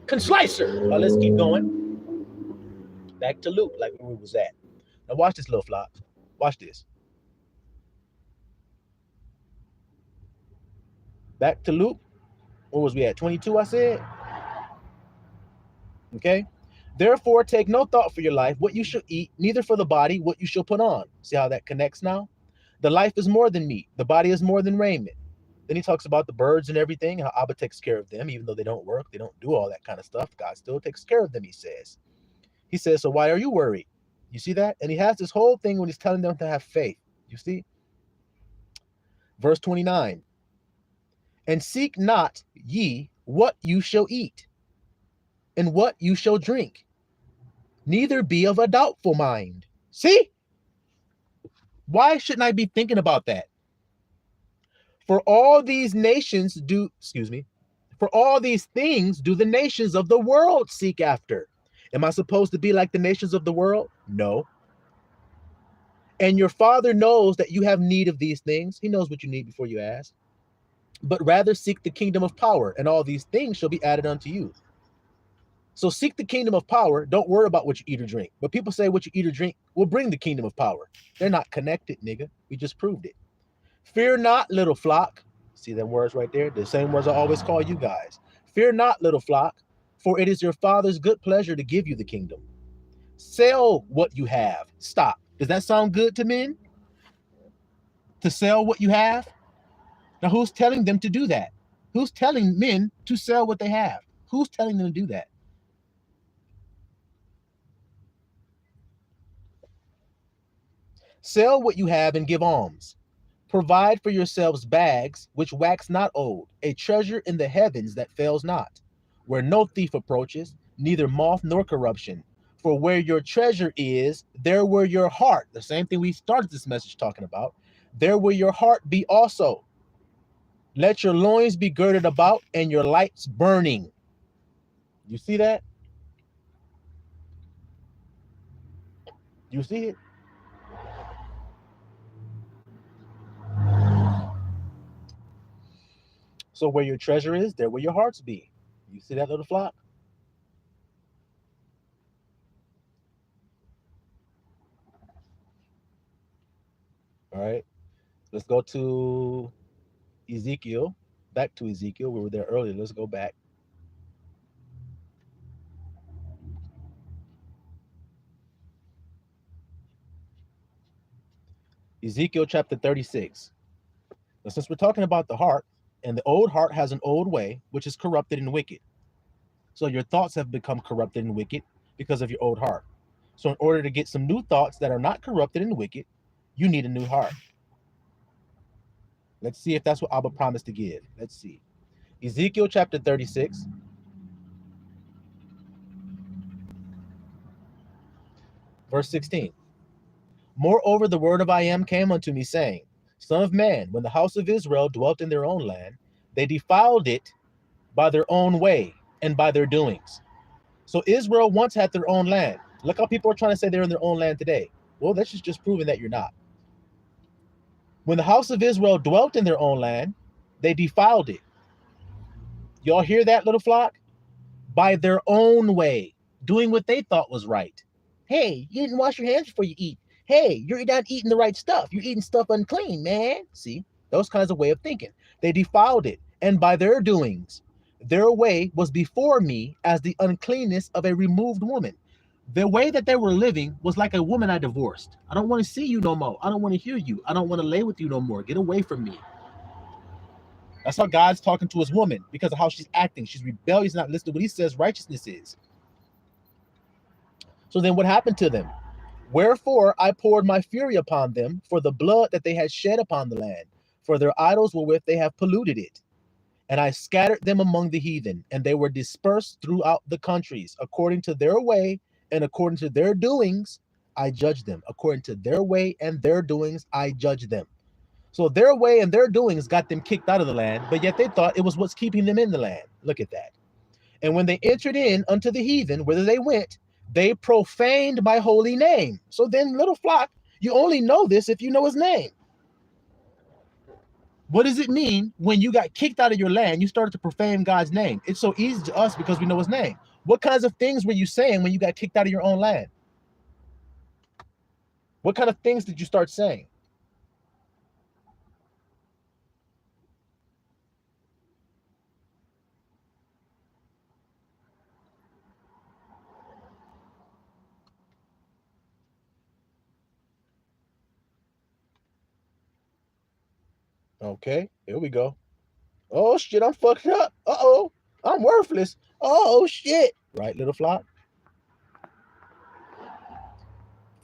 Conslicer. Well, let's keep going. Back to Luke, like where we was at. Now watch this, little flock. Watch this. Back to Luke. Where was we at? 22, I said. Okay. Therefore, take no thought for your life, what you shall eat, neither for the body, what you shall put on. See how that connects now? The life is more than meat. The body is more than raiment. Then he talks about the birds and everything, how Abba takes care of them, even though they don't work, they don't do all that kind of stuff. God still takes care of them, he says. He says, so why are you worried? You see that? And he has this whole thing when he's telling them to have faith. You see? Verse 29. And seek not ye what you shall eat, and what you shall drink, neither be of a doubtful mind. See? Why shouldn't I be thinking about that? For all these nations do, for all these things do the nations of the world seek after. Am I supposed to be like the nations of the world? No. And your Father knows that you have need of these things. He knows what you need before you ask. But rather seek the kingdom of power, and all these things shall be added unto you. So seek the kingdom of power. Don't worry about what you eat or drink. But people say what you eat or drink will bring the kingdom of power. They're not connected, nigga. We just proved it. Fear not, little flock. See them words right there? The same words I always call you guys. Fear not, little flock, for it is your Father's good pleasure to give you the kingdom. Sell what you have. Stop. Does that sound good to men? To sell what you have? Now, who's telling them to do that? Who's telling men to sell what they have? Who's telling them to do that? Sell what you have and give alms. Provide for yourselves bags which wax not old, a treasure in the heavens that fails not, where no thief approaches, neither moth nor corruption. For where your treasure is, there will your heart, the same thing we started this message talking about, there will your heart be also. Let your loins be girded about and your lights burning. You see that? You see it? So where your treasure is, there will your hearts be. You see that, little flock? All right. Let's go to Ezekiel. Back to Ezekiel. We were there earlier. Let's go back. Ezekiel chapter 36. Now, since we're talking about the heart, and the old heart has an old way, which is corrupted and wicked. So your thoughts have become corrupted and wicked because of your old heart. So in order to get some new thoughts that are not corrupted and wicked, you need a new heart. Let's see if that's what Abba promised to give. Let's see. Ezekiel chapter 36. Verse 16. Moreover, the word of I am came unto me, saying, Son of man, when the house of Israel dwelt in their own land, they defiled it by their own way and by their doings. So Israel once had their own land. Look how people are trying to say they're in their own land today. Well, that's just proving that you're not. When the house of Israel dwelt in their own land, they defiled it. Y'all hear that, little flock? By their own way, doing what they thought was right. Hey, you didn't wash your hands before you eat. Hey, you're not eating the right stuff. You're eating stuff unclean, man. See, those kinds of way of thinking. They defiled it, and by their doings, their way was before me as the uncleanness of a removed woman. The way that they were living was like a woman I divorced. I don't want to see you no more. I don't want to hear you. I don't want to lay with you no more. Get away from me. That's how God's talking to his woman because of how she's acting. She's rebellious, not listening to what he says righteousness is. So then what happened to them? Wherefore I poured my fury upon them for the blood that they had shed upon the land, for their idols wherewith they have polluted it. And I scattered them among the heathen, and they were dispersed throughout the countries. According to their way and according to their doings, I judged them. According to their way and their doings, I judged them. So their way and their doings got them kicked out of the land, but yet they thought it was what's keeping them in the land. Look at that. And when they entered in unto the heathen, whither they went, they profaned my holy name. So then, little flock, you only know this if you know his name. What does it mean when you got kicked out of your land, you started to profane God's name? It's so easy to us because we know his name. What kinds of things were you saying when you got kicked out of your own land? What kind of things did you start saying? Okay, here we go. Oh shit, I'm fucked up. Uh-oh, I'm worthless. Oh shit. Right, little flock?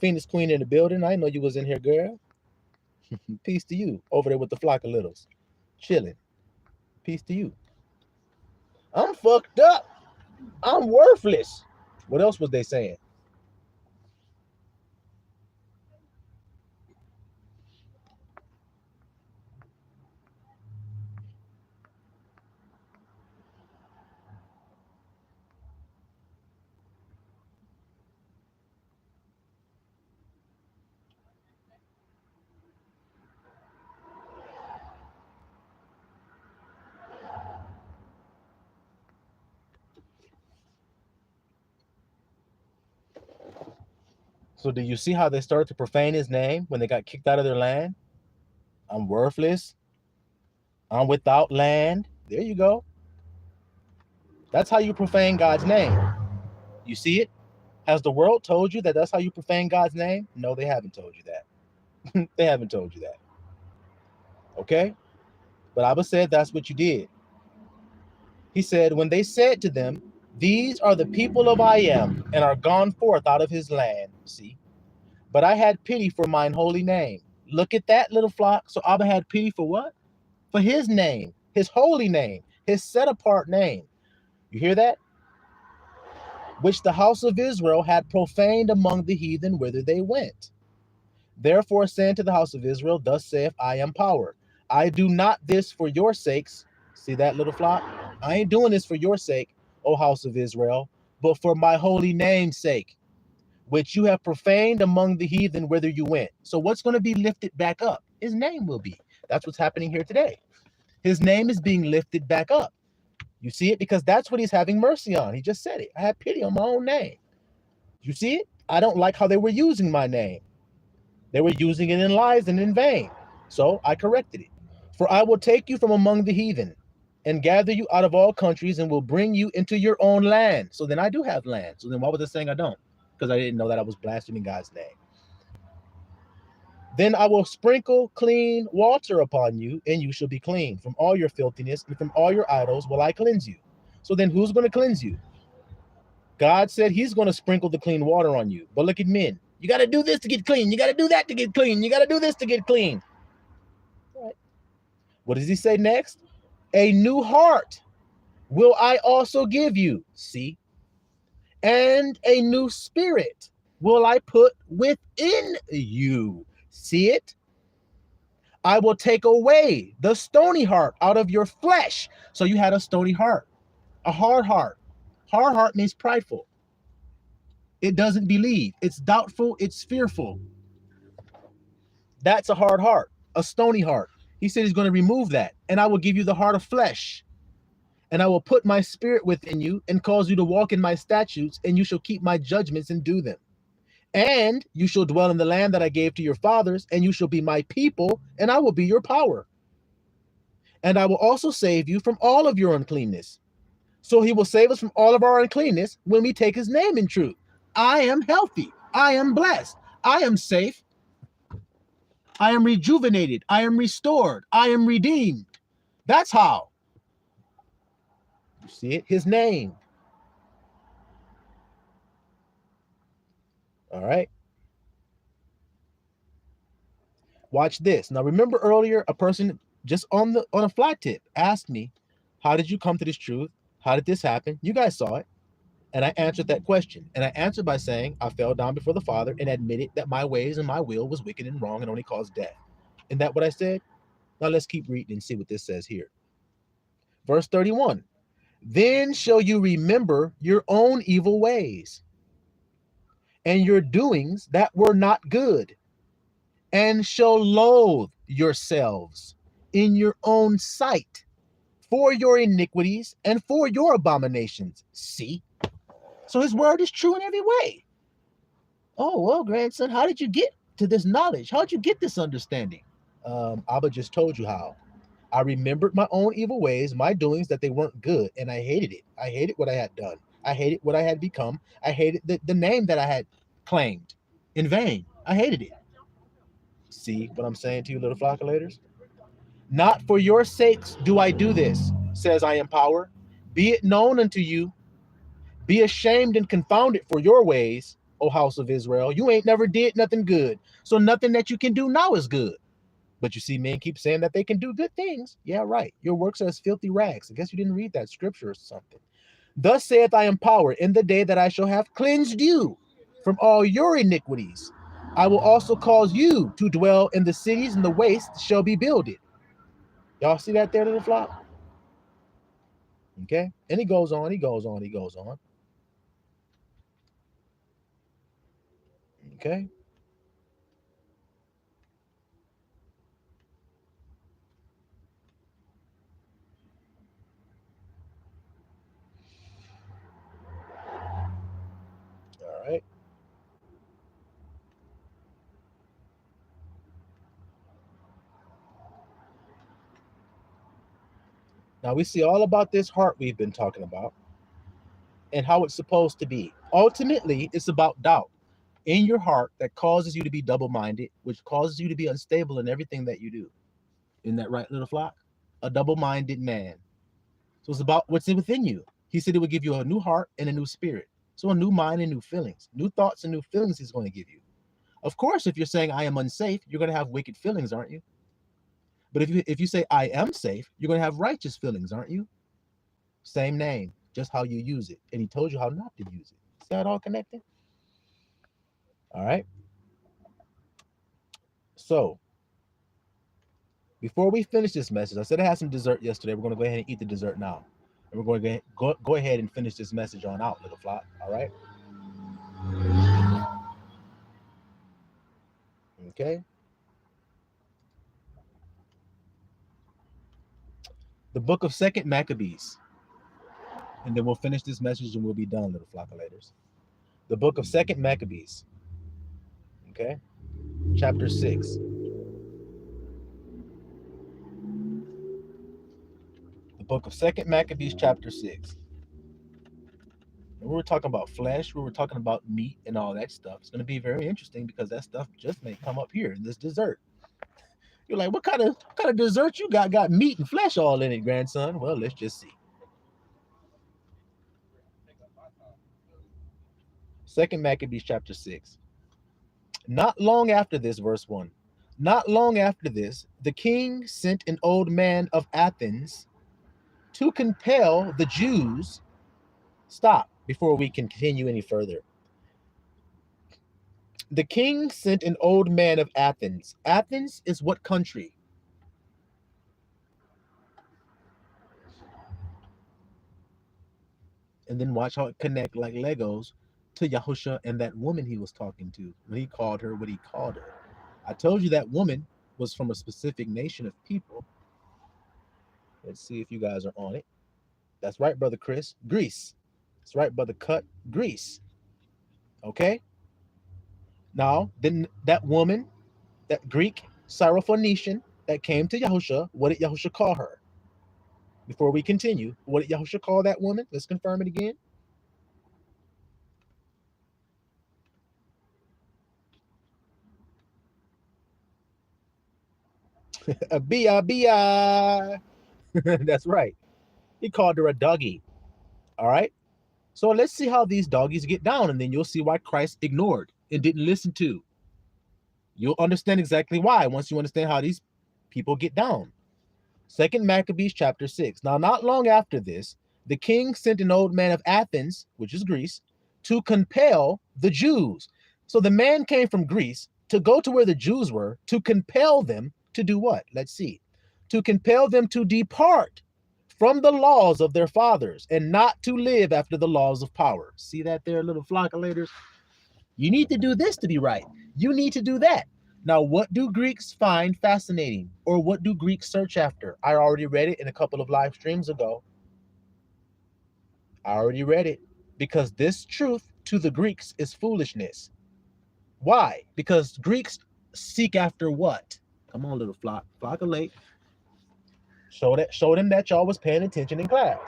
Phoenix Queen in the building. I didn't know you was in here, girl. Peace to you. Over there with the flock of littles. Chilling. Peace to you. I'm fucked up. I'm worthless. What else was they saying? So do you see how they started to profane his name when they got kicked out of their land? I'm worthless. I'm without land. There you go. That's how you profane God's name. You see it? Has the world told you that that's how you profane God's name? No, they haven't told you that. They haven't told you that. Okay? But Abba said that's what you did. He said, when they said to them, these are the people of I am, and are gone forth out of his land. See? But I had pity for mine holy name. Look at that, little flock. So Abba had pity for what? For his name, his holy name, his set apart name. You hear that? Which the house of Israel had profaned among the heathen whither they went. Therefore saying to the house of Israel, thus saith I am power. I do not this for your sakes. See that, little flock? I ain't doing this for your sake, O house of Israel, but for my holy name's sake, which you have profaned among the heathen whither you went. So what's going to be lifted back up? His name will be. That's what's happening here today. His name is being lifted back up. You see it? Because that's what he's having mercy on. He just said it. I have pity on my own name. You see it? I don't like how they were using my name. They were using it in lies and in vain. So I corrected it. For I will take you from among the heathen and gather you out of all countries and will bring you into your own land. So then I do have land. So then why was I saying I don't? Because I didn't know that I was blaspheming God's name. Then I will sprinkle clean water upon you, and you shall be clean. From all your filthiness and from all your idols will I cleanse you. So then who's going to cleanse you? God said he's going to sprinkle the clean water on you. But look at men. You got to do this to get clean. You got to do that to get clean. You got to do this to get clean. Right. What does he say next? A new heart will I also give you. See? And a new spirit will I put within you. See it? I will take away the stony heart out of your flesh. So you had a stony heart, a hard heart. Hard heart means prideful. It doesn't believe. It's doubtful. It's fearful. That's a hard heart, a stony heart. He said he's going to remove that. And I will give you the heart of flesh. And I will put my spirit within you and cause you to walk in my statutes, and you shall keep my judgments and do them. And you shall dwell in the land that I gave to your fathers, and you shall be my people, and I will be your power. And I will also save you from all of your uncleanness. So he will save us from all of our uncleanness when we take his name in truth. I am healthy. I am blessed. I am safe. I am rejuvenated. I am restored. I am redeemed. That's how. You see it? His name. All right. Watch this. Now, remember earlier, a person just on a flat tip asked me, how did you come to this truth? How did this happen? You guys saw it. And I answered that question. And I answered by saying, I fell down before the Father and admitted that my ways and my will was wicked and wrong and only caused death. Isn't that what I said? Now let's keep reading and see what this says here. Verse 31. Then shall you remember your own evil ways and your doings that were not good, and shall loathe yourselves in your own sight for your iniquities and for your abominations. See? So his word is true in every way. Oh, well, grandson, how did you get to this knowledge? How did you get this understanding? Abba just told you how. I remembered my own evil ways, my doings, that they weren't good, and I hated it. I hated what I had done. I hated what I had become. I hated the name that I had claimed in vain. I hated it. See what I'm saying to you, little flockulators? Not for your sakes do I do this, says I am power. Be it known unto you. Be ashamed and confounded for your ways, O house of Israel. You ain't never did nothing good. So nothing that you can do now is good. But you see, men keep saying that they can do good things. Yeah, right. Your works are as filthy rags. I guess you didn't read that scripture or something. Thus saith I am power, in the day that I shall have cleansed you from all your iniquities. I will also cause you to dwell in the cities, and the waste shall be builded. Y'all see that there, little flock? Okay. And he goes on, he goes on, he goes on. Okay. All right. Now we see all about this heart we've been talking about and how it's supposed to be. Ultimately, it's about doubt in your heart that causes you to be double-minded, which causes you to be unstable in everything that you do. Isn't that right, little flock? A double-minded man. So it's about what's within you. He said it would give you a new heart and a new spirit. So a new mind and new feelings. New thoughts and new feelings he's going to give you. Of course, if you're saying I am unsafe, you're going to have wicked feelings, aren't you? But if you say I am safe, you're going to have righteous feelings, aren't you? Same name, just how you use it. And he told you how not to use it. See how it all connected? All right. So before we finish this message, I said I had some dessert yesterday. We're going to go ahead and eat the dessert now. And we're going to go ahead and finish this message on out, little flock. All right. Okay. The book of 2nd Maccabees. And then we'll finish this message and we'll be done, little flockulators. The book of 2nd Maccabees. Okay. Chapter 6. The book of 2nd Maccabees, chapter 6. And we were talking about flesh. We were talking about meat and all that stuff. It's going to be very interesting because that stuff just may come up here in this dessert. You're like, what kind of dessert you got? Got meat and flesh all in it, grandson. Well, let's just see. 2nd Maccabees, chapter 6. Not long after this, verse 1. Not long after this, the king sent an old man of Athens to compel the Jews. Stop before we can continue any further. The king sent an old man of Athens. Athens is what country? And then watch how it connect like Legos to Yahusha and that woman he was talking to when he called her what he called her. I told you that woman was from a specific nation of people. Let's see if you guys are on it. That's right, Brother Chris. Greece. That's right, Brother Cut. Greece. Okay? Now, then that woman, that Greek Syrophoenician that came to Yahusha, what did Yahusha call her? Before we continue, what did Yahusha call that woman? Let's confirm it again. Abia. That's right. He called her a doggy. All right. So let's see how these doggies get down, and then you'll see why Christ ignored and didn't listen to. You'll understand exactly why once you understand how these people get down. 2 Maccabees chapter 6. Now, not long after this, the king sent an old man of Athens, which is Greece, to compel the Jews. So the man came from Greece to go to where the Jews were to compel them to do what? Let's see. To compel them to depart from the laws of their fathers and not to live after the laws of power. See that there, little flockulators? You need to do this to be right. You need to do that. Now, what do Greeks find fascinating? Or what do Greeks search after? I already read it in a couple of live streams ago. I already read it. Because this truth to the Greeks is foolishness. Why? Because Greeks seek after what? Come on, little flockulate. Show them that y'all was paying attention in class.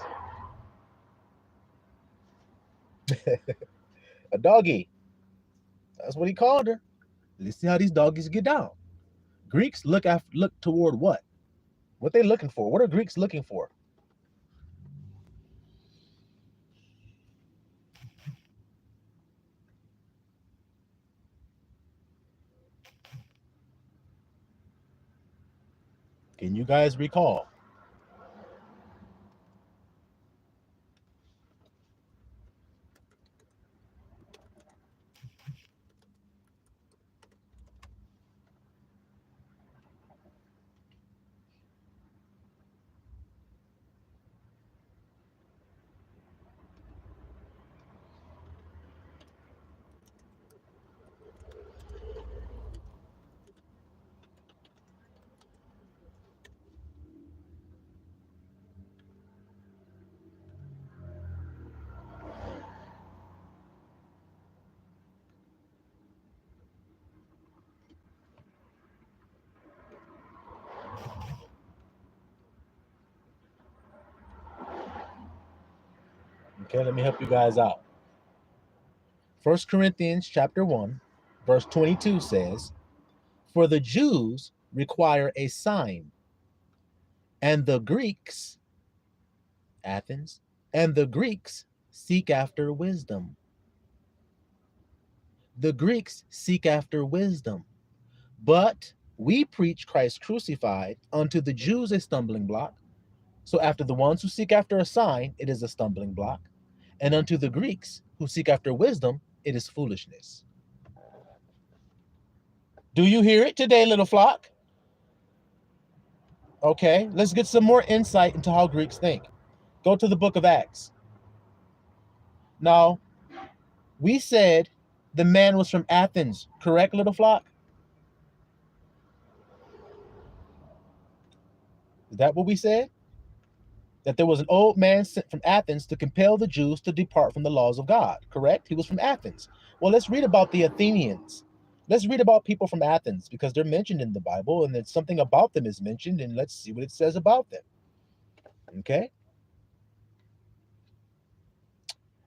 A doggy. That's what he called her. Let's see how these doggies get down. Greeks look toward what? What they looking for? What are Greeks looking for? Can you guys recall? Okay, let me help you guys out. 1 Corinthians chapter 1, verse 22 says, "For the Jews require a sign, and the Greeks," Athens, "and the Greeks seek after wisdom." The Greeks seek after wisdom. But we preach Christ crucified, unto the Jews a stumbling block. So after the ones who seek after a sign, it is a stumbling block. And unto the Greeks who seek after wisdom, it is foolishness. Do you hear it today, little flock? Okay, let's get some more insight into how Greeks think. Go to the book of Acts. Now, we said the man was from Athens, correct, little flock? Is that what we said? That there was an old man sent from Athens to compel the Jews to depart from the laws of God, correct? He was from Athens. Well, let's read about the Athenians. Let's read about people from Athens because they're mentioned in the Bible and then something about them is mentioned, and let's see what it says about them. Okay?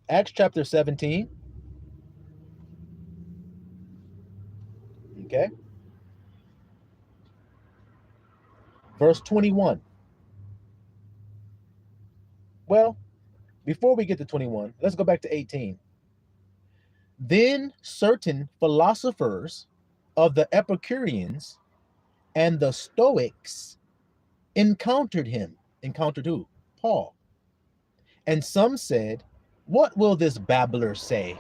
Acts chapter 17. Okay? Verse 21. Well, before we get to 21, let's go back to 18. Then certain philosophers of the Epicureans and the Stoics encountered him. Encountered who? Paul. And some said, "What will this babbler say?"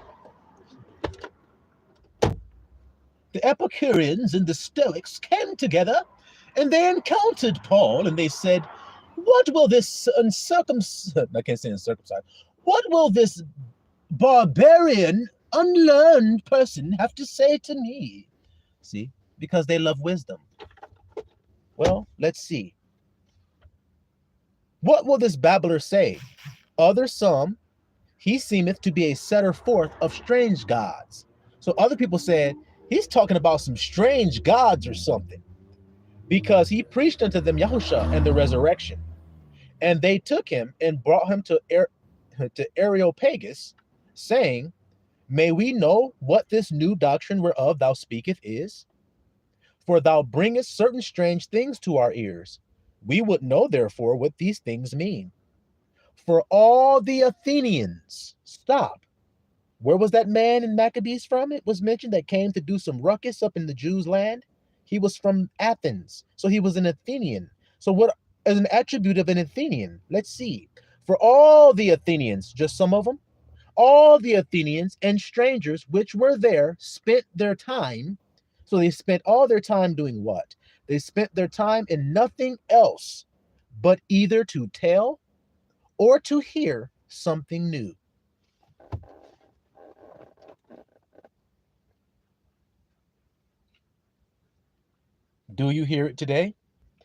The Epicureans and the Stoics came together and they encountered Paul and they said, "What will this uncircumcised," I can't say uncircumcised, "what will this barbarian unlearned person have to say to me? See, because they love wisdom. Well, let's see. What will this babbler say? Other some, he seemeth to be a setter forth of strange gods. So other people said, he's talking about some strange gods or something, because he preached unto them Yahusha and the resurrection. And they took him and brought him to Areopagus, saying, may we know what this new doctrine whereof thou speakest is? For thou bringest certain strange things to our ears. We would know, therefore, what these things mean. For all the Athenians, stop. Where was that man in Maccabees from? It was mentioned that came to do some ruckus up in the Jews' land. He was from Athens, so he was an Athenian. So what is an attribute of an Athenian? Let's see. For all the Athenians, just some of them, all the Athenians and strangers which were there spent their time. So they spent all their time doing what? They spent their time in nothing else but either to tell or to hear something new. Do you hear it today?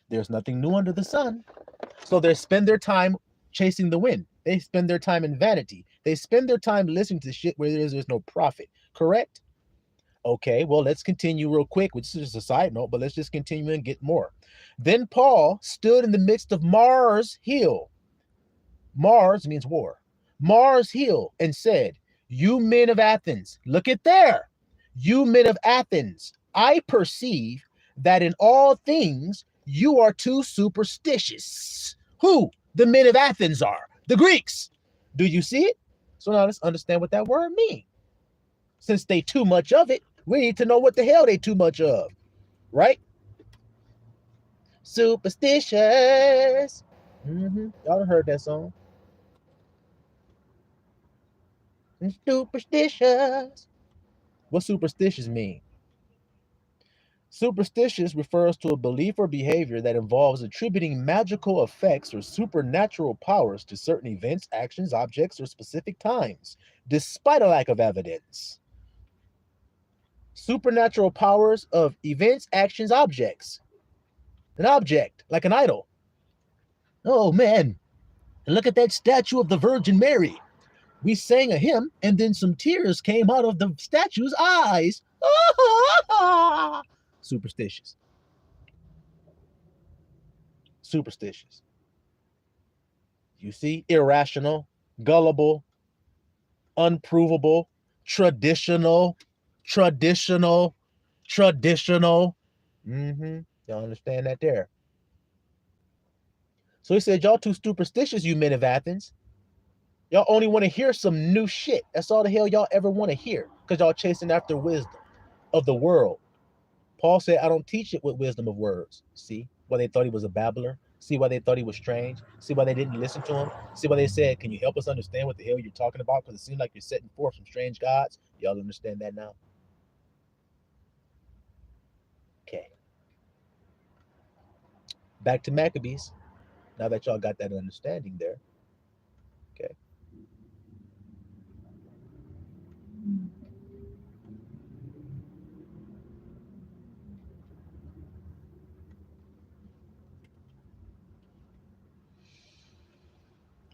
There's nothing new under the sun. So they spend their time chasing the wind. They spend their time in vanity. They spend their time listening to shit where there's no profit. Correct? Okay, well, let's continue real quick, which is just a side note, but let's just continue and get more. Then Paul stood in the midst of Mars Hill. Mars means war. Mars Hill, and said, you men of Athens, look at there. You men of Athens, I perceive that in all things you are too superstitious. Who? The men of Athens are. The Greeks. Do you see it? So now let's understand what that word means. Since they too much of it, we need to know what the hell they too much of, right? Superstitious. Y'all heard that song. Superstitious. What superstitious mean? Superstitious refers to a belief or behavior that involves attributing magical effects or supernatural powers to certain events, actions, objects, or specific times, despite a lack of evidence. Supernatural powers of events, actions, objects. An object, like an idol. Oh man, look at that statue of the Virgin Mary. We sang a hymn and then some tears came out of the statue's eyes. Superstitious. Superstitious. You see, irrational, gullible, unprovable, traditional. Y'all understand that there. So he said, y'all too superstitious, you men of Athens. Y'all only want to hear some new shit. That's all the hell y'all ever want to hear, because y'all chasing after wisdom of the world. Paul said, I don't teach it with wisdom of words. See why they thought he was a babbler? See why they thought he was strange? See why they didn't listen to him? See why they said, can you help us understand what the hell you're talking about? Because it seems like you're setting forth some strange gods. Y'all understand that now? Okay. Back to Maccabees. Now that y'all got that understanding there. Okay.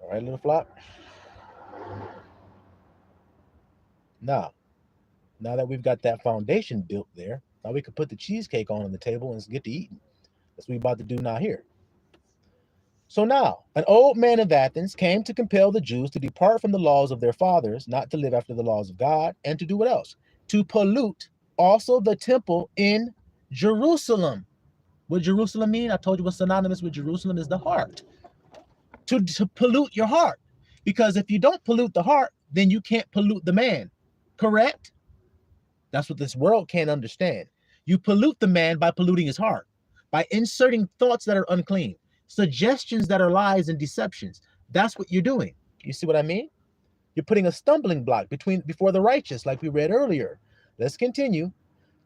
All right, little flop. Now that we've got that foundation built there, now we can put the cheesecake on the table and get to eating. That's what we're about to do now here. So now, an old man of Athens came to compel the Jews to depart from the laws of their fathers, not to live after the laws of God, and to do what else? To pollute also the temple in Jerusalem. What Jerusalem mean? I told you what's synonymous with Jerusalem is the heart. To pollute your heart. Because if you don't pollute the heart, then you can't pollute the man. Correct? That's what this world can't understand. You pollute the man by polluting his heart, by inserting thoughts that are unclean, suggestions that are lies and deceptions. That's what you're doing. You see what I mean? You're putting a stumbling block before the righteous, like we read earlier. Let's continue.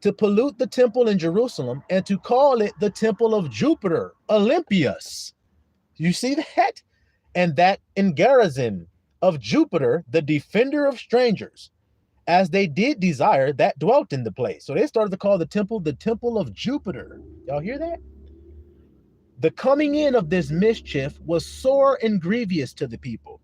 To pollute the temple in Jerusalem and to call it the temple of Jupiter, Olympius. You see that? And that in garrison of Jupiter, the defender of strangers, as they did desire that dwelt in the place. So they started to call the temple of Jupiter. Y'all hear that? The coming in of this mischief was sore and grievous to the people.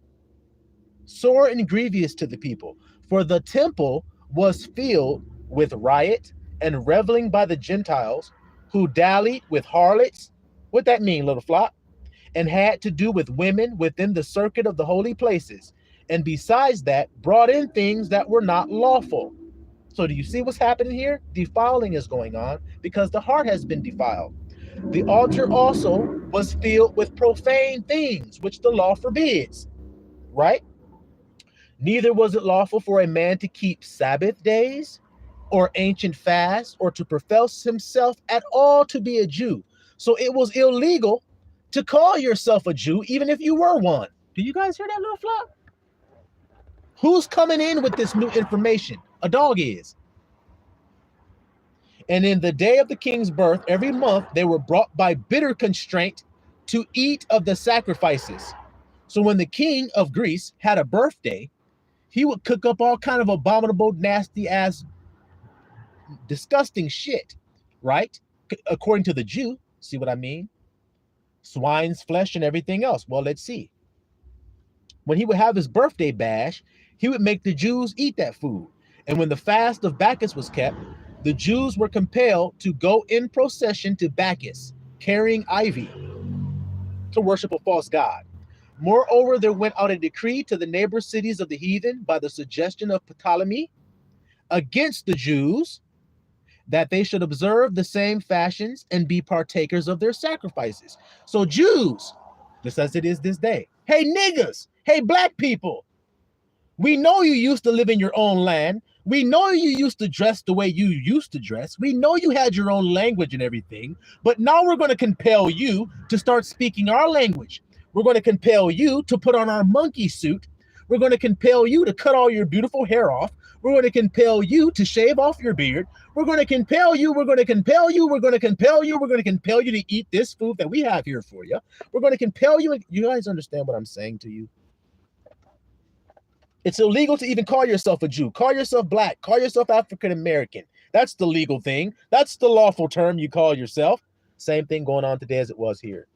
Sore and grievous to the people. For the temple was filled with riot and reveling by the Gentiles, who dallied with harlots. What that mean, little flock? And had to do with women within the circuit of the holy places. And besides that, brought in things that were not lawful. So do you see what's happening here? Defiling is going on because the heart has been defiled. The altar also was filled with profane things, which the law forbids, right? Neither was it lawful for a man to keep Sabbath days or ancient fasts or to profess himself at all to be a Jew. So it was illegal to call yourself a Jew, even if you were one. Do you guys hear that, little flock? Who's coming in with this new information? A dog is. And in the day of the king's birth, every month they were brought by bitter constraint to eat of the sacrifices. So when the king of Greece had a birthday, he would cook up all kind of abominable, nasty ass, disgusting shit, right? According to the Jew, see what I mean? Swine's flesh and everything else. Well, let's see. When he would have his birthday bash, he would make the Jews eat that food. And when the fast of Bacchus was kept, the Jews were compelled to go in procession to Bacchus, carrying ivy, to worship a false god. Moreover, there went out a decree to the neighbor cities of the heathen by the suggestion of Ptolemy against the Jews, that they should observe the same fashions and be partakers of their sacrifices. So Jews, just as it is this day, hey niggas, hey black people, we know you used to live in your own land. We know you used to dress the way you used to dress. We know you had your own language and everything, but now we're going to compel you to start speaking our language. We're going to compel you to put on our monkey suit. We're going to compel you to cut all your beautiful hair off. We're going to compel you to shave off your beard. We're going to compel you. We're going to compel you. We're going to compel you. We're going to compel you to eat this food that we have here for you. We're going to compel you. You guys understand what I'm saying to you? It's illegal to even call yourself a Jew. Call yourself black. Call yourself African American. That's the legal thing. That's the lawful term you call yourself. Same thing going on today as it was here.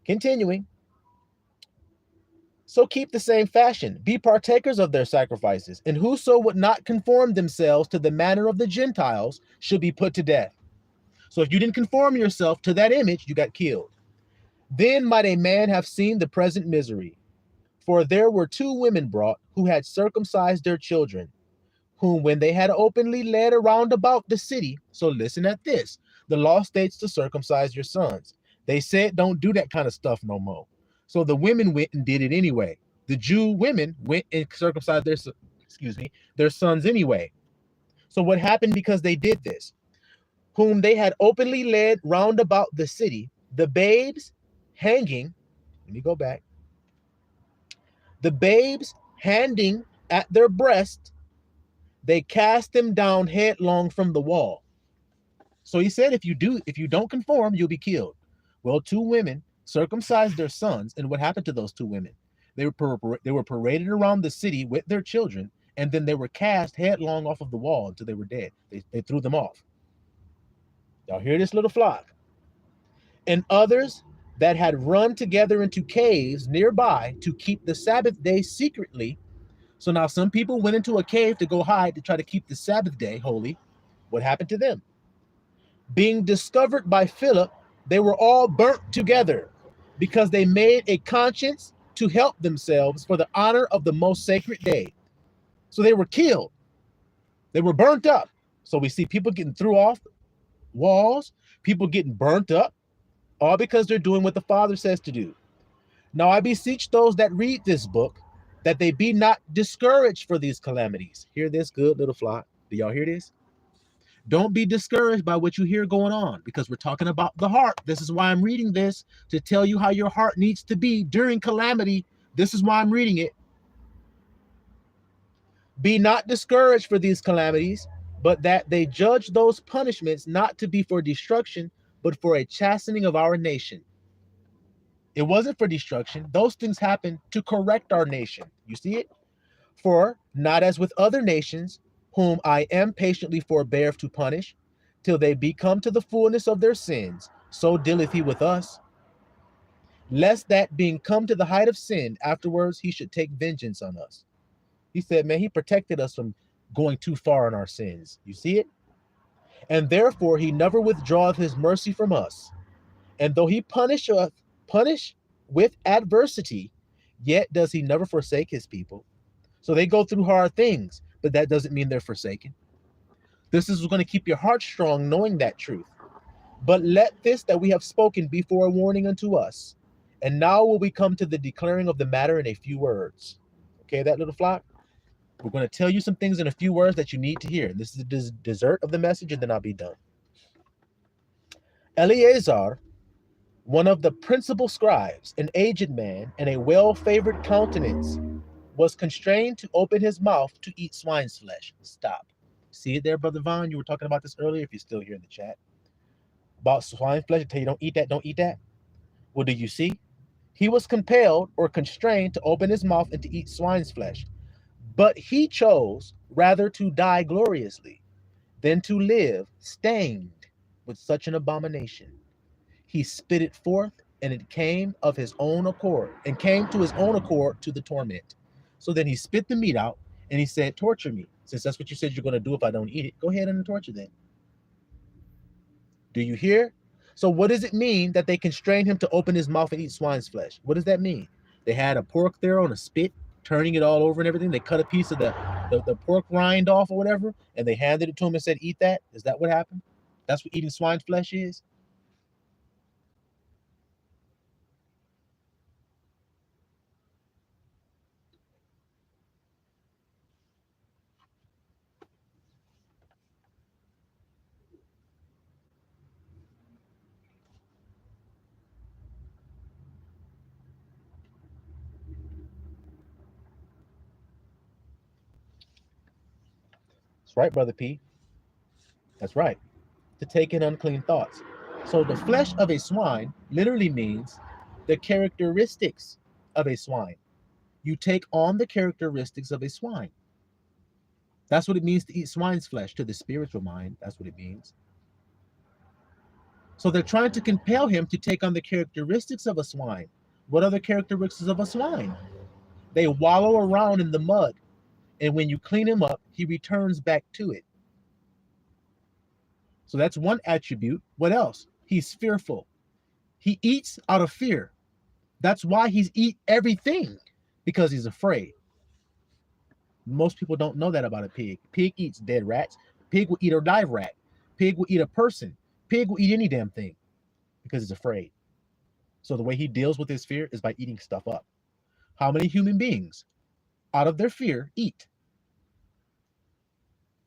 Continuing. So keep the same fashion. Be partakers of their sacrifices. And whoso would not conform themselves to the manner of the Gentiles should be put to death. So if you didn't conform yourself to that image, you got killed. Then might a man have seen the present misery. For there were 2 women brought who had circumcised their children, whom when they had openly led around about the city, so listen at this, the law states to circumcise your sons. They said don't do that kind of stuff no more. So the women went and did it anyway. The Jew women went and circumcised their sons anyway. So what happened because they did this? Whom they had openly led round about the city, the babes hanging, let me go back. The babes handing at their breast, they cast them down headlong from the wall. So he said, if you don't conform, you'll be killed. Well, 2 women circumcised their sons, and what happened to those 2 women? They were paraded around the city with their children, and then they were cast headlong off of the wall until they were dead. They threw them off. Y'all hear this, little flock? And others that had run together into caves nearby to keep the Sabbath day secretly. So now some people went into a cave to go hide to try to keep the Sabbath day holy. What happened to them? Being discovered by Philip, they were all burnt together because they made a conscience to help themselves for the honor of the most sacred day. So they were killed. They were burnt up. So we see people getting thrown off walls, people getting burnt up, all because they're doing what the Father says to do. Now I beseech those that read this book that they be not discouraged for these calamities. Hear this, good little flock. Do y'all hear this? Don't be discouraged by what you hear going on, because we're talking about the heart. This is why I'm reading this, to tell you how your heart needs to be during calamity. This is why I'm reading it. Be not discouraged for these calamities, but that they judge those punishments not to be for destruction, but for a chastening of our nation. It wasn't for destruction. Those things happened to correct our nation. You see it? For not as with other nations, whom I am patiently forbear to punish, till they be come to the fullness of their sins, so dealeth he with us. Lest that being come to the height of sin, afterwards he should take vengeance on us. He said, man, he protected us from going too far in our sins. You see it? And therefore he never withdraweth his mercy from us. And though he punish with adversity, yet does he never forsake his people. So they go through hard things, but that doesn't mean they're forsaken. This is going to keep your heart strong, knowing that truth. But let this that we have spoken be for a warning unto us. And now will we come to the declaring of the matter in a few words. Okay, that little flock? We're going to tell you some things in a few words that you need to hear. This is the dessert of the message, and then I'll be done. Eleazar, one of the principal scribes, an aged man and a well-favored countenance, was constrained to open his mouth to eat swine's flesh. Stop. See it there, Brother Vaughn? You were talking about this earlier, if you're still here in the chat. About swine flesh, I tell you, don't eat that, don't eat that. Well, do you see? He was compelled or constrained to open his mouth and to eat swine's flesh. But he chose rather to die gloriously than to live stained with such an abomination. He spit it forth, and it came of his own accord, and came to his own accord to the torment. So then he spit the meat out, and he said, torture me. Since that's what you said you're going to do if I don't eat it, go ahead and torture then. Do you hear? So what does it mean that they constrained him to open his mouth and eat swine's flesh? What does that mean? They had a pork there on a spit, turning it all over and everything. They cut a piece of the pork rind off or whatever, and they handed it to him and said, eat that. Is that what happened? That's what eating swine's flesh is? That's right, Brother P. That's right. To take in unclean thoughts. So the flesh of a swine literally means the characteristics of a swine. You take on the characteristics of a swine. That's what it means to eat swine's flesh to the spiritual mind. That's what it means. So they're trying to compel him to take on the characteristics of a swine. What are the characteristics of a swine? They wallow around in the mud, and when you clean him up, he returns back to it. So that's one attribute. What else? He's fearful. He eats out of fear. That's why he's eat everything, because he's afraid. Most people don't know that about a pig. Pig eats dead rats. Pig will eat a live rat. Pig will eat a person. Pig will eat any damn thing because he's afraid. So the way he deals with his fear is by eating stuff up. How many human beings, out of their fear, eat?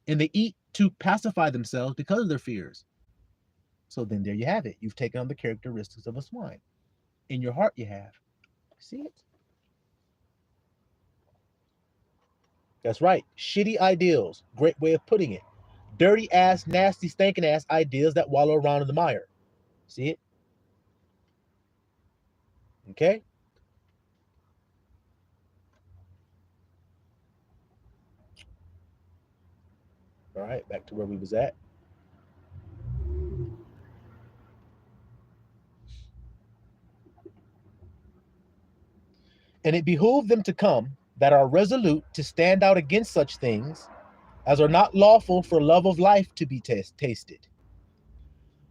And they eat to pacify themselves because of their fears. So then there you have it. You've taken on the characteristics of a swine. In your heart you have. See it? That's right. Shitty ideals. Great way of putting it. Dirty ass, nasty, stinking ass ideas that wallow around in the mire. See it? Okay? All right, back to where we was at. And it behooved them to come that are resolute to stand out against such things as are not lawful for love of life to be tasted.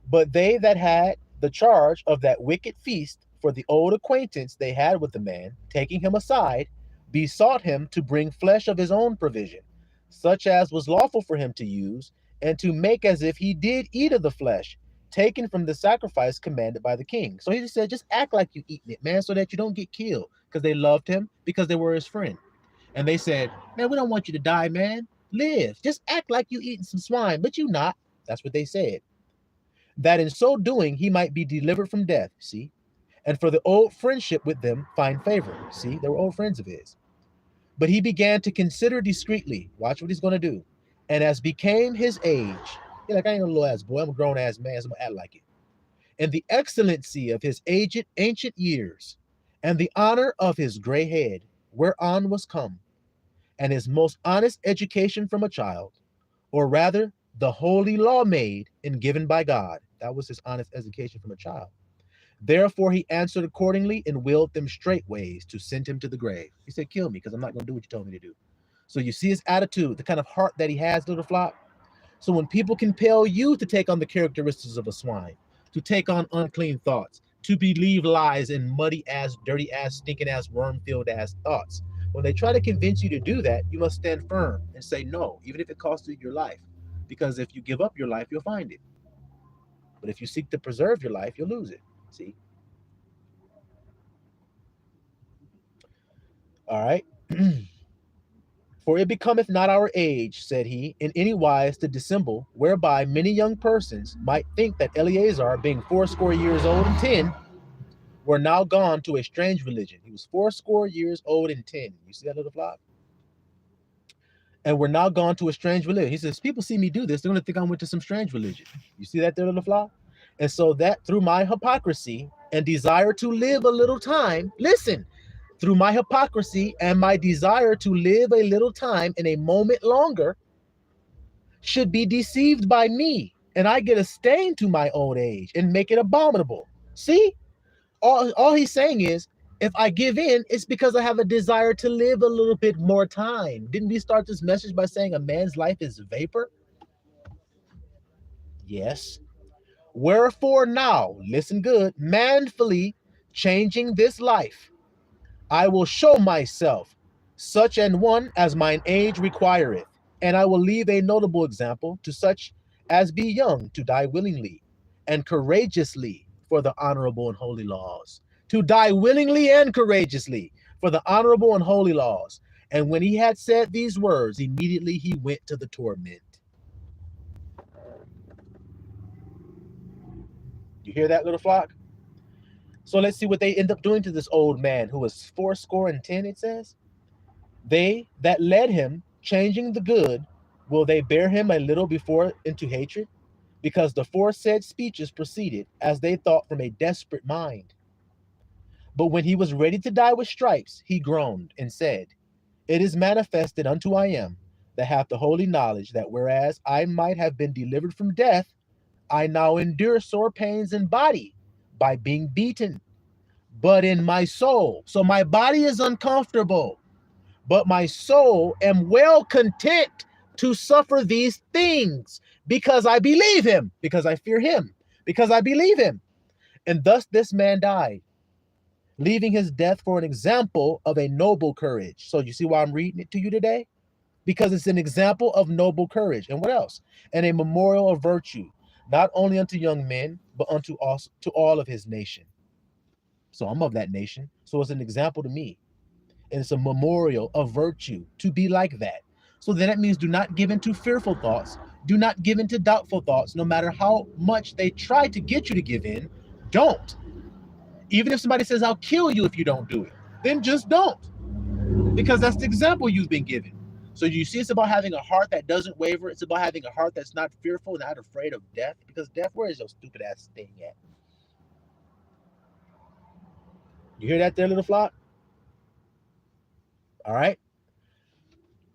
But they that had the charge of that wicked feast, for the old acquaintance they had with the man, taking him aside, besought him to bring flesh of his own provision, such as was lawful for him to use, and to make as if he did eat of the flesh, taken from the sacrifice commanded by the king. So he just said, just act like you eating it, man, so that you don't get killed, because they loved him, because they were his friend. And they said, man, we don't want you to die, man. Live. Just act like you eating some swine, but you not. That's what they said. That in so doing, he might be delivered from death, see? And for the old friendship with them, find favor. See, they were old friends of his. But he began to consider discreetly. Watch what he's going to do. And as became his age, he's like, I ain't a little ass boy. I'm a grown ass man, so I'm going to act like it. And the excellency of his aged ancient years, and the honor of his gray head, whereon was come, and his most honest education from a child, or rather, the holy law made and given by God. That was his honest education from a child. Therefore, he answered accordingly and willed them straightways to send him to the grave. He said, kill me, because I'm not going to do what you told me to do. So you see his attitude, the kind of heart that he has, little flock. So when people compel you to take on the characteristics of a swine, to take on unclean thoughts, to believe lies and muddy ass, dirty ass, stinking ass, worm-filled ass thoughts, when they try to convince you to do that, you must stand firm and say no, even if it costs you your life. Because if you give up your life, you'll find it. But if you seek to preserve your life, you'll lose it. See? All right. For it becometh not our age, said he, in any wise to dissemble, whereby many young persons might think that Eleazar, being 80 years old and 10, were now gone to a strange religion. He was 80 years old and 10. You see that, little flock? And we're now gone to a strange religion. He says, people see me do this, they're going to think I went to some strange religion. You see that there, little flock? And so that through my hypocrisy and desire to live a little time, listen, through my hypocrisy and my desire to live a little time in a moment longer, should be deceived by me, and I get a stain to my old age and make it abominable. See? All he's saying is, if I give in, it's because I have a desire to live a little bit more time. Didn't we start this message by saying a man's life is vapor? Yes. Wherefore now, listen good, manfully changing this life, I will show myself such an one as mine age requireth, and I will leave a notable example to such as be young to die willingly and courageously for the honorable and holy laws. To die willingly and courageously for the honorable and holy laws. And when he had said these words, immediately he went to the torment. You hear that, little flock? So let's see what they end up doing to this old man who was 80, it says. They that led him, changing the good, will they bear him a little before into hatred? Because the foresaid speeches proceeded, as they thought, from a desperate mind. But when he was ready to die with stripes, he groaned and said, it is manifested unto I am, that hath the holy knowledge, that whereas I might have been delivered from death, I now endure sore pains in body by being beaten, but in my soul. So my body is uncomfortable, but my soul am well content to suffer these things because I believe him, because I fear him, because I believe him. And thus this man died, leaving his death for an example of a noble courage. So you see why I'm reading it to you today? Because it's an example of noble courage. And what else? And a memorial of virtue, not only unto young men, but unto us, to all of his nation. So I'm of that nation. So it's an example to me. And it's a memorial of virtue to be like that. So then that means do not give into fearful thoughts. Do not give into doubtful thoughts, no matter how much they try to get you to give in. Don't. Even if somebody says, I'll kill you if you don't do it, then just don't. Because that's the example you've been given. So you see, it's about having a heart that doesn't waver. It's about having a heart that's not fearful, not afraid of death. Because death, where is your stupid ass thing at? You hear that there, little flock? All right.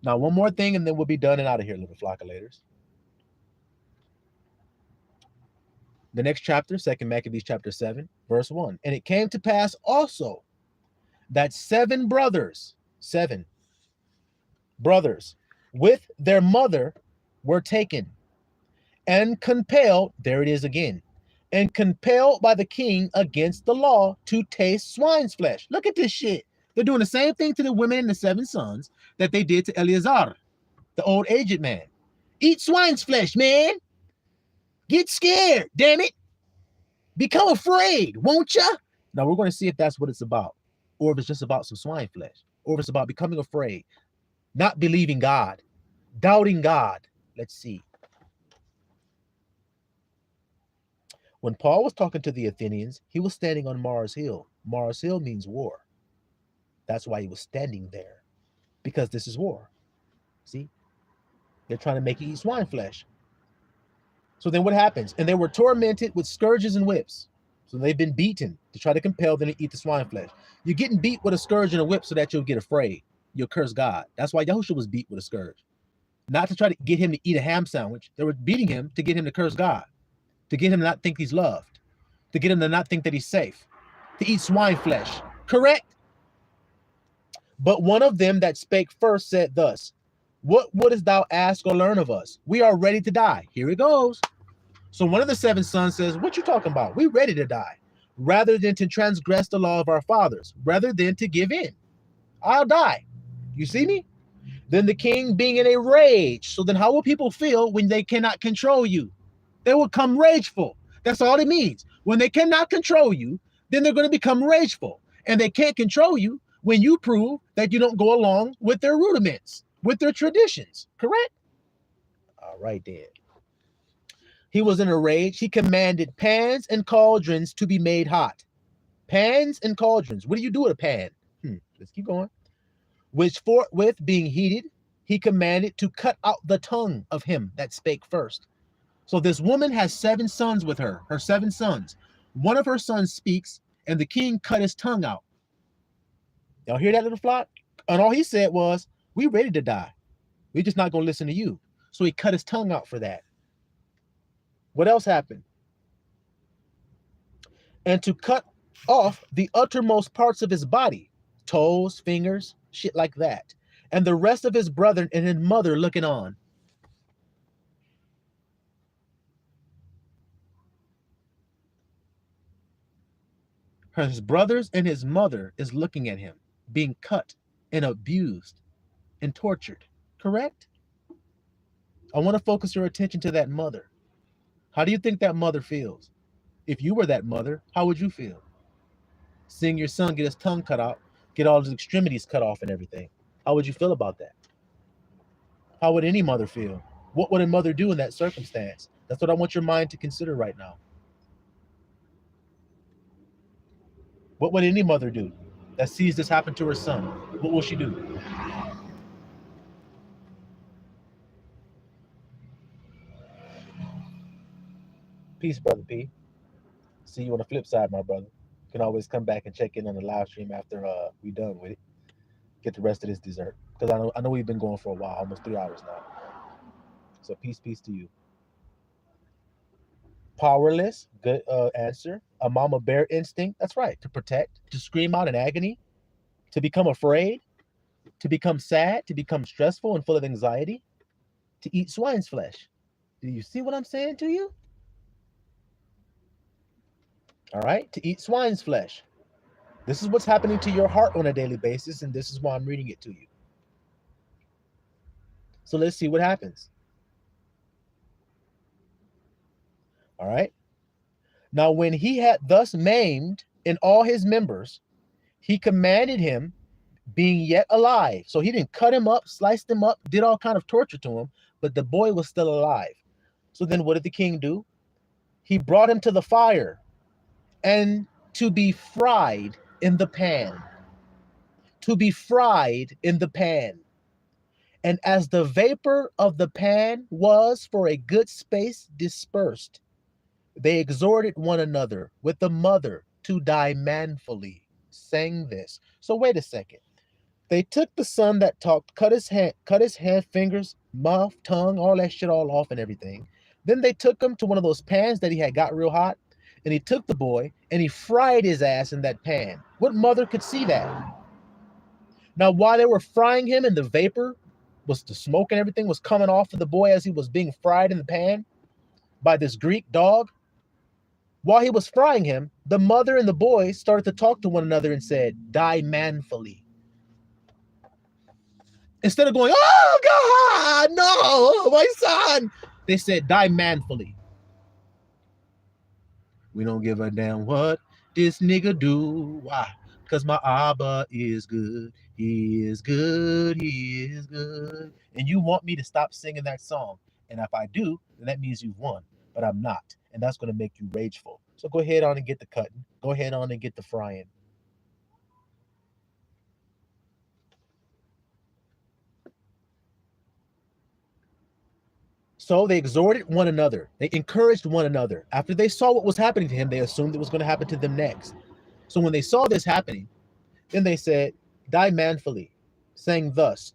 Now, one more thing, and then we'll be done and out of here, little flockulators. The next chapter, 2 Maccabees chapter 7, verse 1. And it came to pass also that seven brothers with their mother were taken and compelled, there it is again, and compelled by the king against the law to taste swine's flesh. Look at this shit. They're doing the same thing to the women and the 7 sons that they did to Eleazar, the old aged man. Eat swine's flesh, man. Get scared, damn it. Become afraid, won't ya? Now we're going to see if that's what it's about, or if it's just about some swine flesh, or if it's about becoming afraid, not believing God, doubting God. Let's see. When Paul was talking to the Athenians, he was standing on Mars Hill. Mars Hill means war. That's why he was standing there, because this is war. See? They're trying to make you eat swine flesh. So then what happens? And they were tormented with scourges and whips. So they've been beaten to try to compel them to eat the swine flesh. You're getting beat with a scourge and a whip so that you'll get afraid. you'll curse God. That's why Yahushua was beat with a scourge. Not to try to get him to eat a ham sandwich. They were beating him to get him to curse God, to get him to not think he's loved, to get him to not think that he's safe, to eat swine flesh. Correct? But one of them that spake first said thus, what wouldest thou ask or learn of us? We are ready to die. Here it goes. So one of the 7 sons says, what you talking about? We ready to die. Rather than to transgress the law of our fathers, rather than to give in. I'll die. You see me? Then the king being in a rage. So then how will people feel when they cannot control you? They will come rageful. That's all it means. When they cannot control you, then they're going to become rageful. And they can't control you when you prove that you don't go along with their rudiments, with their traditions. Correct? All right, then. He was in a rage. He commanded pans and cauldrons to be made hot. Pans and cauldrons. What do you do with a pan? Let's keep going. Which forthwith being heated, he commanded to cut out the tongue of him that spake first. So this woman has 7 sons with her 7 sons. One of her sons speaks, and the king cut his tongue out. Y'all hear that, little flock? And all he said was, we ready to die. We're just not going to listen to you. So he cut his tongue out for that. What else happened? And to cut off the uttermost parts of his body, toes, fingers, shit like that. And the rest of his brethren and his mother looking on. His brothers and his mother is looking at him, being cut and abused and tortured. Correct? I want to focus your attention to that mother. How do you think that mother feels? If you were that mother, how would you feel? Seeing your son get his tongue cut out, get all his extremities cut off and everything. How would you feel about that? How would any mother feel? What would a mother do in that circumstance? That's what I want your mind to consider right now. What would any mother do that sees this happen to her son? What will she do? Peace, Brother P. See you on the flip side, my brother. You can always come back and check in on the live stream after we done with it. Get the rest of this dessert. Because I know we've been going for a while, almost 3 hours now. So peace to you. Powerless, good answer. A mama bear instinct, that's right. To protect, to scream out in agony, to become afraid, to become sad, to become stressful and full of anxiety, to eat swine's flesh. Do you see what I'm saying to you? All right, to eat swine's flesh. This is what's happening to your heart on a daily basis, and this is why I'm reading it to you. So let's see what happens. All right. Now, when he had thus maimed in all his members, he commanded him, being yet alive. So he didn't cut him up, sliced him up, did all kind of torture to him, but the boy was still alive. So then what did the king do? He brought him to the fire and to be fried in the pan. To be fried in the pan. And as the vapor of the pan was for a good space dispersed, they exhorted one another with the mother to die manfully, saying this. So wait a second. They took the son that talked, cut his hand, fingers, mouth, tongue, all that shit all off and everything. Then they took him to one of those pans that he had got real hot, and he took the boy and he fried his ass in that pan. What mother could see that? Now, while they were frying him and the vapor was the smoke and everything was coming off of the boy as he was being fried in the pan by this Greek dog, while he was frying him, the mother and the boy started to talk to one another and said, die manfully. Instead of going, oh God, no, my son, they said, die manfully. We don't give a damn what this nigga do. Why? Because my Abba is good. He is good. He is good. And you want me to stop singing that song. And if I do, then that means you've won. But I'm not. And that's going to make you rageful. So go ahead on and get the cutting. Go ahead on and get the frying. So they exhorted one another. They encouraged one another. After they saw what was happening to him, they assumed it was going to happen to them next. So when they saw this happening, then they said, die manfully. saying thus,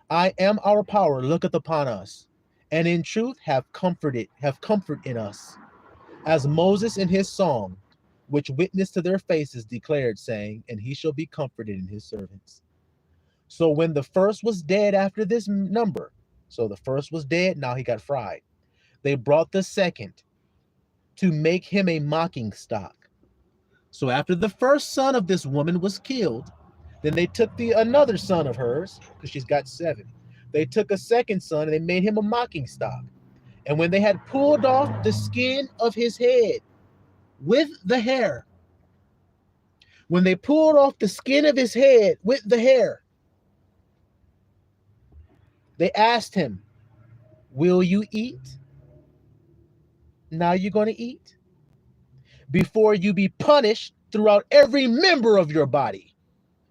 I am our power, looketh upon us, and in truth have comfort in us. As Moses in his song, which witnessed to their faces, declared, saying, and he shall be comforted in his servants. So when the first was dead after this number, so the first was dead, now he got fried. They brought the second to make him a mocking stock. So after the first son of this woman was killed, then they took another son of hers, because she's got 7. They took a second son and they made him a mocking stock. And when they had pulled off the skin of his head with the hair, when they pulled off the skin of his head with the hair, they asked him, will you eat? Now you're going to eat? Before you be punished throughout every member of your body.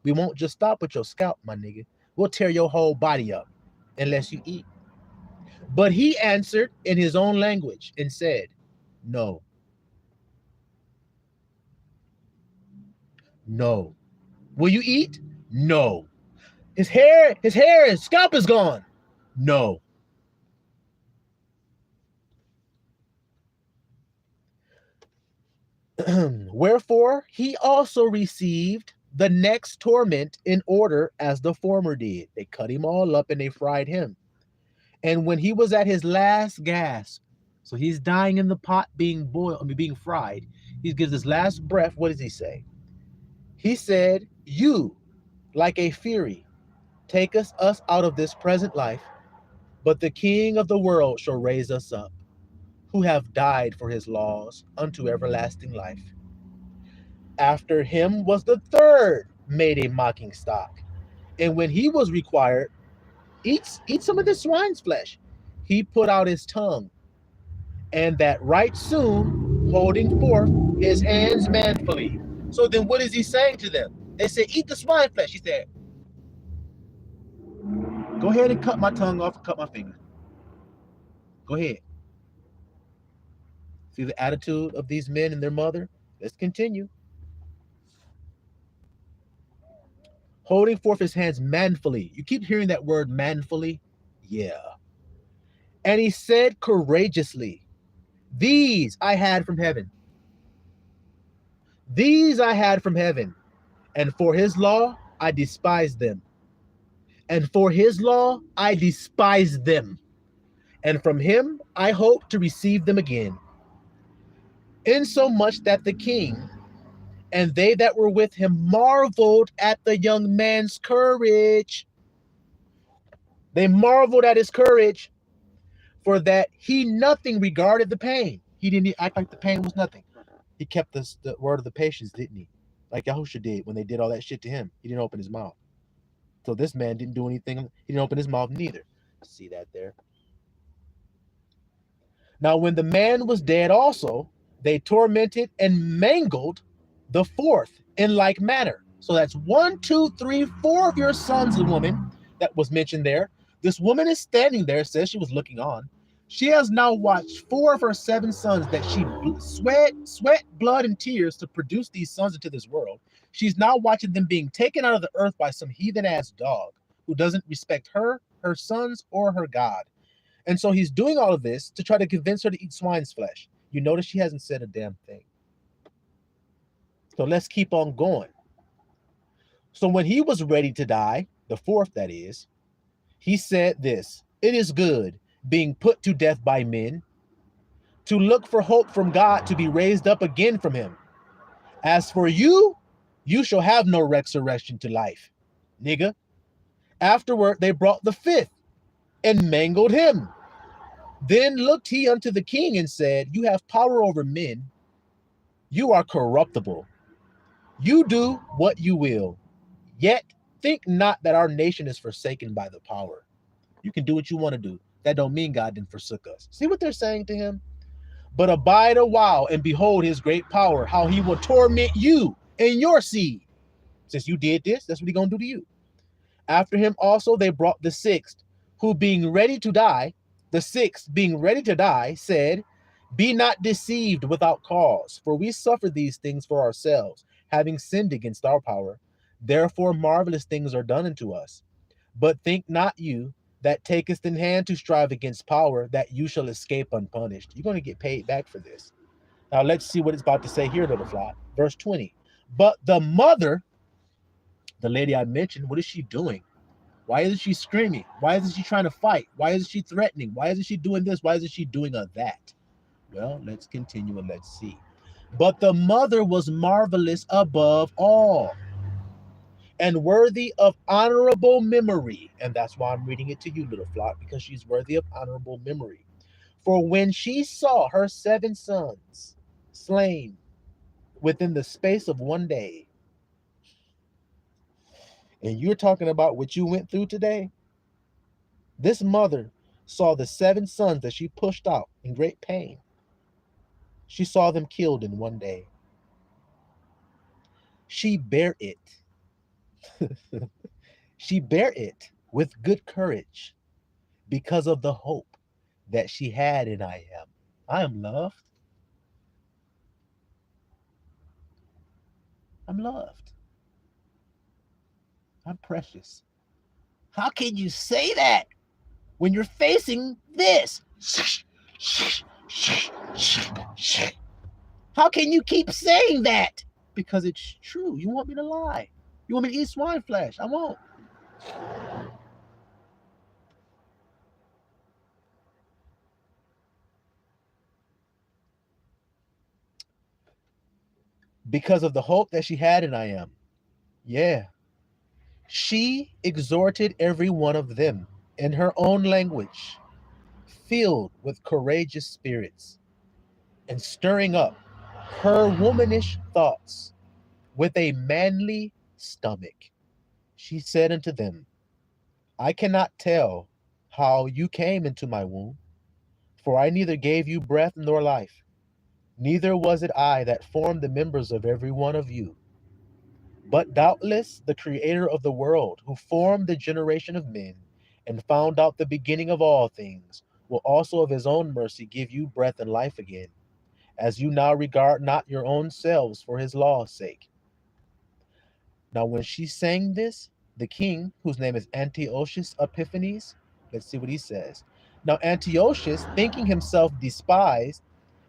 We won't just stop with your scalp, my nigga. We'll tear your whole body up unless you eat. But he answered in his own language and said, no. No. Will you eat? No. His scalp is gone. No. Wherefore he also received the next torment in order as the former did. They cut him all up and they fried him. And when he was at his last gasp, so he's dying in the pot being fried, he gives his last breath. What does he say? He said, you, like a fury, take us out of this present life, but the King of the world shall raise us up, who have died for his laws unto everlasting life. After him was the third made a mocking stock. And when he was required, eat some of the swine's flesh, he put out his tongue, and that right soon, holding forth his hands manfully. So then what is he saying to them? They said, eat the swine flesh. He said, go ahead and cut my tongue off and cut my finger. Go ahead. See the attitude of these men and their mother? Let's continue. Holding forth his hands manfully. You keep hearing that word manfully? Yeah. And he said courageously, these I had from heaven. These I had from heaven. And for his law, I despised them. And for his law, I despised them. And from him, I hope to receive them again. Insomuch that the king and they that were with him marveled at the young man's courage. They marveled at his courage, for that he nothing regarded the pain. He didn't act like the pain was nothing. He kept the word of the patience, didn't he? Like Yahusha did when they did all that shit to him. He didn't open his mouth. So this man didn't do anything. He didn't open his mouth neither. See that there? Now when the man was dead also, they tormented and mangled the fourth in like manner. So that's 1, 2, 3, 4 of your sons, woman, that was mentioned there. This woman is standing there, says she was looking on. She has now watched 4 of her 7 sons that she sweat, blood, and tears to produce these sons into this world. She's now watching them being taken out of the earth by some heathen-ass dog who doesn't respect her, her sons, or her God. And so he's doing all of this to try to convince her to eat swine's flesh. You notice she hasn't said a damn thing. So let's keep on going. So when he was ready to die, the fourth that is, he said this, it is good, being put to death by men, to look for hope from God to be raised up again from him. As for you, you shall have no resurrection to life, nigga. Afterward, they brought the fifth and mangled him. Then looked he unto the king and said, you have power over men. You are corruptible. You do what you will. Yet think not that our nation is forsaken by the power. You can do what you want to do. That don't mean God didn't forsook us. See what they're saying to him? But abide a while and behold his great power, how he will torment you and your seed. Since you did this, that's what he's going to do to you. After him also they brought the sixth, who being ready to die, the sixth being ready to die, said, be not deceived without cause, for we suffer these things for ourselves, having sinned against our power. Therefore marvelous things are done unto us. But think not you that takest in hand to strive against power, that you shall escape unpunished. You're going to get paid back for this. Now let's see what it's about to say here, little flock. Verse 20. But the mother, the lady I mentioned, what is she doing? Why isn't she screaming? Why isn't she trying to fight? Why isn't she threatening? Why isn't she doing this? Why isn't she doing that? Well, let's continue and let's see. But the mother was marvelous above all and worthy of honorable memory. And that's why I'm reading it to you, little flock, because she's worthy of honorable memory. For when she saw her 7 sons slain within the space of 1 day, and you're talking about what you went through today, this mother saw the 7 sons that she pushed out in great pain. She saw them killed in 1 day. She bare it. She bare it with good courage because of the hope that she had in I am. I am loved. I'm loved. I'm precious. How can you say that when you're facing this? How can you keep saying that? Because it's true. You want me to lie. You want me to eat swine flesh. I won't. Because of the hope that she had in I am. Yeah. She exhorted every one of them in her own language, filled with courageous spirits, and stirring up her womanish thoughts with a manly stomach. She said unto them, I cannot tell how you came into my womb, for I neither gave you breath nor life, neither was it I that formed the members of every one of you. But doubtless the Creator of the world, who formed the generation of men and found out the beginning of all things, will also of his own mercy give you breath and life again, as you now regard not your own selves for his law's sake. Now when she sang this, the king, whose name is Antiochus Epiphanes, let's see what he says. Now Antiochus, thinking himself despised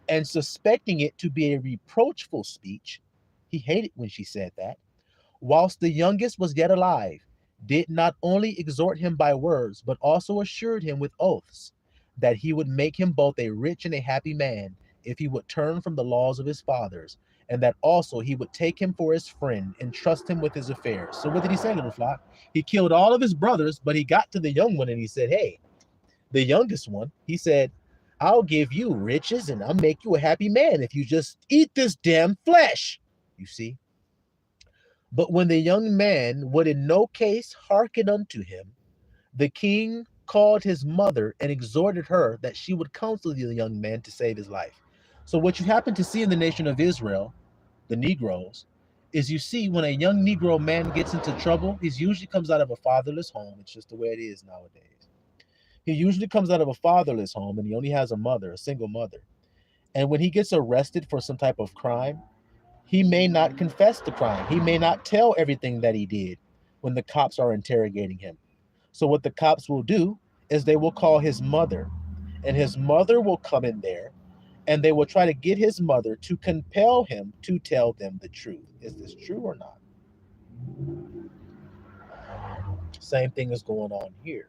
and suspecting it to be a reproachful speech, he hated when she said that, whilst the youngest was yet alive, did not only exhort him by words, but also assured him with oaths that he would make him both a rich and a happy man if he would turn from the laws of his fathers, and that also he would take him for his friend and trust him with his affairs. So what did he say, little flock? He killed all of his brothers, but he got to the young one and he said, hey, the youngest one, he said, I'll give you riches and I'll make you a happy man if you just eat this damn flesh. You see? But when the young man would in no case hearken unto him, the king called his mother and exhorted her that she would counsel the young man to save his life. So what you happen to see in the nation of Israel, the Negroes, is you see when a young Negro man gets into trouble, he usually comes out of a fatherless home. It's just the way it is nowadays. He usually comes out of a fatherless home and he only has a mother, a single mother. And when he gets arrested for some type of crime, he may not confess the crime. He may not tell everything that he did when the cops are interrogating him. So what the cops will do is they will call his mother, and his mother will come in there, and they will try to get his mother to compel him to tell them the truth. Is this true or not? Same thing is going on here.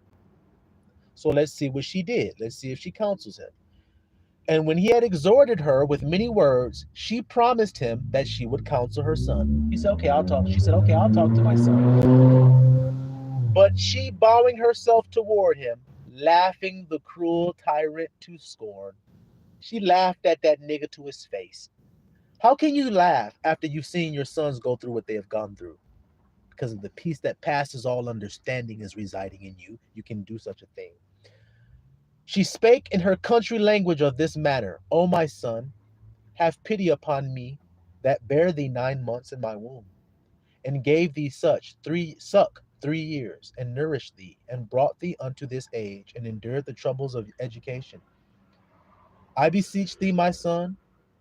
So let's see what she did. Let's see if she counsels him. And when he had exhorted her with many words, she promised him that she would counsel her son. He said, okay, I'll talk. She said, okay, I'll talk to my son. But she, bowing herself toward him, laughing the cruel tyrant to scorn, she laughed at that nigga to his face. How can you laugh after you've seen your sons go through what they have gone through? Because of the peace that passes all understanding is residing in you, you can do such a thing. She spake in her country language of this matter, O my son, have pity upon me that bare thee 9 months in my womb, and gave thee suck 3 years, and nourished thee, and brought thee unto this age, and endured the troubles of education. I beseech thee, my son,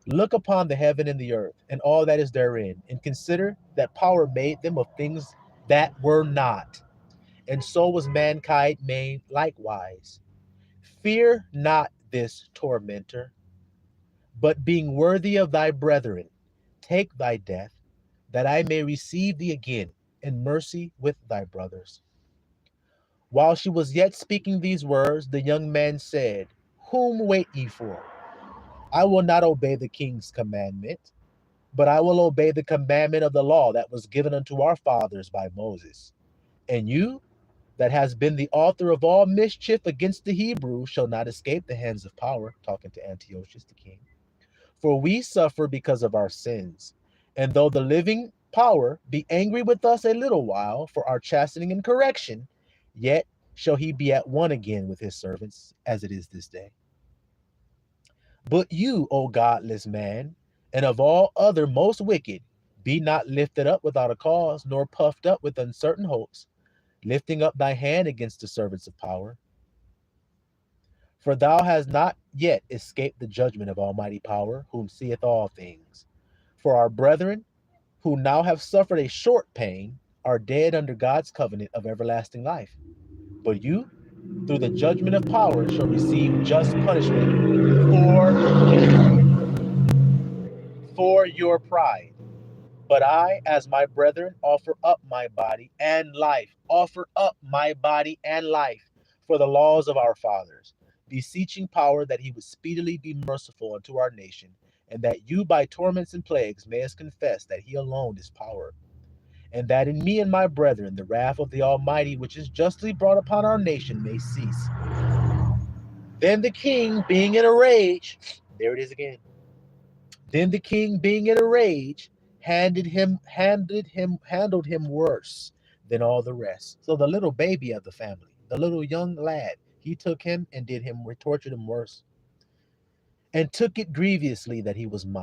look upon the heaven and the earth, and all that is therein, and consider that power made them of things that were not, and so was mankind made likewise. Fear not this tormentor, but being worthy of thy brethren, take thy death, that I may receive thee again in mercy with thy brothers. While she was yet speaking these words, the young man said, Whom wait ye for? I will not obey the king's commandment, but I will obey the commandment of the law that was given unto our fathers by Moses. And you, that has been the author of all mischief against the Hebrews, shall not escape the hands of power, talking to Antiochus the king. For we suffer because of our sins. And though the living power be angry with us a little while for our chastening and correction, yet shall he be at one again with his servants, as it is this day. But you, O godless man, and of all other most wicked, be not lifted up without a cause, nor puffed up with uncertain hopes, lifting up thy hand against the servants of power. For thou hast not yet escaped the judgment of Almighty Power, whom seeth all things. For our brethren, who now have suffered a short pain, are dead under God's covenant of everlasting life. But you, through the judgment of power, shall receive just punishment for your pride. But I, as my brethren, offer up my body and life, for the laws of our fathers, beseeching power that he would speedily be merciful unto our nation, and that you by torments and plagues mayest confess that he alone is power, and that in me and my brethren the wrath of the Almighty, which is justly brought upon our nation, may cease. Then the king, being in a rage, there it is again. Then the king, being in a rage, handled him worse than all the rest. So the little baby of the family, the little young lad, he took him and tortured him worse, and took it grievously that he was mocked.